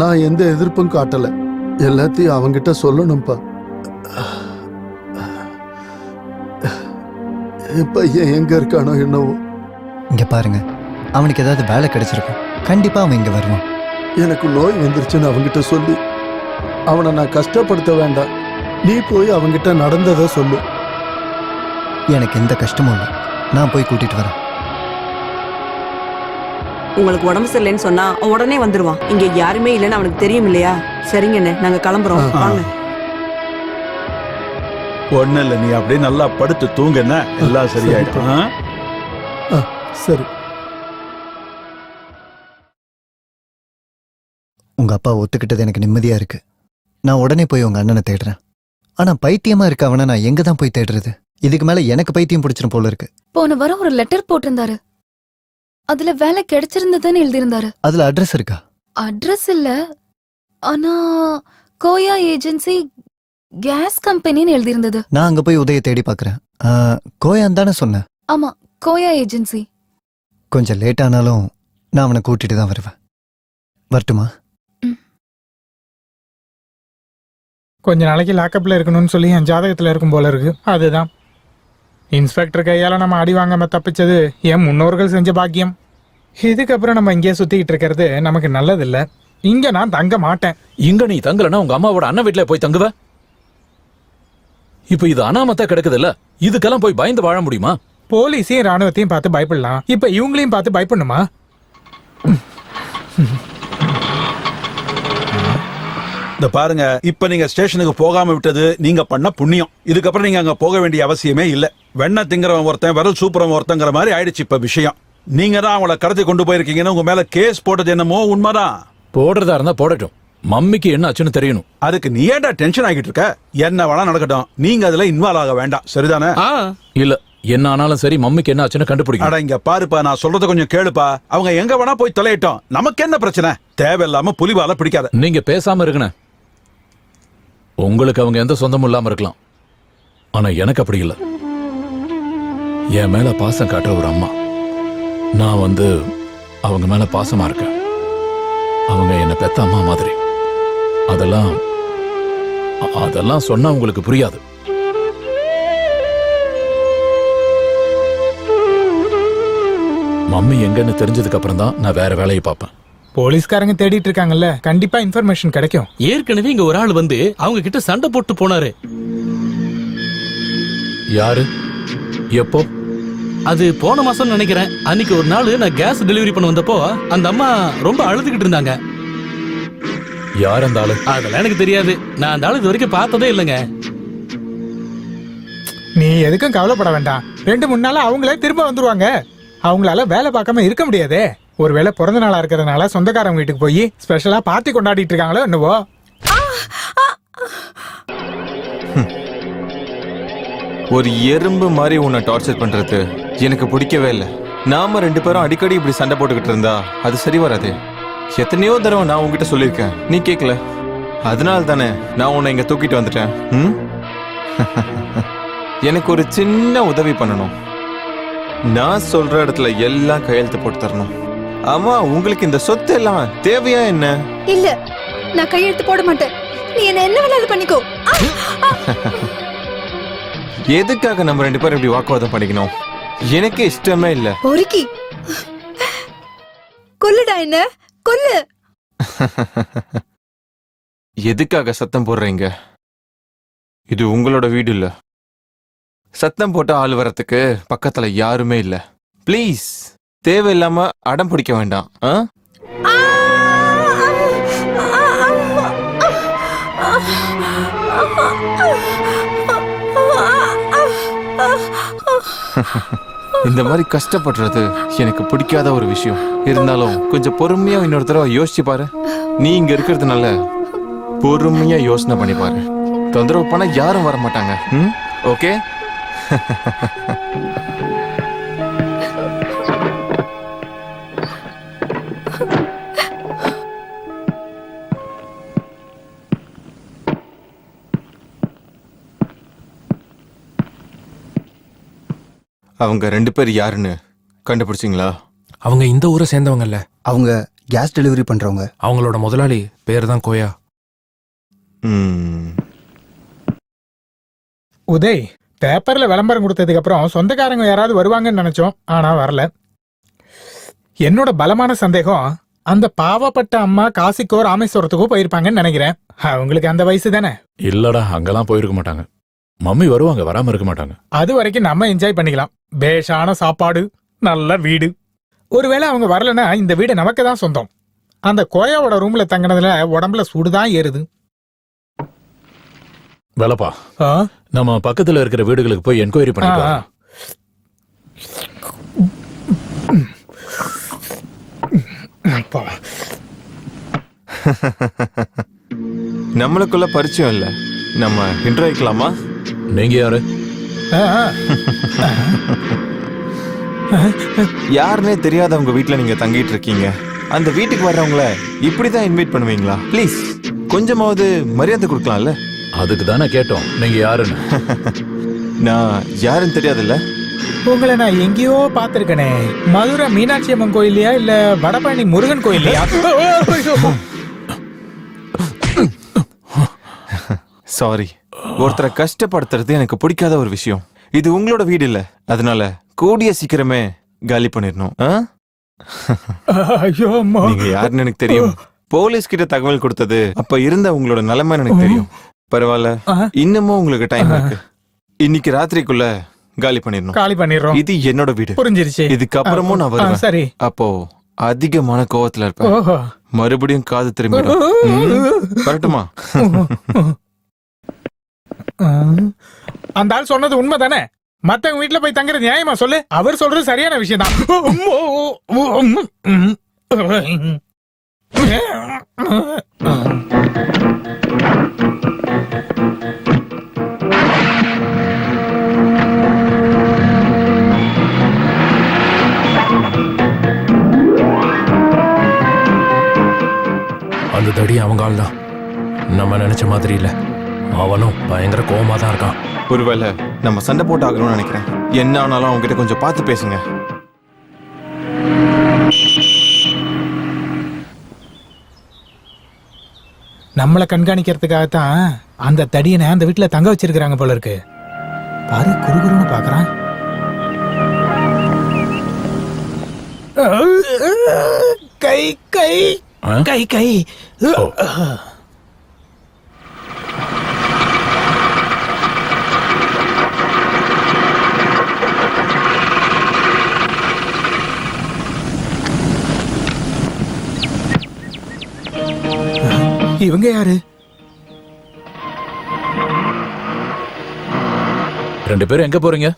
நான் எந்த எதிர்ப்பும் காட்டல. எல்லாத்தையும் அவங்கிட்ட சொல்லணும்ப்பா. பையன் எங்க இருக்கானோ என்னவோ. இங்க பாருங்க, அவனுக்கு ஏதாவது வேலை கிடைச்சிருக்கும். கண்டிப்பா அவன் இங்க வருவான். எனக்கு நோய் வந்துருச்சுன்னு அவங்கிட்ட சொல்லி அவனை நான் கஷ்டப்படுத்த வேண்டாம். நீ போய் அவங்கிட்ட நடந்ததை சொல்லு. எனக்கு எந்த கஷ்டமும் இல்லை. நான் போய் கூட்டிட்டு வரேன். உங்களுக்கு உடம்பு சரியில்லைன்னு சொன்னா அவன் உடனே வந்துருவான். இங்க யாருமே இல்லைன்னு அவனுக்கு தெரியும் இல்லையா? சரிங்கண்ணே, நாங்க கிளம்புறோம். வாங்க. ஒண்ணு இல்ல, நீ அப்படியே நல்லா படுத்து தூங்குன, எல்லாம் சரியாயிடும். சரி. உங்க அப்பா ஒத்துக்கிட்டது எனக்கு நிம்மதியா இருக்கு. நான் உடனே போய் உங்க அண்ணனை தேடுறேன். ஆனா பைத்தியமா இருக்க அவனை நான் எங்க தான் போய் தேடுறது? இதுக்கு மேல எனக்கு பைத்தியம் பிடிச்சிரும் போல இருக்கு. போன வாரம் ஒரு லெட்டர் போட்டிருந்தாரு. அதுல வேலை கிடைச்சிருந்ததுன்னு எழுதியிருந்தாரு. அதுல அட்ரஸ் இருக்கா? அட்ரஸ் இல்ல, ஆனா கோயா ஏஜென்சி கேஸ் கம்பெனின்னு எழுதியிருந்தது. நான் அங்க போய் உதய தேடி பாக்குறேன். கோயான் தானே சொன்னேன்? ஆமா, கோயா ஏஜென்சி. கொஞ்சம் லேட் ஆனாலும் நான் அவனை கூட்டிட்டு தான் வருவேன். வரட்டுமா? கொஞ்ச நாளைக்கு லாக்கப்ல இருக்கணும்னு சொல்லி என் ஜாதகத்துல இருக்கும் போல இருக்கு. அதுதான் இன்ஸ்பெக்டர் கையால நம்ம அடி வாங்காம தப்பிச்சது என் முன்னோர்கள் செஞ்ச பாக்கியம். இதுக்கப்புறம் நம்ம இங்கே சுத்திக்கிட்டு இருக்கிறது நமக்கு நல்லது இல்ல. இங்க நான் தங்க மாட்டேன். இங்க நீ தங்கலன்னா உங்க அம்மாவோட அண்ணன் வீட்டுல போய் தங்குவ. இப்ப இது அனாமத்தா கிடக்குது இல்ல, இதுக்கெல்லாம் போய் பயந்து வாழ முடியுமா? போலீஸையும் ராணுவத்தையும் பார்த்து பயப்படலாம், இப்ப இவங்களையும் பார்த்து பயப்படணுமா? இந்த பாருங்க, இப்ப நீங்க ஸ்டேஷனுக்கு போகாம விட்டது நீங்க பண்ண புண்ணியம். இதுக்கப்புறம் நீங்க அங்க போக வேண்டிய அவசியமே இல்ல. வெண்ண திங்கிறவன் ஒருத்தன், விரல் சூப்பரவன் ஒருத்தங்கிற மாதிரி ஆயிடுச்சு இப்ப விஷயம். நீங்க தான் அவங்கள கடத்தி கொண்டு போயிருக்கீங்கன்னு உங்க மேல கேஸ் போட்டது என்னமோ உண்மைதான். போடுறதா இருந்தா போடட்டும். மம்மிக்கு என்ன ஆச்சுன்னு தெரியணும். அதுக்கு நீ ஏன்டா டென்ஷன் ஆகிட்டு இருக்க? என்ன வேணா நடக்கட்டும், நீங்க அதுல இன்வால்வ் ஆக வேண்டாம், சரிதானே? இல்ல, என்ன ஆனாலும் சரி, மம்மிக்கு என்ன ஆச்சுன்னு கண்டுபிடிக்கும். அட இங்க பாருப்பா, நான் சொல்றத கொஞ்சம் கேளுப்பா. அவங்க எங்க வேணா போய் தொலையட்டும், நமக்கு என்ன பிரச்சனை? தேவையில்லாம புலிவால பிடிக்காத. நீங்க பேசாம இருக்கணும். உங்களுக்கு அவங்க எந்த சொந்தமும் இல்லாம இருக்கலாம், ஆனா எனக்கு அப்படி இல்ல. என் மேல பாசம் காட்டுற ஒரு அம்மா, நான் அவங்க மேல பாசமா இருக்கேன். அவங்க என்ன பெத்த அம்மா மாதிரி. அதெல்லாம் சொன்னா உங்களுக்கு புரியாது. மம்மி எங்கன்னு தெரிஞ்சதுக்கு அப்புறம் தான் நான் வேற வேலையை பார்ப்பேன். போலீஸ்காரங்க தேடிட்டு இருக்காங்கல்ல, கண்டிப்பா இன்ஃபர்மேஷன் கிடைக்கும். ஏற்கனவே இங்க ஒரு ஆள் வந்து அவங்க கிட்ட சண்டை போட்டு போனாரு. யாரு? எப்போ? அது போன மாசம் நினைக்கிறேன். அன்னைக்கு ஒரு நாள் நான் கேஸ் டெலிவரி பண்ண வந்தப்போ அந்த அம்மா ரொம்ப அழுதுகிட்டு இருந்தாங்க. யார் அந்த ஆளு? அதெல்லாம் எனக்கு தெரியாது. நான் அந்த ஆளு இது வரைக்கும் பார்த்ததே இல்லைங்க. நீ எதுக்கும் கவலைப்பட வேண்டாம். 2-3 நாள் அவங்களே திரும்ப வந்துருவாங்க. அவங்களால வேலை பார்க்காம இருக்க முடியாதே. ஒருவேளை பிறந்த நாளா இருக்கிறதுனால சொந்தக்காரங்க வீட்டுக்கு போய் ஸ்பெஷலா பார்ட்டி கொண்டாடிட்டு இருக்காங்களோ என்னவோ. ஒரு எறும்பு மாதிரி உன்னை டார்ச்சர் பண்றது எனக்கு பிடிக்கவே இல்லை. நாம 2 பேரும் அடிக்கடி இப்படி சண்டை போட்டுக்கிட்டு இருந்தா அது சரி வராது. எத்தனையோ தடவை நான் உங்ககிட்ட சொல்லியிருக்கேன், நீ கேட்கல. அதனால தானே நான் உன்னை இங்க தூக்கிட்டு வந்துட்டேன். எனக்கு ஒரு சின்ன உதவி பண்ணணும். நான் சொல்ற இடத்துல எல்லாம் கையெழுத்து போட்டு தரணும். ஆமா, உங்களுக்கு இந்த சொத்து எல்லாம் தேவையா என்ன? இல்ல, நான் கையெழுத்து போட மாட்டேன். நீ என்ன வேணாலும் பண்ணிக்கோ. எதுக்காக நம்ம 2 பேரும் இப்படி வாக்குவாதம் பண்ணிக்கணும்? எனக்கு இஷ்டமே இல்ல. ஒருக்கி கொல்லுடா, என்ன கொல்லு. எதுக்காக சத்தம் போடுறீங்க? இது உங்களோட வீடு இல்ல. சத்தம் போட்டு ஆள் வரத்துக்கு பக்கத்துல யாருமே இல்ல. ப்ளீஸ் தேவையில்லாம அடம் பிடிக்க வேண்டாம். இந்த மாதிரி கஷ்டப்படுறது எனக்கு பிடிக்காத ஒரு விஷயம். இருந்தாலும் கொஞ்சம் பொறுமையா இன்னொரு தடவை யோசிச்சு பாரு. நீ இங்க இருக்கிறதுனால பொறுமையா யோசனை பண்ணி பாரு. தொந்தரவு பண்ண யாரும் வர மாட்டாங்க. ஓகே? அவங்க 2 பேர் யாருன்னு கண்டுபிடிச்சிங்களா? அவங்க இந்த ஊரை சேர்ந்தவங்கல்ல. அவங்க கேஸ் டெலிவரி பண்றவங்க. அவங்களோட முதலாளி பேர் தான் கோயா. உதய், பேப்பர்ல விளம்பரம் கொடுத்ததுக்கு அப்புறம் சொந்தக்காரங்க யாராவது வருவாங்கன்னு நினைச்சோம். ஆனா வரல. என்னோட பலமான சந்தேகம் அந்த பாவப்பட்ட அம்மா காசிக்கோ ராமேஸ்வரத்துக்கோ போயிருப்பாங்கன்னு நினைக்கிறேன். அவங்களுக்கு அந்த வயசு தானே. இல்லடா, அங்கெல்லாம் போயிருக்க மாட்டாங்க. மம்மி வருவாங்க, வராம இருக்க மாட்டாங்க. அது வரைக்கும் நம்ம என்ஜாய் பண்ணிக்கலாம். பேஷான சாப்பாடு, நல்ல வீடு. ஒருவேளை அவங்க வரலன்னா இந்த வீடு நமக்கு தான் சொந்தம். அந்த கோயாவோட ரூம்ல தங்கினதுல உடம்புல சூடுதான் ஏறுது. வேலப்பா, நம்ம பக்கத்துல இருக்கிற வீடுகளுக்கு போய் என்கொயரி பண்ணிக்கலாம். நம்மளுக்குள்ள பரிச்சயம் இல்ல, நம்ம இன்ட்ரோ வைக்கலாமா? நீங்க யாரு? யாருன்னே தெரியாதவங்க வீட்டுல நீங்க தங்கிட்டு இருக்கீங்க. அந்த வீட்டுக்கு வர்றவங்கள இப்படிதான் இன்வைட் பண்ணுவீங்களா? ப்ளீஸ் கொஞ்சமாவது மரியாதை கொடுக்கலாம்ல. அதுக்கு தானே கேட்டோம், நீங்க யாருன்னு. நான் யாருன்னு தெரியாதுல்ல? உங்களை நான் எங்கேயோ பாத்திருக்கனே. மதுரை மீனாட்சி அம்மன் கோயிலையா இல்ல வடபழனி முருகன் கோயிலையா? சாரி, ஒருத்தரை கஷ்டப்படுத்துறது எனக்கு பிடிக்காத ஒரு விஷயம். இது உங்களோட வீடு இல்ல, அதனால கூடிய சீக்கிரமே காலி பண்ணிடணும். நீங்க யாருன்னு எனக்கு தெரியும். போலீஸ் கிட்ட தகவல் கொடுத்தது அப்ப இருந்த உங்களோட நிலைமை எனக்கு தெரியும். பரவாயில்ல, இன்னமும் உங்களுக்கு டைம் இருக்கு. இன்னைக்கு ராத்திரிக்குள்ள காலி பண்ணிடணும். காலி பண்ணிடுறோம். இது என்னோட வீடு. புரிஞ்சிருச்சு. இதுக்கு அப்புறமும் நான் வருவேன். சரி. அப்போ அதிகமான கோவத்துல இருப்பேன். மறுபடியும் காது திரும்பிடும். வரட்டுமா? அந்த ஆள் சொன்னது உண்மைதானே? மத்தவங்க வீட்டுல போய் தங்குறது நியாயமா சொல்லு? அவர் சொல்றது சரியான விஷயம் தான். அந்த தடி அவங்க ஆள் தான். நம்ம நினைச்ச மாதிரி இல்ல. அவனும் பயங்கர கோவமா தான் இருக்கான். ஒருவேளை நம்ம சண்டை போட்டு ஆகணும்னு நினைக்கிறேன். என்ன ஆனாலும் அவங்க கிட்ட கொஞ்சம் பார்த்து பேசுங்க. நம்மளை கண்காணிக்கிறதுக்காகத்தான் அந்த தடியனை அந்த வீட்டுல தங்க வச்சிருக்கிறாங்க போல இருக்கு. பாரு, குறுகுறுன்னு பாக்குறான். கை கை கை கை. இவங்க யாரு? 2 பேரும் எங்க போறீங்க?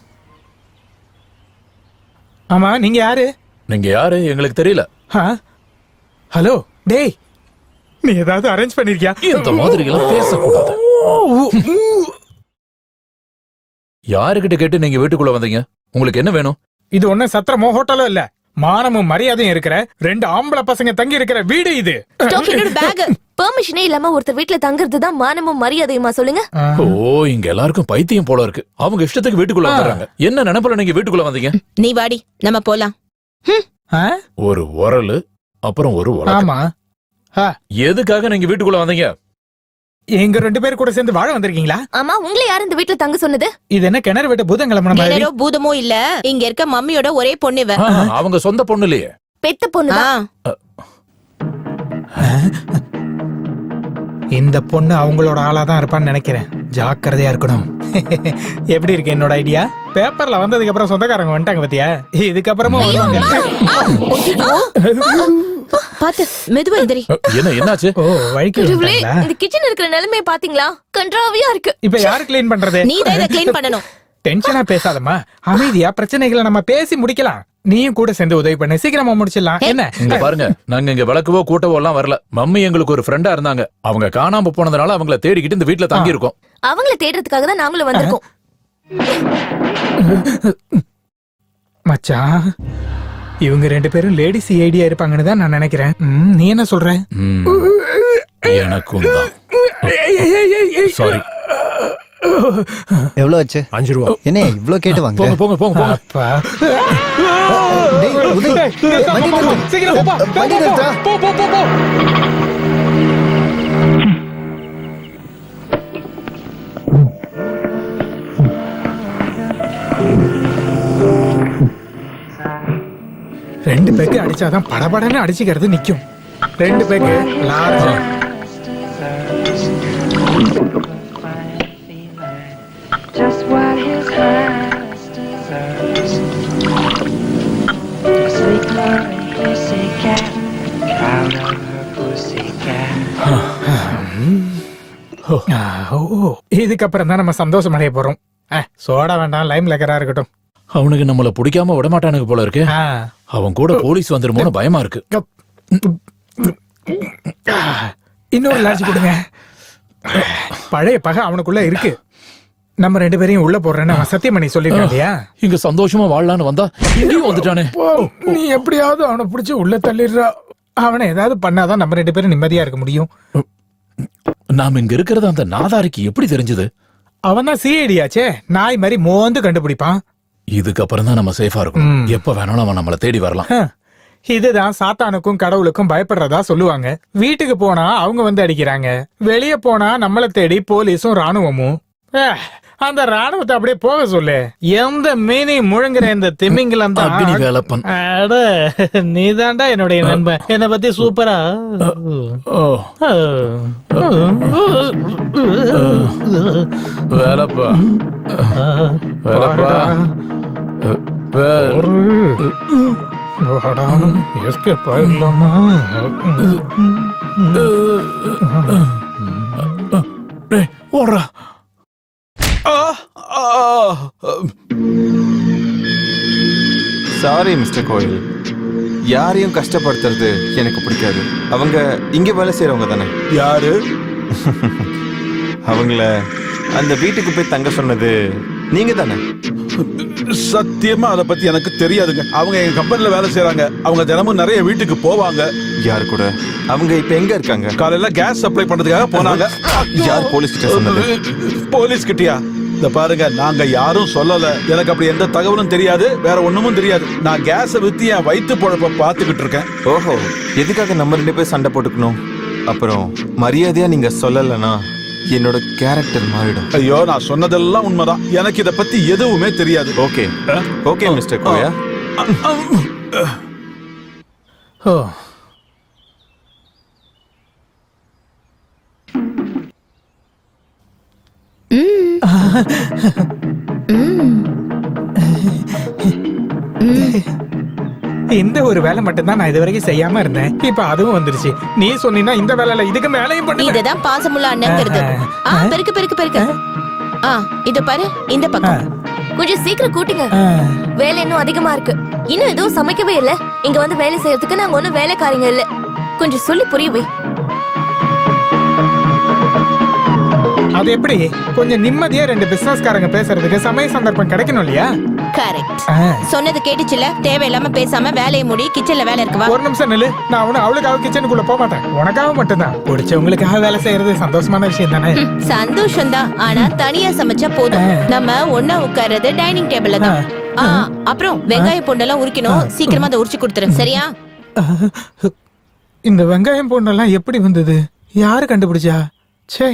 ஆமா, நீங்க யாரு? நீங்க யாரு எங்களுக்கு தெரியல. ஹலோ, டேய், நீ ஏதாவது அரேஞ்ச் பண்ணிருக்கியா? இந்த மாதிரி எல்லாம் பேசக்கூடாது. யாருகிட்ட கேட்டு நீங்க வீட்டுக்குள்ள வந்தீங்க? உங்களுக்கு என்ன வேணும்? இது ஒண்ணு சத்திரமோ ஹோட்டலோ இல்ல. மானமும் மரியாதையும் இருக்கிற 2 ஆம்பளை பசங்க தங்கி இருக்கிற வீடு இது. பெர்மிஷனே இல்லாம ஒருத்தர் வீட்டுல தங்குறது தான் மானமும் மரியாதையுமா சொல்லுங்க? ஓ, இங்க எல்லாருக்கும் பைத்தியம் போல இருக்கு. அவங்க இஷ்டத்துக்கு வீட்டுக்குள்ள வந்துறாங்க. என்ன நினைப்பல நீங்க வீட்டுக்குள்ள வந்தீங்க? நீ வாடி, நம்ம போலாம். ஒரு உரலு, அப்புறம் ஒரு உலகம். ஆமா. எதுக்காக நீங்க வீட்டுக்குள்ள வந்தீங்க? எங்க 2 பேர் கூட சேர்ந்து வாழ வந்திருக்கீங்களா? ஆமா, உங்களை யார் இந்த வீட்டுல தங்க சொன்னது? இது என்ன கிணறு வெட்ட பூதம் கிளம்புன மாதிரி? கிணறோ பூதமோ இல்ல, இங்க இருக்க மம்மியோட ஒரே பொண்ணு இவ. அவங்க சொந்த பொண்ணு இல்லையே, பெத்த பொண்ணுதான். இந்த பொண்ணு அவங்களோட ஆளா தான் இருப்பான்னு நினைக்கிறேன். ஜாக்கிரதையா இருக்கணும். எப்படி இருக்கு என்னோட ஐடியா? பேப்பர்ல வந்ததுக்கு அப்புறம் சொந்தக்காரங்க வந்துட்டாங்க பாத்தியா? இதுக்கப்புறமா பாத்து மெதுவா எந்திரி. என்ன என்னாச்சு? ஓ வழிக்கு கடவுளே, இந்த கிச்சன் இருக்கிற நிலைமையை பாத்தீங்களா? கன்றாவியா இருக்கு. இப்ப யாரு க்ளீன் பண்றது? நீ தான் இத க்ளீன் பண்ணணும். டென்ஷனா பேசாதம்மா, அமைதியா பிரச்சனைகளை நம்ம பேசி முடிக்கலாம். நீயும் கூட சேர்ந்து உதவி பண்ண, சீக்கிரமா முடிச்சிடலாம். என்ன இங்க பாருங்க, நாங்க இங்க விளக்குவோ கூட்டவோ எல்லாம் வரல. மம்மி எங்களுக்கு ஒரு ஃப்ரெண்டா இருந்தாங்க. அவங்க காணாம போனதுனால அவங்கள தேடிக்கிட்டு இந்த வீட்ல தங்கி இருக்கோம். அவங்கள தேடுறதுக்காக தான் நாங்களும் வந்திருக்கோம். மச்சான், இவங்க 2 பேரும் லேடிஸ் ஐடியா இருப்பாங்கன்னு தான் நான் நினைக்கிறேன். நீ என்ன சொல்ற? எனக்கும் தான். சாரி. எவ்வளவு ஆச்சு? 5 ரூபா. என்ன இவ்ளோ கேட்டு வாங்க? போங்க போங்க போங்க போங்க. அப்பா டேய் உதய், வண்டி நிறுத்து. சீக்கிரம் போப்பா. வண்டி நிறுத்து. போ போ போ போ. ரெண்டு பேக்கு அடிச்சாதான் படபடன்னு அடிச்சுக்கிறது நிக்கும். 2 peg large. Just what his highness deserves. A sweet Mary pussycat, proud of her pussycat. இதுக்கப்புறம் தான் நம்ம சந்தோஷம் அடைய போறோம். சோடா வேண்டாம், லைம் லெக்கரா இருக்கட்டும். அவனுக்கு நம்மள பிடிக்காம விட மாட்டானுங்க போல இருக்கு. அவன் கூட போலீஸ் வந்துருமோன்னு பயமா இருக்கு. இன்னொரு லார்ஜ் கொடுங்க. பழைய பகை அவனுக்குள்ள இருக்கு. நம்ம 2 பேரையும் உள்ள போடுறேன்னு அவன் சத்தியம் பண்ணி சொல்லிருக்கான் இல்லையா? இங்க சந்தோஷமா வாழலான்னு வந்தா இங்கேயும் வந்துட்டானே. நீ எப்படியாவது அவனை பிடிச்சி உள்ள தள்ளிடுறா. அவனை ஏதாவது பண்ணாதான் நம்ம 2 பேரும் நிம்மதியா இருக்க முடியும். நாம இங்க இருக்கிறது அந்த நாதாரிக்கு எப்படி தெரிஞ்சது? அவன் தான் சிஐடியாச்சே, நாய் மாதிரி மோந்து கண்டுபிடிப்பான். இதுக்கப்புறம் தான் நம்ம சேஃபா இருக்கும். எப்ப வேணாலும் அவன் நம்மள தேடி வரலாம். இதுதான் சாத்தானுக்கும் கடவுளுக்கும் பயப்படுறதா சொல்லுவாங்க. வீட்டுக்கு போனா அவங்க வந்து அடிக்கிறாங்க, வெளியே போனா நம்மள தேடி போலீஸும் ராணுவமும். அந்த ராணுவத்தை அப்படியே போக சொல்லு. எந்த மீனை முழங்குற இந்த திமிங்கலம் தான் அக்னி வேலப்பன். நீ தாண்டா என்னுடைய நண்பன். என்னை பத்தி சூப்பரா. வேலப்பா வேலப்பா எஸ்கேப் ஆயிடலாமா? ஓடுறா. சாரி மிஸ்டர் கோயில், யாரையும் கஷ்டப்படுத்துறது எனக்கு பிடிக்காது. அவங்க இங்க வேலை செய்யறவங்க தானே? யாரு? அவங்கள அந்த வீட்டுக்கு போய் தங்க சொன்னது நீங்க தானே? சத்தியமா அதை பத்தி எனக்கு தெரியாதுங்க. அவங்க எங்க கம்பெனில வேலை செய்யறாங்க. அவங்க தினமும் நிறைய வீட்டுக்கு போவாங்க. யாரு கூட? அவங்க இப்ப எங்க இருக்காங்க? காலையில கேஸ் சப்ளை பண்றதுக்காக போனாங்க. யார் போலீஸ் கிட்ட சொன்னது? போலீஸ் கிட்டயா? இந்த பாருங்க, நாங்க யாரும் சொல்லல. எனக்கு அப்படி எந்த தகவலும் தெரியாது, வேற ஒண்ணுமும் தெரியாது. நான் கேஸ வித்து என் வயிற்று பொழப்ப பாத்துக்கிட்டு இருக்கேன். ஓஹோ, எதுக்காக நம்ம 2 பேர் சண்டை போட்டுக்கணும்? அப்புறம் மரியாதையா நீங்க சொல்லலனா என்னோட கேரக்டர் மாறிடும். ஐயோ, நான் சொன்னதெல்லாம் உண்மைதான். எனக்கு இத பத்தி எதுவுமே தெரியாது. ஓகே ஓகே மிஸ்டர் கோயா. இந்த ஒரு வேலை மட்டும் தான் நான் இது வரைக்கும் செய்யாம இருந்தேன். இப்ப அதுவும் வந்துருச்சு. நீ சொன்னீங்கன்னா இந்த வேலையில இதுக்கு மேலையும் பண்ணு. இதுதான் பாசமுள்ள அண்ணங்கிறது. பெருக்கு பெருக்கு பெருக்கு. இத பாரு, இந்த பக்கம் கொஞ்சம் சீக்கிரம் கூட்டுங்க. வேலை இன்னும் அதிகமா இருக்கு. இன்னும் எதுவும் சமைக்கவே இல்ல. இங்க வந்து வேலை செய்யறதுக்கு நாங்க ஒண்ணும் வேலைக்காரங்க இல்ல. கொஞ்சம் சொல்லி புரிய வை. அது எப்படி? கொஞ்சம் நிம்மதியா 2 பிசினஸ்காரங்க பேசுறதுக்கு சமய சந்தர்ப்பம் கிடைக்கணும் இல்லையா? கரெக்ட். சொன்னது கேட்டுச்சுல. தேவையில்லாம பேசாம வேலையை முடி. கிச்சன்ல வேலை இருக்குவா? ஒரு நிமிஷம் நில்லு. நான் ஒண்ணு அவளுக்காக கிச்சனுக்குள்ள போக மாட்டேன். உனக்காக மட்டும்தான். பிடிச்சவங்களுக்காக வேலை செய்யறது சந்தோஷமான விஷயம் தானே? சந்தோஷம் தான். ஆனா தனியா சமைச்சா போதும். நம்ம ஒன்னா உட்கார்றது டைனிங் டேபிள்ல தான். அப்புறம் வெங்காய பூண்டெல்லாம் உரிக்கணும். சீக்கிரமா அதை உரிச்சு கொடுத்துரு, சரியா? இந்த வெங்காயம் பூண்டெல்லாம் எப்படி வந்தது? யாரு கண்டுபிடிச்சா? சே,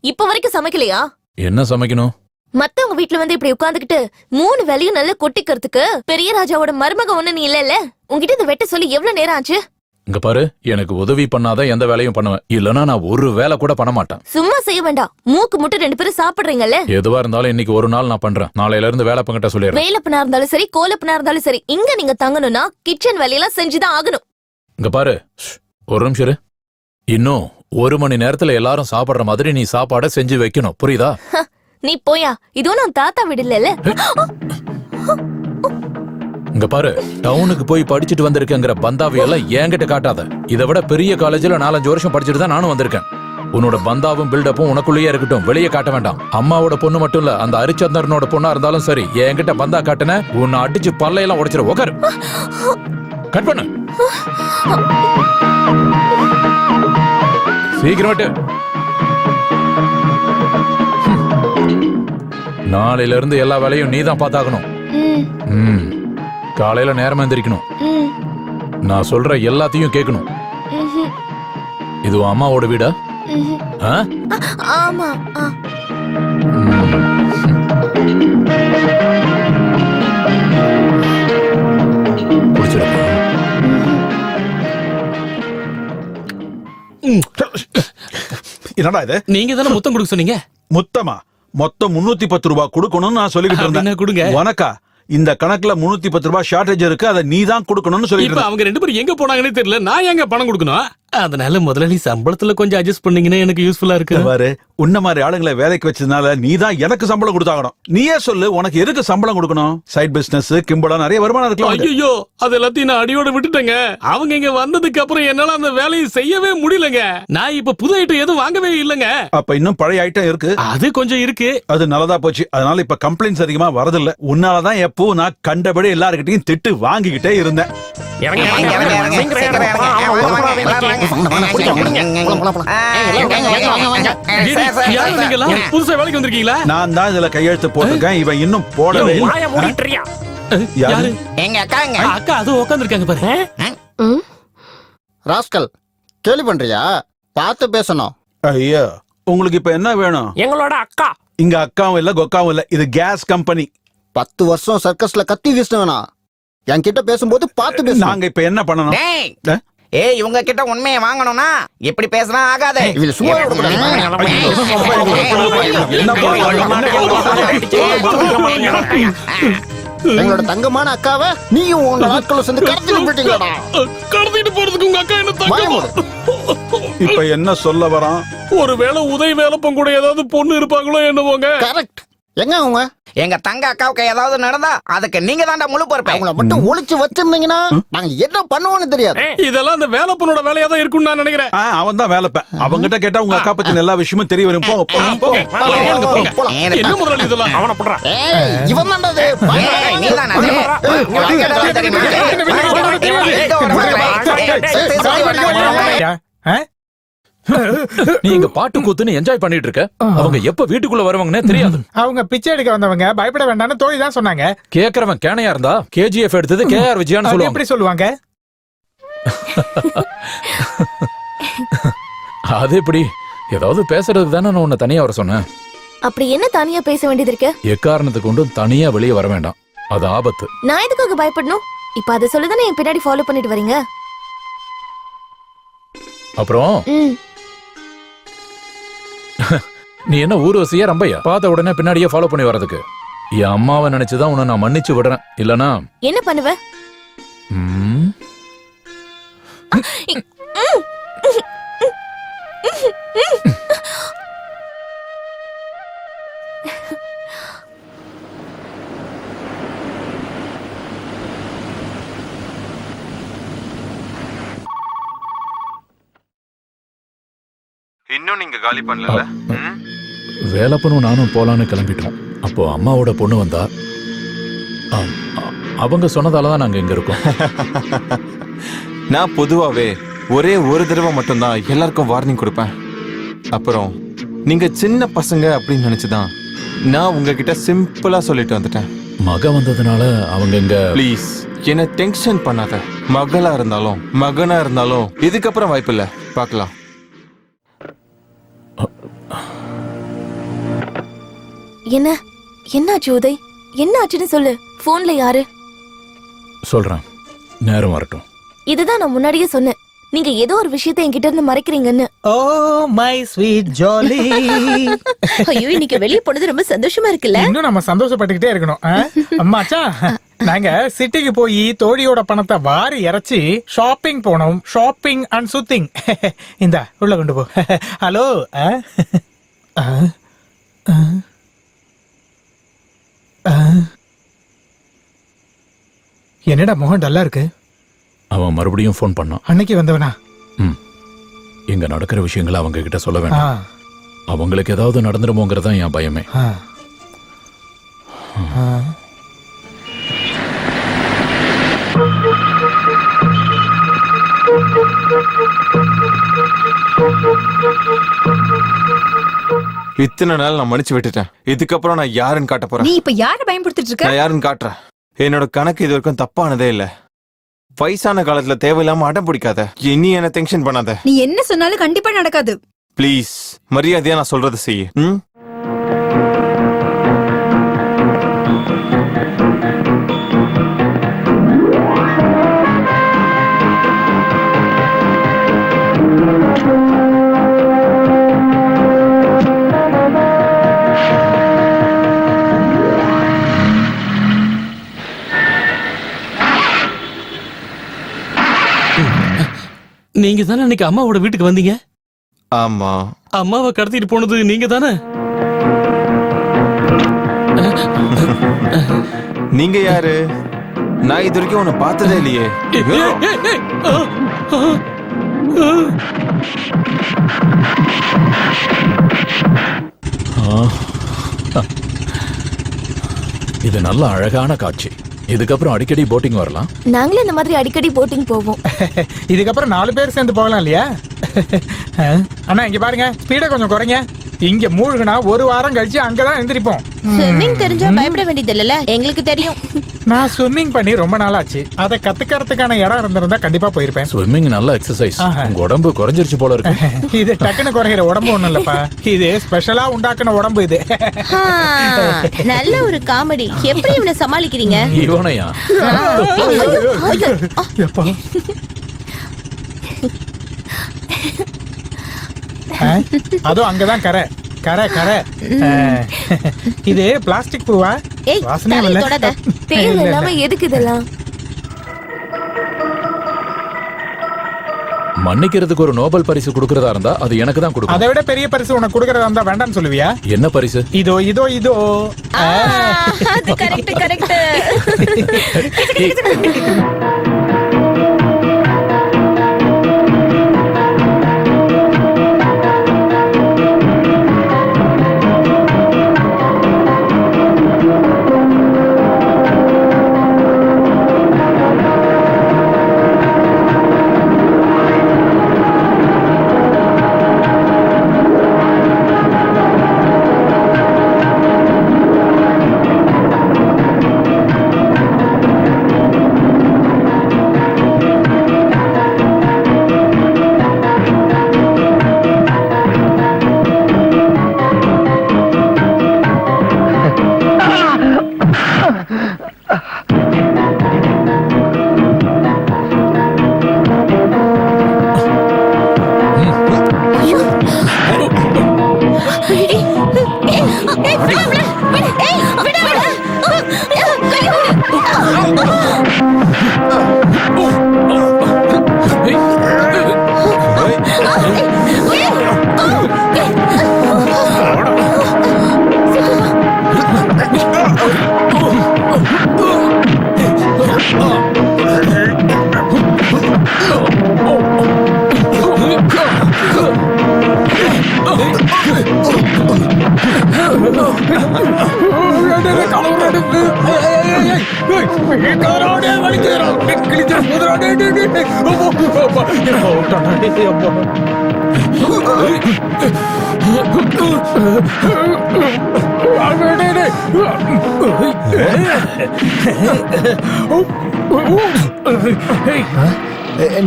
இப்ப வரைக்கும் சமைக்கலையா? என்ன சமைக்கணும்? மத்தவங்க வீட்ல வந்து இப்படி உட்கார்ந்துகிட்டு 3 வேலையும் நல்லா கொட்டிக்கிறதுக்கு பெரிய ராஜாவோட மருமக ஒண்ணு நீ இல்ல உன்கிட்ட இதை வெட்ட சொல்லி எவ்வளவு நேரம் ஆச்சு? இங்க பாரு, எனக்கு உதவி பண்ணாத எந்த வேலையும் பண்ணுவேன், இல்லனா நான் ஒரு வேலை கூட பண்ண மாட்டேன். சும்மா செய்ய வேண்டாம், மூக்கு முட்டை 2 பேரும் சாப்பிடுறீங்கல்ல. எதுவா இருந்தாலும் இன்னைக்கு ஒரு நாள் நான் பண்றேன், நாளையில இருந்து வேலை பங்கிட்ட சொல்லிடுறேன். வேலைப்பனா இருந்தாலும் சரி, கோலப்பனா இருந்தாலும் சரி, இங்க நீங்க தங்கணும்னா கிச்சன் வேலையெல்லாம் செஞ்சுதான் ஆகணும். இங்க பாரு, ஒரு நிமிஷம் இரு. இன்னும் 1 மணி நேரத்துல எல்லாரும் சாப்பிடுற மாதிரி நீ சாப்பாடை செஞ்சு வைக்கணும், புரியுதா? நீ போயா, இதுவும் நான் தாத்தா விடல. இங்க பாரு, டவுனுக்கு போய் படிச்சுட்டு வந்திருக்கேங்கிற பந்தாவியெல்லாம் என்கிட்ட காட்டாத. இதை விட பெரிய காலேஜ்ல 4-5 வருஷம் படிச்சுட்டு தான் நானும் வந்திருக்கேன். உன்னோட பந்தாவும் பில்டப்பும் உனக்குள்ளேயே இருக்கட்டும், வெளியே காட்ட வேண்டாம். அம்மாவோட பொண்ணு மட்டும் இல்ல, அந்த ஹரிச்சந்திரனோட பொண்ணா இருந்தாலும் சரி, என்கிட்ட பந்தா காட்டுன உன்னை அடிச்சு பல்லையெல்லாம் உடைச்சிரு. உக்காரு, கட் பண்ணு, சீக்கிரமாட்டு. நாளையில இருந்து எல்லா வேலையும் நீதான் பார்த்தாகணும். காலையில நேரமா எந்திரிக்கணும். நான் சொல்ற எல்லாத்தையும் கேட்கணும். இது உன் அம்மாவோட வீடா? ஆமா. என்னடா இது? நீங்க தானே முத்தம் கொடுக்க சொன்னீங்க. முத்தமா? மொத்தம் 310 ரூபாய் கொடுக்கணும்னு நான் சொல்லிக்கிட்டு இருந்தேன். கொடுங்க. உனக்கா? இந்த கணக்குல 310 ரூபாய் ஷார்டேஜ் இருக்கு, அதை நீ தான் கொடுக்கணும்னு சொல்லிட்டு இப்ப அவங்க 2 பேரும் எங்க போனாங்கன்னு தெரியல, நான் எங்க பணம் கொடுக்கணும்? அதனால முதலாளி சம்பளத்துல கொஞ்சம் அட்ஜஸ்ட் பண்ணீங்கன்னா எனக்கு யூஸ்ஃபுல்லா இருக்கு. பாரு, உன்ன மாதிரி ஆளுங்களை வேலைக்கு வச்சதுனால நீ தான் எனக்கு சம்பளம் கொடுத்தாகணும். நீயே சொல்லு, உனக்கு எதுக்கு சம்பளம் கொடுக்கணும்? சைட் பிசினஸ், கிம்பளா, நிறைய வருமானம் இருக்கலாம். ஐயோ, அது எல்லாத்தையும் நான் அடியோட விட்டுட்டேங்க. அவங்க இங்க வந்ததுக்கு அப்புறம் என்னால அந்த வேலையை செய்யவே முடியலங்க. நான் இப்ப புது ஐட்டம் எதுவும் வாங்கவே இல்லங்க. அப்ப இன்னும் பழைய ஐட்டம் இருக்கு? அது கொஞ்சம் இருக்கு. அது நல்லதா போச்சு. அதனால இப்ப கம்ப்ளைண்ட்ஸ் அதிகமா வரதில்ல. உன்னாலதான் எப்போ நான் கண்டபடி எல்லாருக்கிட்டையும் திட்டு வாங்கிக்கிட்டே இருந்தேன். புதுசா வேலைக்கு வந்திருக்கீங்களா? நான் தான் இதுல கையெழுத்து போட்டிருக்கேன், இவன் இன்னும் போடவே இல்லை. எங்க அக்கா அது உட்கார்ந்திருக்காங்க பாரு. ராஸ்கல், கேள்வி பண்றியா? பார்த்து பேசணும். ஐயா, உங்களுக்கு இப்ப என்ன வேணும்? எங்களோட அக்கா. இங்க அக்காவும் இல்ல கொக்காவும் இல்ல, இது கேஸ் கம்பெனி. 10 வருஷம் சர்க்கஸ்ல கத்தி வீசினவனா? என்கிட்ட பேசும்போது பார்த்து பேசு. நாங்க இப்ப என்ன பண்ணணும்? ஏய், இவங்க கிட்ட உண்மையை வாங்கணும்னா இப்படி பேசினா ஆகாதே. இவள சும்மா எங்களோட தங்கமான அக்காவை நீயும் உங்க ஆட்களும் சேர்ந்து கடத்திட்டு போயிட்டீங்களா? கடத்திட்டு போறதுக்கு உங்க அக்கா என்ன தங்கம்? இப்ப என்ன சொல்ல வரான்? ஒருவேளை உதவி வேலைப்பம் கூட ஏதாவது பொண்ணு இருப்பாங்களோ என்னவோங்க? கரெக்ட். எங்க அவங்க? எங்க தங்க அக்காவுக்கு ஏதாவது நடந்தா அதுக்கு நீங்க தான்டா முழு பொறுப்பு. அவங்கள மட்டும் ஒளிச்சு வச்சிருந்தீங்கன்னா நாங்க என்ன பண்ணுவோம்னு தெரியாது. இதெல்லாம் அந்த வேலைப்பனோட வேலையா தான் இருக்கும்னு நான் நினைக்கிறேன். அவன் தான் வேலைப்பேன். அவங்கிட்ட கேட்டா உங்க அக்கா பத்தின எல்லா விஷயமும் தெரிய வரும். என்ன முதலாளி இதெல்லாம்? அவனை பண்றா. இவன் தான்டா நீ இங்க பாட்டு கூத்துன்னு என்ஜாய் பண்ணிட்டு இருக்க. அவங்க எப்ப வீட்டுக்குள்ள வருவாங்கன்னே தெரியாது. அவங்க பிச்சை எடுக்க வந்தவங்க பயப்பட வேண்டாம்னு தோழி தான் சொன்னாங்க. கேக்குறவன் கேனையா இருந்தா கேஜிஎஃப் எடுத்தது கேஆர் விஜயான்னு சொல்லுவாங்க. எப்படி சொல்லுவாங்க? அது எப்படி? ஏதாவது பேசுறதுக்கு தானே நான் உன்னை தனியா வர சொன்னேன். அப்படி என்ன தனியா பேச வேண்டியது இருக்கு? எக்காரணத்துக்கு கொண்டும் தனியா வெளியே வர வேண்டாம், அது ஆபத்து. நான் எதுக்காக பயப்படணும்? இப்ப அதை சொல்லுதானே என் பின்னாடி ஃபாலோ பண்ணிட்டு வரீங்க. அப்புறம் நீ என்ன ஊர்வசியா ரம்பையா? பார்த்த உடனே பின்னாடியே ஃபாலோ பண்ணி வர்றதுக்கு? என் அம்மாவை நினைச்சுதான் உன்னை நான் மன்னிச்சு விடுறேன். இல்லனா என்ன பண்ணுவ? இன்னும் நீங்க காலி பண்ணல? வேலைப்பனும் நானும் போலான்னு கிளம்பிட்டோம். அப்போ அம்மாவோட பொண்ணு வந்தா. அவங்க சொன்னதாலதான் நாங்க இங்க இருக்கோம். நான் பொதுவாவே ஒரே ஒரு தடவை மட்டும்தான் எல்லாருக்கும் வார்னிங் கொடுப்பேன். அப்புறம் நீங்க சின்ன பசங்க அப்படின்னு நினைச்சுதான் நான் உங்ககிட்ட சிம்பிளா சொல்லிட்டு வந்துட்டேன். மக வந்ததுனால அவங்க இங்க. ப்ளீஸ் என்ன டென்ஷன் பண்ணாத. மகளா இருந்தாலும் மகனா இருந்தாலும் இதுக்கப்புறம் வாய்ப்பு இல்ல, பார்க்கலாம். என்ன என்னாச்சு உதய்? என்ன ஆச்சுன்னு சொல்லு. போன்ல யாரு? சொல்றேன், நேரம் வரட்டும். இதுதான் நான் முன்னாடியே சொன்னேன். நீங்க ஏதோ ஒரு விஷயத்தை என்கிட்ட இருந்து மறைக்கிறீங்கன்னு. Oh my sweet jolly. ஐயோ, இன்னைக்கு வெளியே போனது ரொம்ப சந்தோஷமா இருக்குல்ல? இன்னும் நம்ம சந்தோஷப்பட்டுக்கிட்டே இருக்கணும். அம்மாச்சா, நாங்க சிட்டிக்கு போய் தோழியோட பணத்தை வாரி இறைச்சி ஷாப்பிங் போனோம். ஷாப்பிங் அண்ட் சுத்திங். இந்த உள்ள கொண்டு போ. ஹலோ. என்னடா முகம் டல்லா இருக்கு? அவன் மறுபடியும் ஃபோன் பண்ணான். அன்னைக்கு வந்தவனா? இங்க நடக்கிற விஷயங்களை அவங்க கிட்ட சொல்ல வேண்டாம். அவங்களுக்கு ஏதாவது நடந்துருமோங்கிறதா என் பயமே. இத்தனை நாள் நான் மன்னிச்சு விட்டுட்டேன். இதுக்கப்புறம் நான் யாருன்னு காட்ட போறேன். நீ இப்ப யாரை பயன்படுத்திட்டு இருக்க? நான் யாருன்னு காட்டுறேன். என்னோட கணக்கு இது வரைக்கும் தப்பானதே இல்ல. வயசான காலத்துல தேவையில்லாம அடம் பிடிக்காத. இனி என்ன டென்ஷன் பண்ணாத. நீ என்ன சொன்னாலும் கண்டிப்பா நடக்காது. ப்ளீஸ், மரியாதையா நான் சொல்றதை செய்ய. நீங்க தானே அன்னைக்கு அம்மாவோட வீட்டுக்கு வந்தீங்க? ஆமா. அம்மாவை கடத்திட்டு போனது நீங்க தானே? நீங்க யாரு? நான் இது வரைக்கும் உன்னை பார்த்ததே இல்லையே. இது நல்ல அழகான காட்சி. இதுக்கப்புறம் அடிக்கடி போட்டிங் வரலாம். நாங்களும் இந்த மாதிரி அடிக்கடி போட்டிங் போவோம். இதுக்கப்புறம் 4 பேர் சேர்ந்து போகலாம் இல்லையா? அண்ணா இங்க பாருங்க, ஸ்பீட கொஞ்சம் குறைங்க. இங்க மூழ்கினா 1 வாரம் கழிச்சு அங்கதான் எந்திரிப்போம். ஸ்விம்மிங் தெரிஞ்சா பயப்பட வேண்டியது இல்லல, எங்களுக்கு தெரியும். நான் ஸ்விம்மிங் பண்ணி ரொம்ப நாள் ஆச்சு. அதை கத்துக்கிறதுக்கான இடம் இருந்திருந்தா கண்டிப்பா போயிருப்பேன். ஸ்விம்மிங் நல்ல எக்ஸசைஸ். உங்க உடம்பு குறைஞ்சிருச்சு போல இருக்கு. இது டக்குன்னு குறைகிற உடம்பு ஒண்ணும் இல்லப்பா. இது ஸ்பெஷலா உண்டாக்குன உடம்பு இது. நல்ல ஒரு காமெடி. எப்படி இவனை சமாளிக்கிறீங்க? இவனையா? அதோ அங்கதான் கரை கரை கரை. இது பிளாஸ்டிக் பூவா? வாசனை இல்ல. தேவையில்லாம எதுக்கு இதெல்லாம்? மன்னிக்கிறதுக்கு ஒரு நோபல் பரிசு கொடுக்கறதா இருந்தா அது எனக்கு தான் கொடுக்கணும். அதை விட பெரிய பரிசு உனக்கு கொடுக்கறதா இருந்தா வேண்டாம்னு சொல்லுவியா? என்ன பரிசு? இதோ இதோ இதோ. அது கரெக்ட் கரெக்ட்.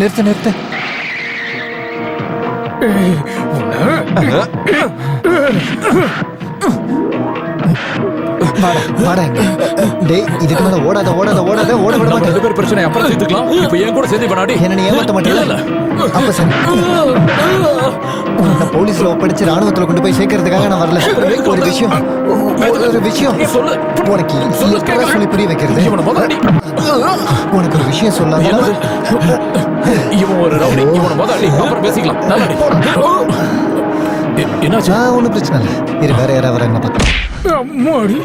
நிறுத்த நிறுத்த. வாடா இங்க. டேய் இதுக்கு மேல ஓடாத ஓடாத ஓடாத ஓட விட நம்ம மாட்டேன். 2 பேர் பிரச்சனை அப்புறம் தீர்த்துக்கலாம். இப்போ என் கூட சேர்ந்து பண்ணாடி. என்ன நீ ஏமாத்த மாட்டேல? அப்ப சரி. உன்னை போலீஸ்ல ஒப்படைச்சு ராணுவத்துல கொண்டு போய் சேர்க்கறதுக்காக நான் வரல. ஒரு விஷயம் சொல்லு. உனக்கு எப்படா சொல்லி புரிய வைக்கிறது? உனக்கு ஒரு விஷயம் சொல்லாத. இவன் ஒரு ரவுடி. இவனை முதல்ல அடி, அப்புறம் பேசிக்கலாம். நல்லா அடி. என்னாச்சு? ஒன்றும் பிரச்சனை இல்லை. இரு வேற யாராவது வராங்க பார்த்து. அம்மாடி.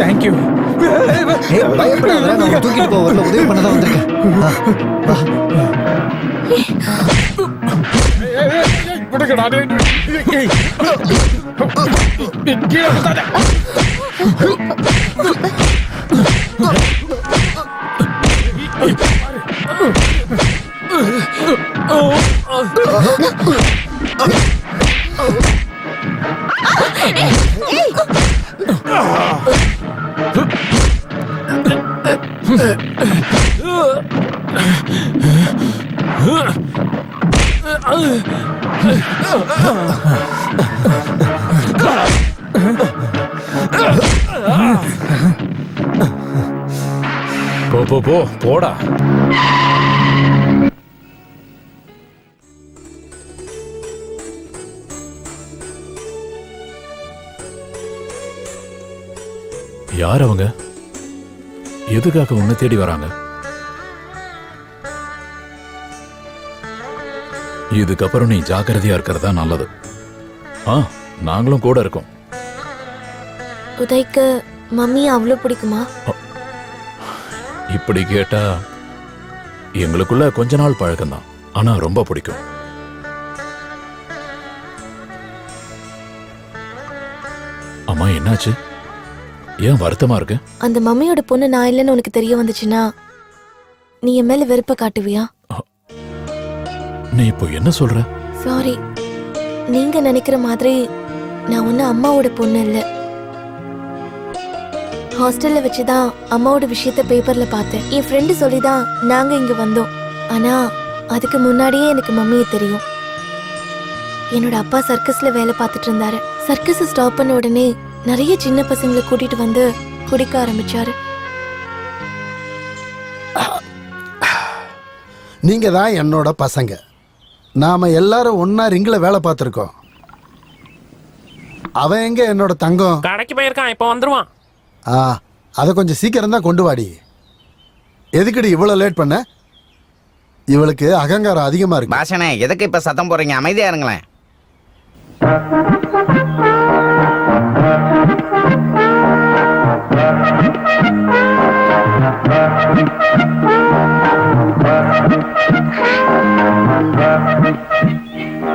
தேங்க்யூ. பயப்படாத, நான் உன்னை தூக்கிட்டு போக வரல, உதவி பண்ண தான் வந்திருக்கேன். போ போடா. யார் அவங்க? எதுக்காக உன்னை தேடி வராங்க? இதுக்கப்புறம் நீ ஜாக்கிரதையா இருக்கிறதா நல்லது. நாங்களும் கூட இருக்கோம். உதய்க்கு மம்மி அவ்வளவு பிடிக்குமா? இப்படி கேட்டா எங்களுக்குள்ள கொஞ்ச நாள் பழக்கம்தான், ஆனா ரொம்ப பிடிக்கும். அம்மா என்னாச்சு? ஏன் வருத்தமா இருக்கு? அந்த மம்மியோட பொண்ணு நான் இல்லைன்னு உனக்கு தெரிய வந்துச்சுன்னா நீ என் மேல வெறுப்ப காட்டுவியா? நீ இப்போ என்ன சொல்ற? சாரி, நீங்க நினைக்கிற மாதிரி நான் ஒன்னும் அம்மாவோட பொண்ணு இல்ல. ஹாஸ்டல்ல வச்சுதான் அம்மாவோட விஷயத்த பேப்பர்ல பார்த்தேன். என் ஃப்ரெண்டு சொல்லிதான் நாங்க இங்க வந்தோம். ஆனா அதுக்கு முன்னாடியே எனக்கு மம்மியை தெரியும். என்னோட அப்பா சர்க்கஸ்ல வேலை பார்த்துட்டு இருந்தாரு. சர்க்கஸ் ஸ்டாப் பண்ண உடனே நிறைய சின்ன பசங்களை கூட்டிட்டு வந்து குடிக்க ஆரம்பிச்சாரு. நீங்க தான் என்னோட பசங்க. நாம எல்லாரும் ஒன்னா ரிங்ல வேலை பார்த்திருக்கோம். அவன் எங்க என்னோட தங்கம்? கடைக்கு போயிருக்கான், இப்ப வந்துருவான். அதை கொஞ்சம் சீக்கிரம் தான் கொண்டு வாடி. எதுக்குடி இவ்வளவு லேட் பண்ண? இவளுக்கு அகங்காரம் அதிகமா இருக்கு. பாஷனே, எதுக்கு இப்ப சத்தம் போடுறீங்க? அமைதியா இருங்களேன்.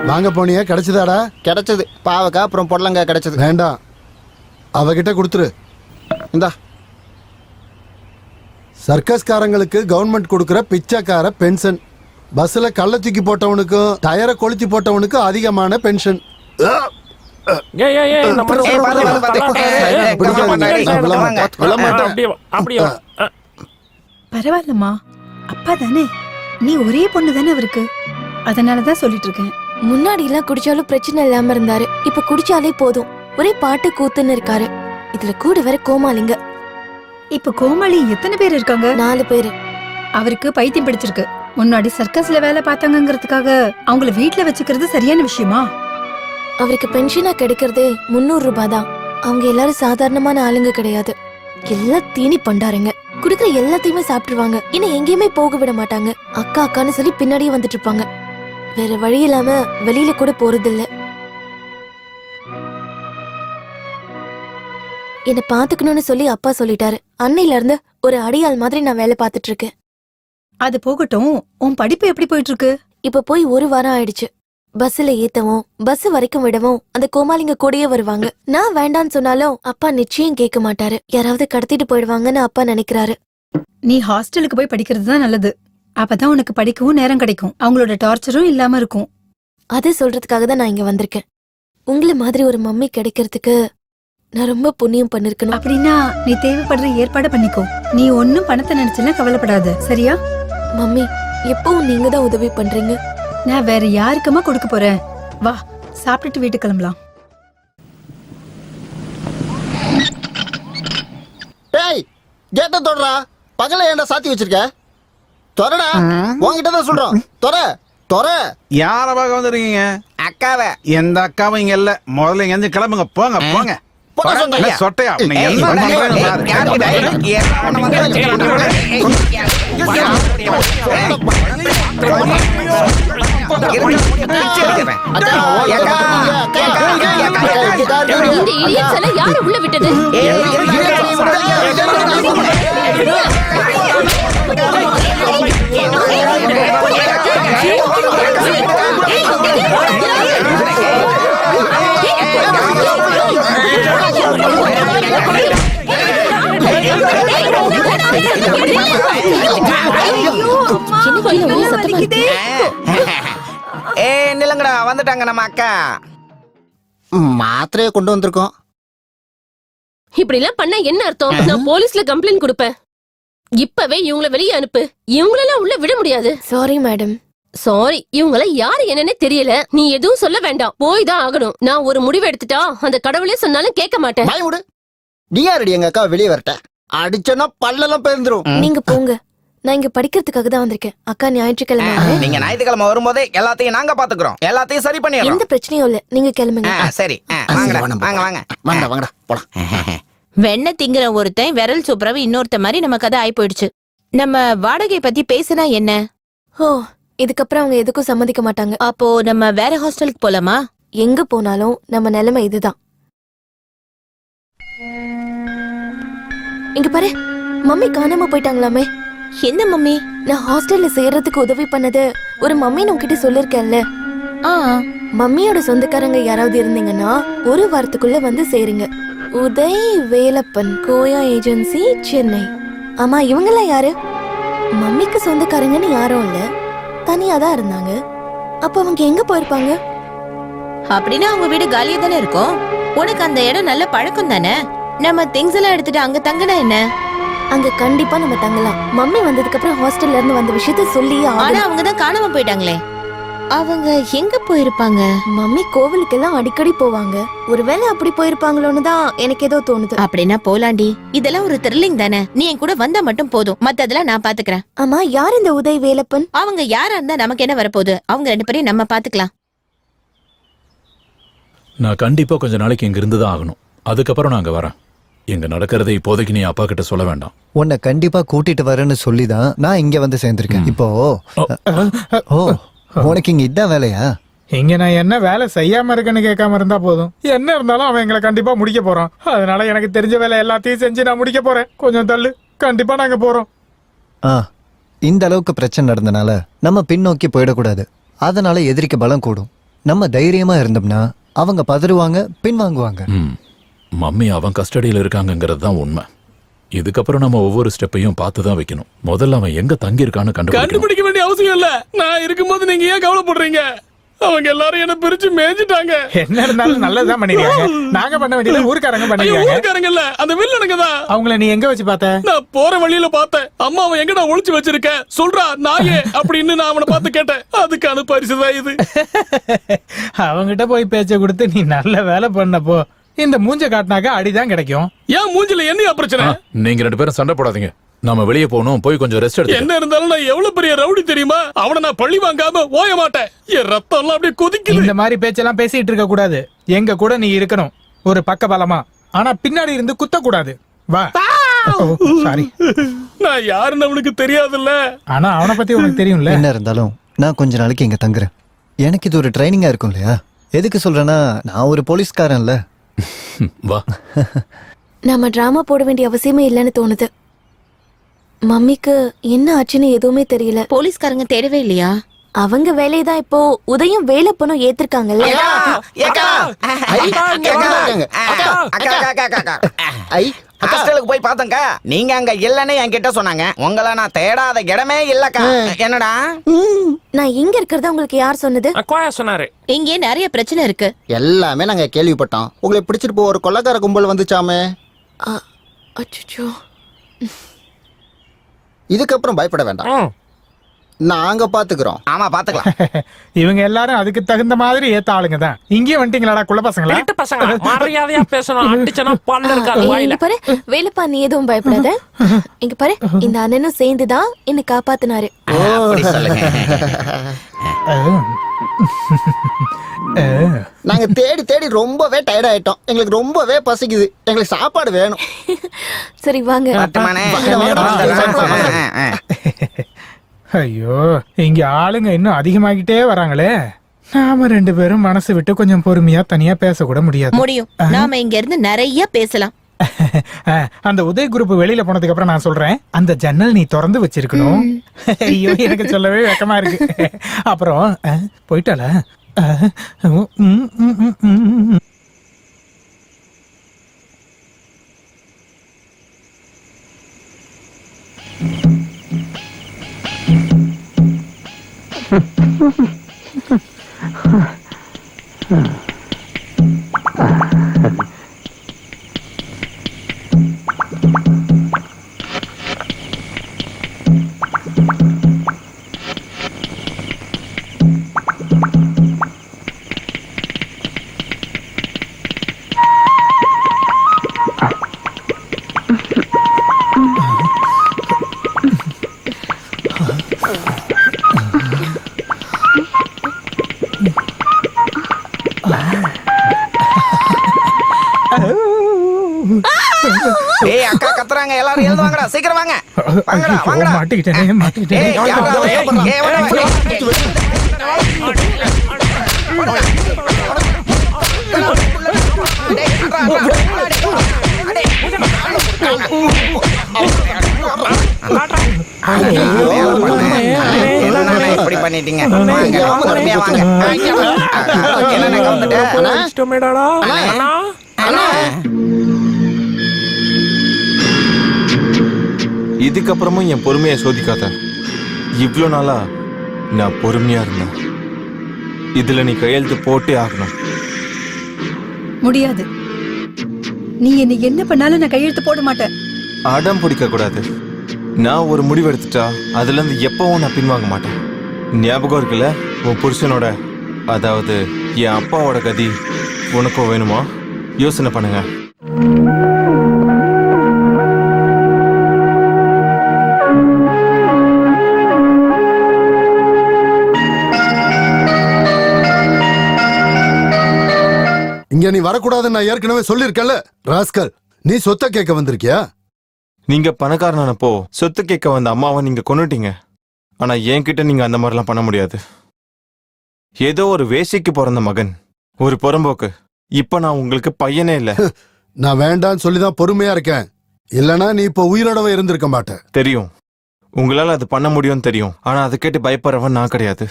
வாங்க போனியா, கிடைச்சதாடா? கிடைச்சது. பாவக்கா அப்புறம் பொடலங்காய் கிடைச்சது. வேண்டாம், அவகிட்ட கொடுத்துரு. இந்தா. சர்க்கஸ்காரங்களுக்கு கவர்மெண்ட் கொடுக்கிற பிச்சைக்கார பென்ஷன். பஸ்ல கள்ள தூக்கி போட்டவனுக்கும் டயரை கொளுத்தி போட்டவனுக்கும் அதிகமான பென்ஷன். பரவாயில்லம்மா, அப்பா தானே, நீ ஒரே பொண்ணு தானே அவருக்கு, அதனாலதான் சொல்லிட்டு இருக்கேன். முன்னாடி எல்லாம் குடிச்சாலும் பிரச்சனை இல்லாம இருந்தாரு. இப்ப குடிச்சாலே போதும் ஒரே பாட்டு கூத்துன்னு இருக்காரு. இதுல கூட வேற கோமாளிங்க. இப்ப கோமாளி எத்தனை பேர் இருக்காங்க? 4 பேரு. அவருக்கு பைத்தியம் பிடிச்சிருக்கு. முன்னாடி சர்க்கஸ்ல வேலை பார்த்தாங்கிறதுக்காக அவங்கள வீட்டுல வச்சுக்கிறது சரியான விஷயமா? அவருக்கு பென்ஷனா கிடைக்கிறதே 300 ரூபாய் தான். அவங்க எல்லாரும் சாதாரணமான ஆளுங்க கிடையாது. எல்லாம் தீனி பண்டாருங்க. குடுக்கிற எல்லாத்தையுமே சாப்பிட்டுருவாங்க. இன்னும் எங்கேயுமே போக விட மாட்டாங்க. அக்கா அக்கான்னு சொல்லி பின்னாடியே வந்துட்டு இருப்பாங்க. வேற வழி இல்லாம வெளியில கூட போறதில்ல. என்ன பாத்துக்கணும்னு சொல்லி அப்பா சொல்லிட்டாரு. அன்னையில இருந்து ஒரு அடியாள் மாதிரி நான் வேலை பார்த்துட்டு இருக்கேன். அது போகட்டும், உன் படிப்பு எப்படி போயிட்டு இருக்கு? இப்ப போய் 1 வாரம் ஆயிடுச்சு. பஸ்ல ஏத்தவும் பஸ் வரைக்கும் விடவும் அந்த கோமாளிங்க கூடயே வருவாங்க. நான் வேண்டான்னு சொன்னாலும் அப்பா நிச்சயம் கேட்க மாட்டாரு. யாராவது கடத்திட்டு போயிடுவாங்கன்னு அப்பா நினைக்கிறாரு. நீ ஹாஸ்டலுக்கு போய் படிக்கிறது தான் நல்லது. அப்பதான் உனக்கு படிக்கவும் நேரம் கிடைக்கும். அவங்களோட டார்ச்சரும் இல்லாம இருக்கும். அது சொல்றதுக்காக தான் நான் இங்க வந்திருக்கேன். உங்களை மாதிரி ஒரு மம்மி கிடைக்கிறதுக்கு நான் ரொம்ப புண்ணியம் பண்ணிருக்கணும். அப்படின்னா நீ தேவைப்படுற ஏற்பாடு பண்ணிக்கோ. நீ ஒன்னும் பணத்தை நினைச்செல்லாம் கவலைப்படாத, சரியா? மம்மி, எப்பவும் நீங்க தான் உதவி பண்றீங்க. நான் வேற யாருக்குமா கொடுக்க போறேன்? வா சாப்பிட்டுட்டு வீட்டுக்கு கிளம்பலாம். டேய் கேட்ட தொடரா, பகல ஏன்டா சாத்தி வச்சிருக்க? தொடடா, உன்கிட்ட தான் சொல்றோம். தொற. யார பார்க்க வந்துருக்கீங்க? அக்காவை. எந்த அக்காவும் இங்க இல்ல. முதல்ல இங்க இருந்து கிளம்புங்க. போங்க. என்ன சொட்டையா? நீங்க என்ன பண்றீங்கன்னு பாரு. இந்த idiots எல்லாம் யாரு உள்ள விட்டது? நிலங்கடா, வந்துட்டாங்க நம்ம அக்கா. மாத்திரையை கொண்டு வந்திருக்கோம். இப்படி எல்லாம் பண்ணா என்ன அர்த்தம்? நான் போலீஸ்ல கம்ப்ளைண்ட் கொடுப்பேன். இப்பவே இவங்களை வெளியே அனுப்பு. இவங்களெல்லாம் உள்ள விட முடியாது. Sorry madam. சாரி, இவங்கள யாரு என்னன்னு தெரியல. நீ எதுவும் சொல்ல வேண்டாம், போய் தான் ஆகணும். நான் ஒரு முடிவு எடுத்துட்டா அந்த கடவுளே சொன்னாலும் கேட்க மாட்டேன். பயமுடு. நீ யாரடி எங்க அக்கா வெளியே வரட்ட? அடிச்சனா பல்லெல்லாம் பேர்ந்துரும். நீங்க போங்க, நான் இங்க படிக்கிறதுக்காக தான் வந்திருக்கேன். அக்கா ஞாயிற்றுக்கிழமை நீங்க ஞாயிற்றுக்கிழமை வரும்போதே எல்லாத்தையும் நாங்க பாத்துக்கிறோம். எல்லாத்தையும் சரி பண்ணிடுறோம். எந்த பிரச்சனையும் இல்ல, நீங்க கிளம்புங்க. சரி, வாங்க போலாம். வெண்ணெய் திங்கிற ஒருத்தன் விரல் சூப்பரவு இன்னொருத்த மாதிரி நம்ம கதை ஆயி போயிடுச்சு. நம்ம வாடகை பத்தி பேசினா என்ன? ஓ, இதுக்கப்புறம் அவங்க எதுக்கும் சம்மதிக்க மாட்டாங்க. அப்போ நம்ம வேற ஹாஸ்டலுக்கு போலாமா? எங்க போனாலும் நம்ம நிலைமை இதுதான். இங்க பாரு, மம்மி காணாம போயிட்டாங்களாமே. என்ன மம்மி? நான் ஹாஸ்டல்ல சேர்றதுக்கு உதவி பண்ணது ஒரு மம்மின்னு உங்ககிட்ட சொல்லிருக்கேன்ல. மம்மியோட சொந்தக்காரங்க யாராவது இருந்தீங்கன்னா ஒரு வாரத்துக்குள்ள வந்து சேருங்க. உதய் வேலப்பன், கோயா ஏஜென்சி, சென்னை. ஆமா, இவங்கெல்லாம் யாரு? மம்மிக்கு சொந்தக்காரங்கன்னு யாரும் இல்ல, தனியா தான் இருந்தாங்க. அப்ப அவங்க எங்க போயிருப்பாங்க? அப்படின்னா அவங்க வீடு காலியா தானே இருக்கும். உனக்கு அந்த இடம் நல்ல பழக்கம் தானே. நம்ம திங்ஸ் எல்லாம் எடுத்துட்டு அங்க தங்கினா என்ன? அங்க கண்டிப்பா நம்ம தங்கலாம். மம்மி வந்ததுக்கு அப்புறம் ஹாஸ்டல்ல இருந்து வந்த விஷயத்த சொல்லி. ஆனா அவங்க தான் காணாம போயிட்டாங்களே. அவங்க எங்க போயிருப்பாங்க? மம்மி கோவிலுக்கெல்லாம் அடிக்கடி போவாங்க. ஒருவேளை அப்படி போயிருப்பாங்களோன்னு தான் எனக்கு ஏதோ தோணுது. அப்படின்னா போலாண்டி, இதெல்லாம் ஒரு த்ரில்லிங் தானே. நீ என் கூட வந்தா மட்டும் போதும், மத்ததெல்லாம் நான் பாத்துக்கிறேன். ஆமா, யார் இந்த உதய் வேலப்பன்? அவங்க யாரா இருந்தா நமக்கு என்ன வரப்போகுது? அவங்க ரெண்டு பேரையும் நம்ம பாத்துக்கலாம். நான் கண்டிப்பா கொஞ்ச நாளைக்கு இங்க இருந்துதான் ஆகணும். அதுக்கப்புறம் நான் அங்க வரேன். எங்க நடக்கிறதை இப்போதைக்கு நீ அப்பா கிட்ட சொல்ல வேண்டாம். உன்னை கண்டிப்பா கூட்டிட்டு வரேன்னு சொல்லிதான் நான் இங்க வந்து சேர்ந்திருக்கேன். இப்போ உனக்கு இங்க இதான் வேலையா? இங்க நான் என்ன வேலை செய்யாம இருக்கேன்னு கேட்காம இருந்தா போதும். என்ன இருந்தாலும் அவன் எங்களை கண்டிப்பா முடிக்க போறான். அதனால எனக்கு தெரிஞ்ச வேலை எல்லாத்தையும் செஞ்சு நான் முடிக்க போறேன். கொஞ்சம் தள்ளு, கண்டிப்பா நாங்க போறோம். இந்த அளவுக்கு பிரச்சனை நடந்தனால நம்ம பின்னோக்கி போயிடக்கூடாது. அதனால எதிரிக்கு பலம் கூடும். நம்ம தைரியமா இருந்தோம்னா அவங்க பதறுவாங்க, பின்வாங்குவாங்க. மம்மி அவன் கஸ்டடியில இருக்காங்கிறது தான் உண்மை. இதுக்கப்புறம் நம்ம ஒவ்வொரு ஸ்டெப்பையும் பார்த்து தான் வைக்கணும். முதல்ல அவன் எங்க தங்கி இருக்கான்னு கண்டுபிடிக்க வேண்டிய அவசியம் இல்ல. நான் இருக்கும்போது நீங்க ஏன் கவலைப்படுறீங்க? அவங்க எல்லாரும் என்ன பிரிச்சு மேய்ஞ்சிட்டாங்க. என்ன இருந்தாலும் நல்லதுதான் பண்ணிருக்காங்க. நாங்க பண்ண வேண்டியது ஊர்க்காரங்க பண்ணிருக்காங்க. ஊர்க்காரங்க இல்ல, அந்த வில்லனுங்க தான். அவங்கள நீ எங்க வச்சு பார்த்த? நான் போற வழியில பார்த்தேன். அம்மா அவன் எங்கடா ஒளிச்சு வச்சிருக்க சொல்றா நாயே அப்படின்னு நான் அவனை பார்த்து கேட்டேன். அதுக்கான பரிசுதான் இது. அவங்கிட்ட போய் பேச்ச கொடுத்து நீ நல்ல வேலை பண்ணப்போ இந்த மூஞ்ச காட்டினாக்க அடிதான் கிடைக்கும். ஏன் மூஞ்சில என்ன பிரச்சனை? நீங்க ரெண்டு பேரும் சண்டை போடாதீங்க. நம்ம வெளியே போகணும். போய் கொஞ்சம் ரெஸ்ட் எடுத்து. என்ன இருந்தாலும் நான் எவ்வளவு பெரிய ரவுடி தெரியுமா? அவனை நான் பழி வாங்காம ஓய மாட்டேன். என் ரத்தம் எல்லாம் அப்படியே கொதிக்குது. இந்த மாதிரி பேச்செல்லாம் பேசிட்டு இருக்க கூடாது. எங்க கூட நீ இருக்கணும், ஒரு பக்க பலமா. ஆனா பின்னாடி இருந்து குத்த கூடாது. வா. சாரி, நான் யாருன்னு அவனுக்கு தெரியாதுல்ல. ஆனா அவனை பத்தி உனக்கு தெரியும்ல. என்ன இருந்தாலும் நான் கொஞ்ச நாளைக்கு இங்க தங்குறேன். எனக்கு இது ஒரு ட்ரைனிங்கா இருக்கும் இல்லையா? எதுக்கு சொல்றேன்னா, நான் ஒரு போலீஸ்காரன்ல. வா. நாம டிராமா போட வேண்டிய அவசியமே இல்லைன்னு தோணுது. மம்மிக்கு என்ன ஆச்சுன்னு எதுவுமே தெரியல. போலீஸ்காரங்க தேடவே இல்லையா? அவங்க வேலையதான் இப்போ உதயம் வேலைப்பனும் ஏத்திருக்காங்கல்ல. ஹாஸ்டலுக்கு போய் பார்த்தங்க. நீங்க அங்க இல்லன்னு என்கிட்ட சொன்னாங்க. உங்களை நான் தேடாத இடமே இல்லக்கா. என்னடா? நான் இங்க இருக்கிறத உங்களுக்கு யார் சொன்னது? சொன்னாரு. இங்கே நிறைய பிரச்சனை இருக்கு. எல்லாமே நாங்க கேள்விப்பட்டோம். உங்களை பிடிச்சிட்டு போ ஒரு கொள்ளக்கார கும்பல் வந்துச்சாமே. அச்சோ, இதுக்கப்புறம் பயப்பட வேண்டாம். நாங்க பாத்துக்கிறோம். ஆமா பாத்துக்கலாம். இவங்க எல்லாரும் அதுக்கு தகுந்த மாதிரி ஏத்த ஆளுங்க தான். இங்கேயும் வந்துட்டீங்களாடா குள்ள பசங்களா? பசங்க மரியாதையா பேசணும். அடிச்சனா பல்ல இருக்காது இங்க வாயில. பாரு வேலைப்பா, நீ எதுவும் பயப்படாத. இங்க பாரு இந்த அண்ணனும் சேர்ந்துதான் என்ன காப்பாத்தினாரு. அப்படி சொல்லுங்க. நாங்க தேடி தேடி ரொம்பவே டயர்ட் ஆயிட்டோம். எங்களுக்கு ரொம்பவே பசிக்குது. எங்களுக்கு சாப்பாடு வேணும். சரி வாங்க. ஐயோ, இங்க ஆளுங்க இன்னும் அதிகமாகிட்டே வராங்களே. நாம 2 பேரும் மனசு விட்டு கொஞ்சம் பொறுமையா தனியா பேச கூட முடியாது. முடியும். நாம இங்க இருந்து நிறைய பேசலாம். அந்த உதய் குரூப் வெளியில போனதுக்கு அப்புறம் நான் சொல்றேன், அந்த ஜன்னல் நீ திறந்து வச்சிருக்கணும். ஐயோ, எனக்கு சொல்லவே வெக்கமா இருக்கு. அப்புறம் போயிட்டால. ஏய் அக்கா கத்துறாங்க, எல்லாரும் எழுந்து வாங்கடா, சீக்கிரம் வாங்க. வாங்கடா வாங்கடா. மாட்டிக்கிட்டேன். ஏய் யாரா ஏய் வாடா. இப்படி பண்ணிட்டீங்க. வாங்க பொறுமையா வாங்க. என்ன கவுந்துட்டேடா. இதுக்கப்புறமும் என் பொறுமையை சோதிக்காத. இவ்வளோ நாளா நான் பொறுமையா இருந்தேன். இதுல நீ கையெழுத்து போட்டே ஆகணும். முடியாது. நீ இன்னைக்கு என்ன பண்ணாலும் நான் கையெழுத்து போட மாட்டேன். அடம் பிடிக்க கூடாது. நான் ஒரு முடிவு எடுத்துட்டா அதுல இருந்து எப்பவும் நான் பின்வாங்க மாட்டேன். ஞாபகம் இருக்குல்ல உன் புருஷனோட, அதாவது என் அப்பாவோட கதி உனக்கும் வேணுமா? யோசனை பண்ணுங்க. இங்க நீ வரக்கூடாதுன்னு நான் ஏற்கனவே சொல்லிருக்கேன்ல ராஸ்கல். நீ சொத்தை கேட்க வந்திருக்கியா? நீங்க பணக்காரனானப்போ சொத்து கேட்க வந்த அம்மாவை நீங்க கொன்னுட்டீங்க. ஆனா என்கிட்ட நீங்க அந்த மாதிரிலாம் பண்ண முடியாது. ஏதோ ஒரு வேஷைக்கு பிறந்த மகன், ஒரு புறம்போக்கு. இப்ப நான் உங்களுக்கு பையனே இல்ல. நான் வேண்டான்னு சொல்லிதான் பொறுமையா இருக்கேன். இல்லனா நீ இப்ப உயிரோடவே இருந்திருக்க மாட்டேன். தெரியும், உங்களால அது பண்ண முடியும்னு தெரியும். ஆனா அதை கேட்டு பயப்படுறவன் நான் கிடையாது.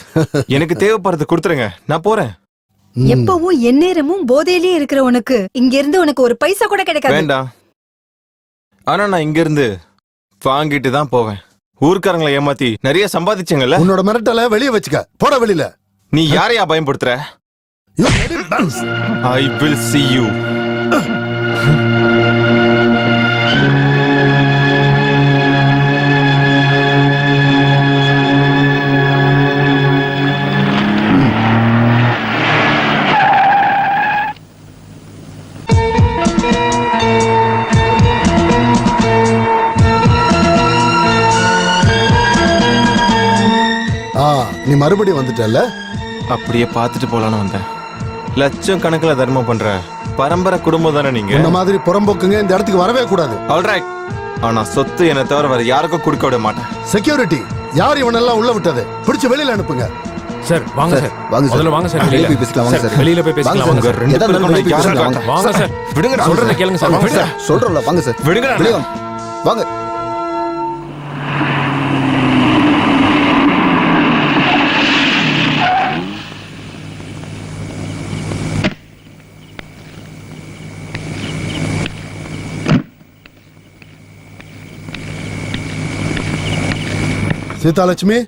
எனக்கு தேவைப்படுறது கொடுத்துருங்க, நான் போறேன். எப்பவும் எந்நேரமும் போதையிலே இருக்கிற உனக்கு இங்க இருந்து உனக்கு ஒரு பைசா கூட கிடைக்காது. வேண்டாம். ஆனா நான் இங்க இருந்து வாங்கிட்டு தான் போவேன். ஊர்க்காரங்களை ஏமாத்தி நிறைய சம்பாதிச்சங்கல்ல. உன்னோட மிரட்டல வெளியே வச்சுக்க. போட வெளியில. நீ யாரையா பயன்படுத்துற? I will see you. நீ மறுபடியும் வந்துட்டல்ல? அப்படியே பார்த்துட்டு போலான்னு வந்தேன். லட்சம் கணக்குல தர்மம் பண்ற பரம்பரை குடும்பம் தானே நீங்க. இந்த மாதிரி புறம்போக்குங்க இந்த இடத்துக்கு வரவே கூடாது. ஆல்ரைட். ஆனா சொத்து என்ன தவிர வேற யாருக்கும் கொடுக்க விட மாட்டேன். செக்யூரிட்டி, யார் இவனெல்லாம் உள்ள விட்டது? பிடிச்சு வெளியில அனுப்புங்க. சார் வாங்க சார். வாங்க முதல்ல வாங்க சார். வெளியில போய் பேசலாம். வாங்க சார். வெளியில போய் பேசலாம். உங்க ரெண்டு பேருக்கும் யாரும் வாங்க. வாங்க சார். விடுங்க, சொல்றத கேளுங்க சார். வாங்க சார். சொல்றோம்ல, வாங்க சார். விடுங்க. வாங்க. சீதாலட்சுமி,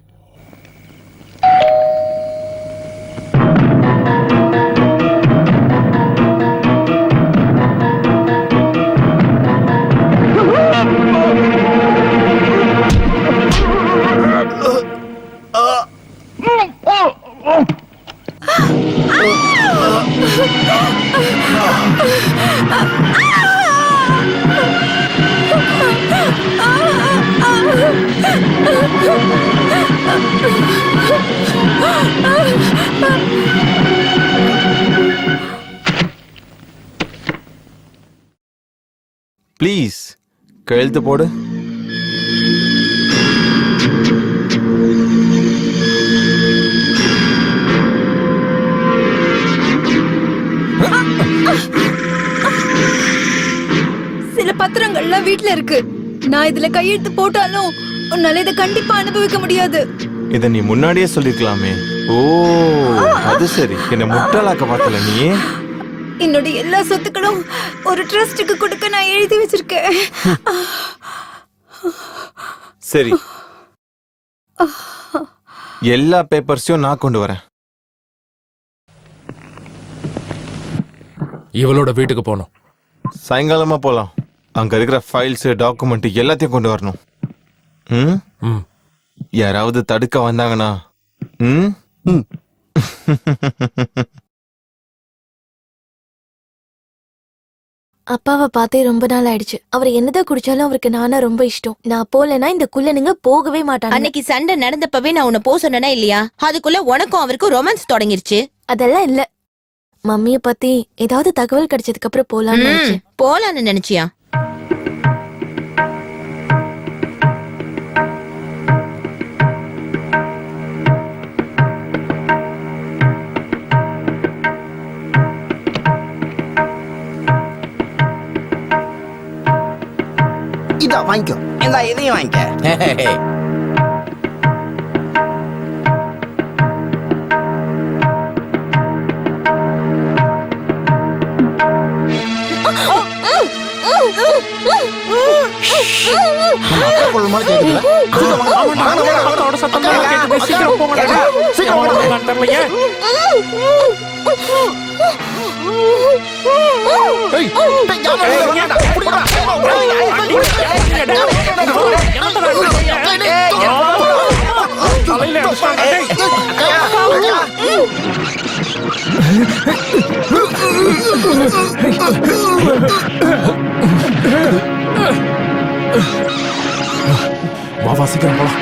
ப்ளீஸ் கழுத்து போடு. சில பத்திரங்கள்லாம் வீட்ல இருக்கு. நான் இதுல கையெழுத்து போட்டாலும் உன்னால இதை கண்டிப்பா அனுபவிக்க முடியாது. இத நீ முன்னாடியே சொல்லிருக்கலாமே. ஓ அது சரி, என்ன முட்டாளாக்க பார்த்தல நீ. என்னோட எல்லா சொத்துக்களும் ஒரு ட்ரஸ்டுக்கு கொடுக்க நான் எழுதி வச்சிருக்கேன். சரி, எல்லா பேப்பர்ஸையும் நான் கொண்டு வரேன். இவளோட வீட்டுக்கு போனோம். சாயங்காலமா போலாம். அங்க இருக்கிற ஃபைல்ஸ், டாக்குமெண்ட் எல்லாத்தையும் கொண்டு வரணும். ம், யாராவது தடுக்க வந்தாங்கன்னா அப்பாவை பார்த்தே ரொம்ப நாள் ஆயிடுச்சு. அவர் என்னதான் குடிச்சாலும் அவருக்கு நானா ரொம்ப இஷ்டம். நான் போலனா இந்த குள்ளனுங்க போகவே மாட்டாங்க. அன்னைக்கு சண்டை நடந்தப்பவே நான் உன்னை போக சொன்னேனா இல்லையா? அதுக்குள்ள உனக்கும் அவருக்கும் ரொமான்ஸ் தொடங்கிருச்சு. அதெல்லாம் இல்ல. மம்மிய பத்தி ஏதாவது தகவல் கிடைச்சதுக்கு அப்புறம் போலான்னு நினைச்சியா? இதா வாங்கிக்கோ. இந்த இதையும் வாங்கிக்க. வா சீக்கிரம் போலாம்.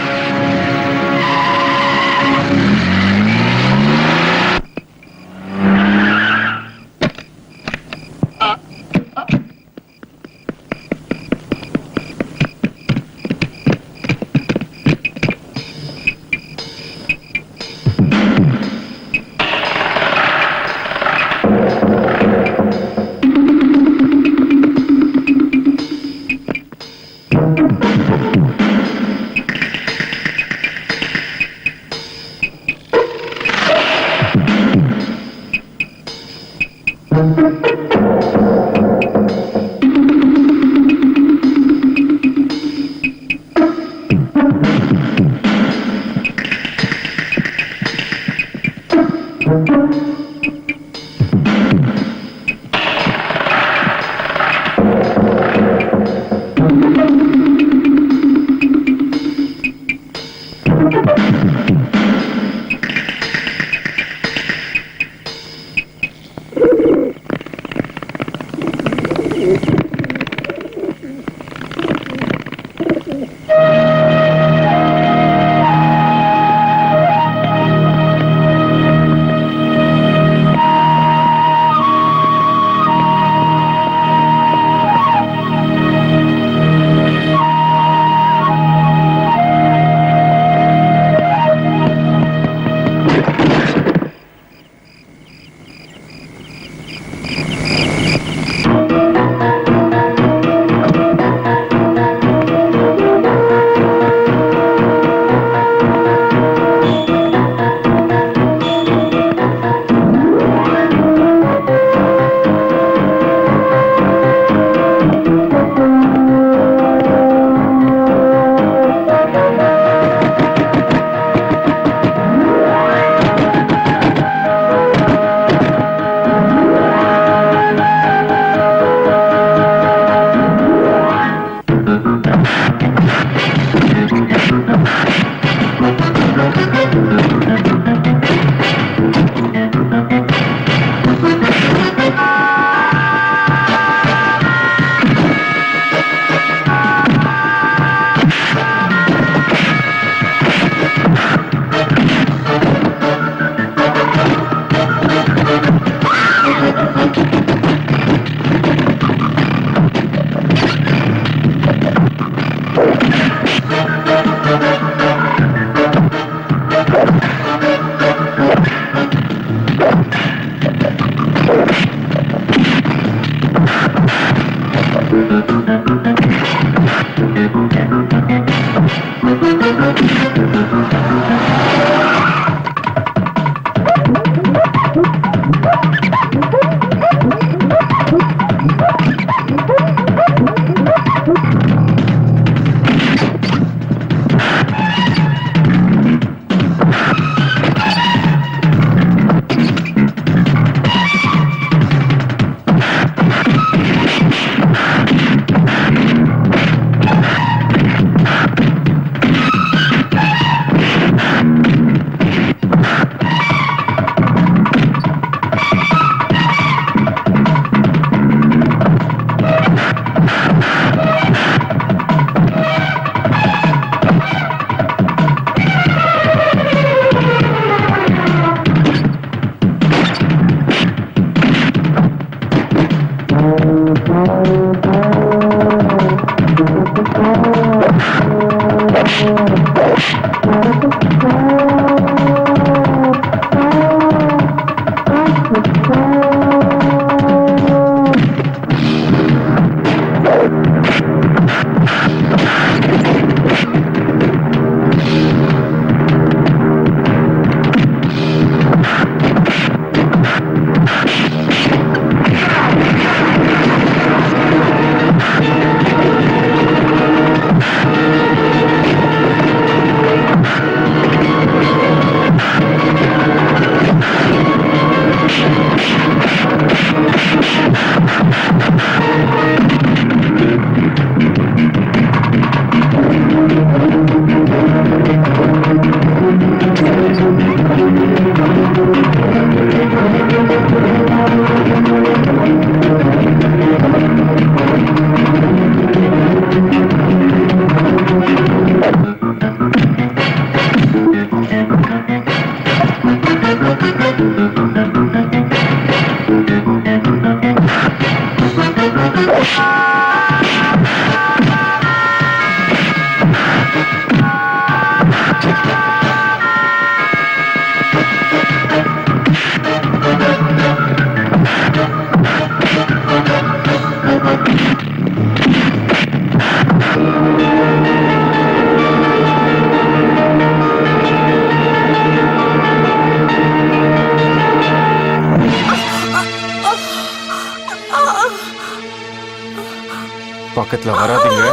பக்கத்துல வராதீங்க.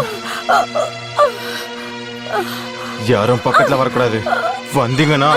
யாரும் பக்கத்துல வரக்கூடாது. வந்தீங்கன்னா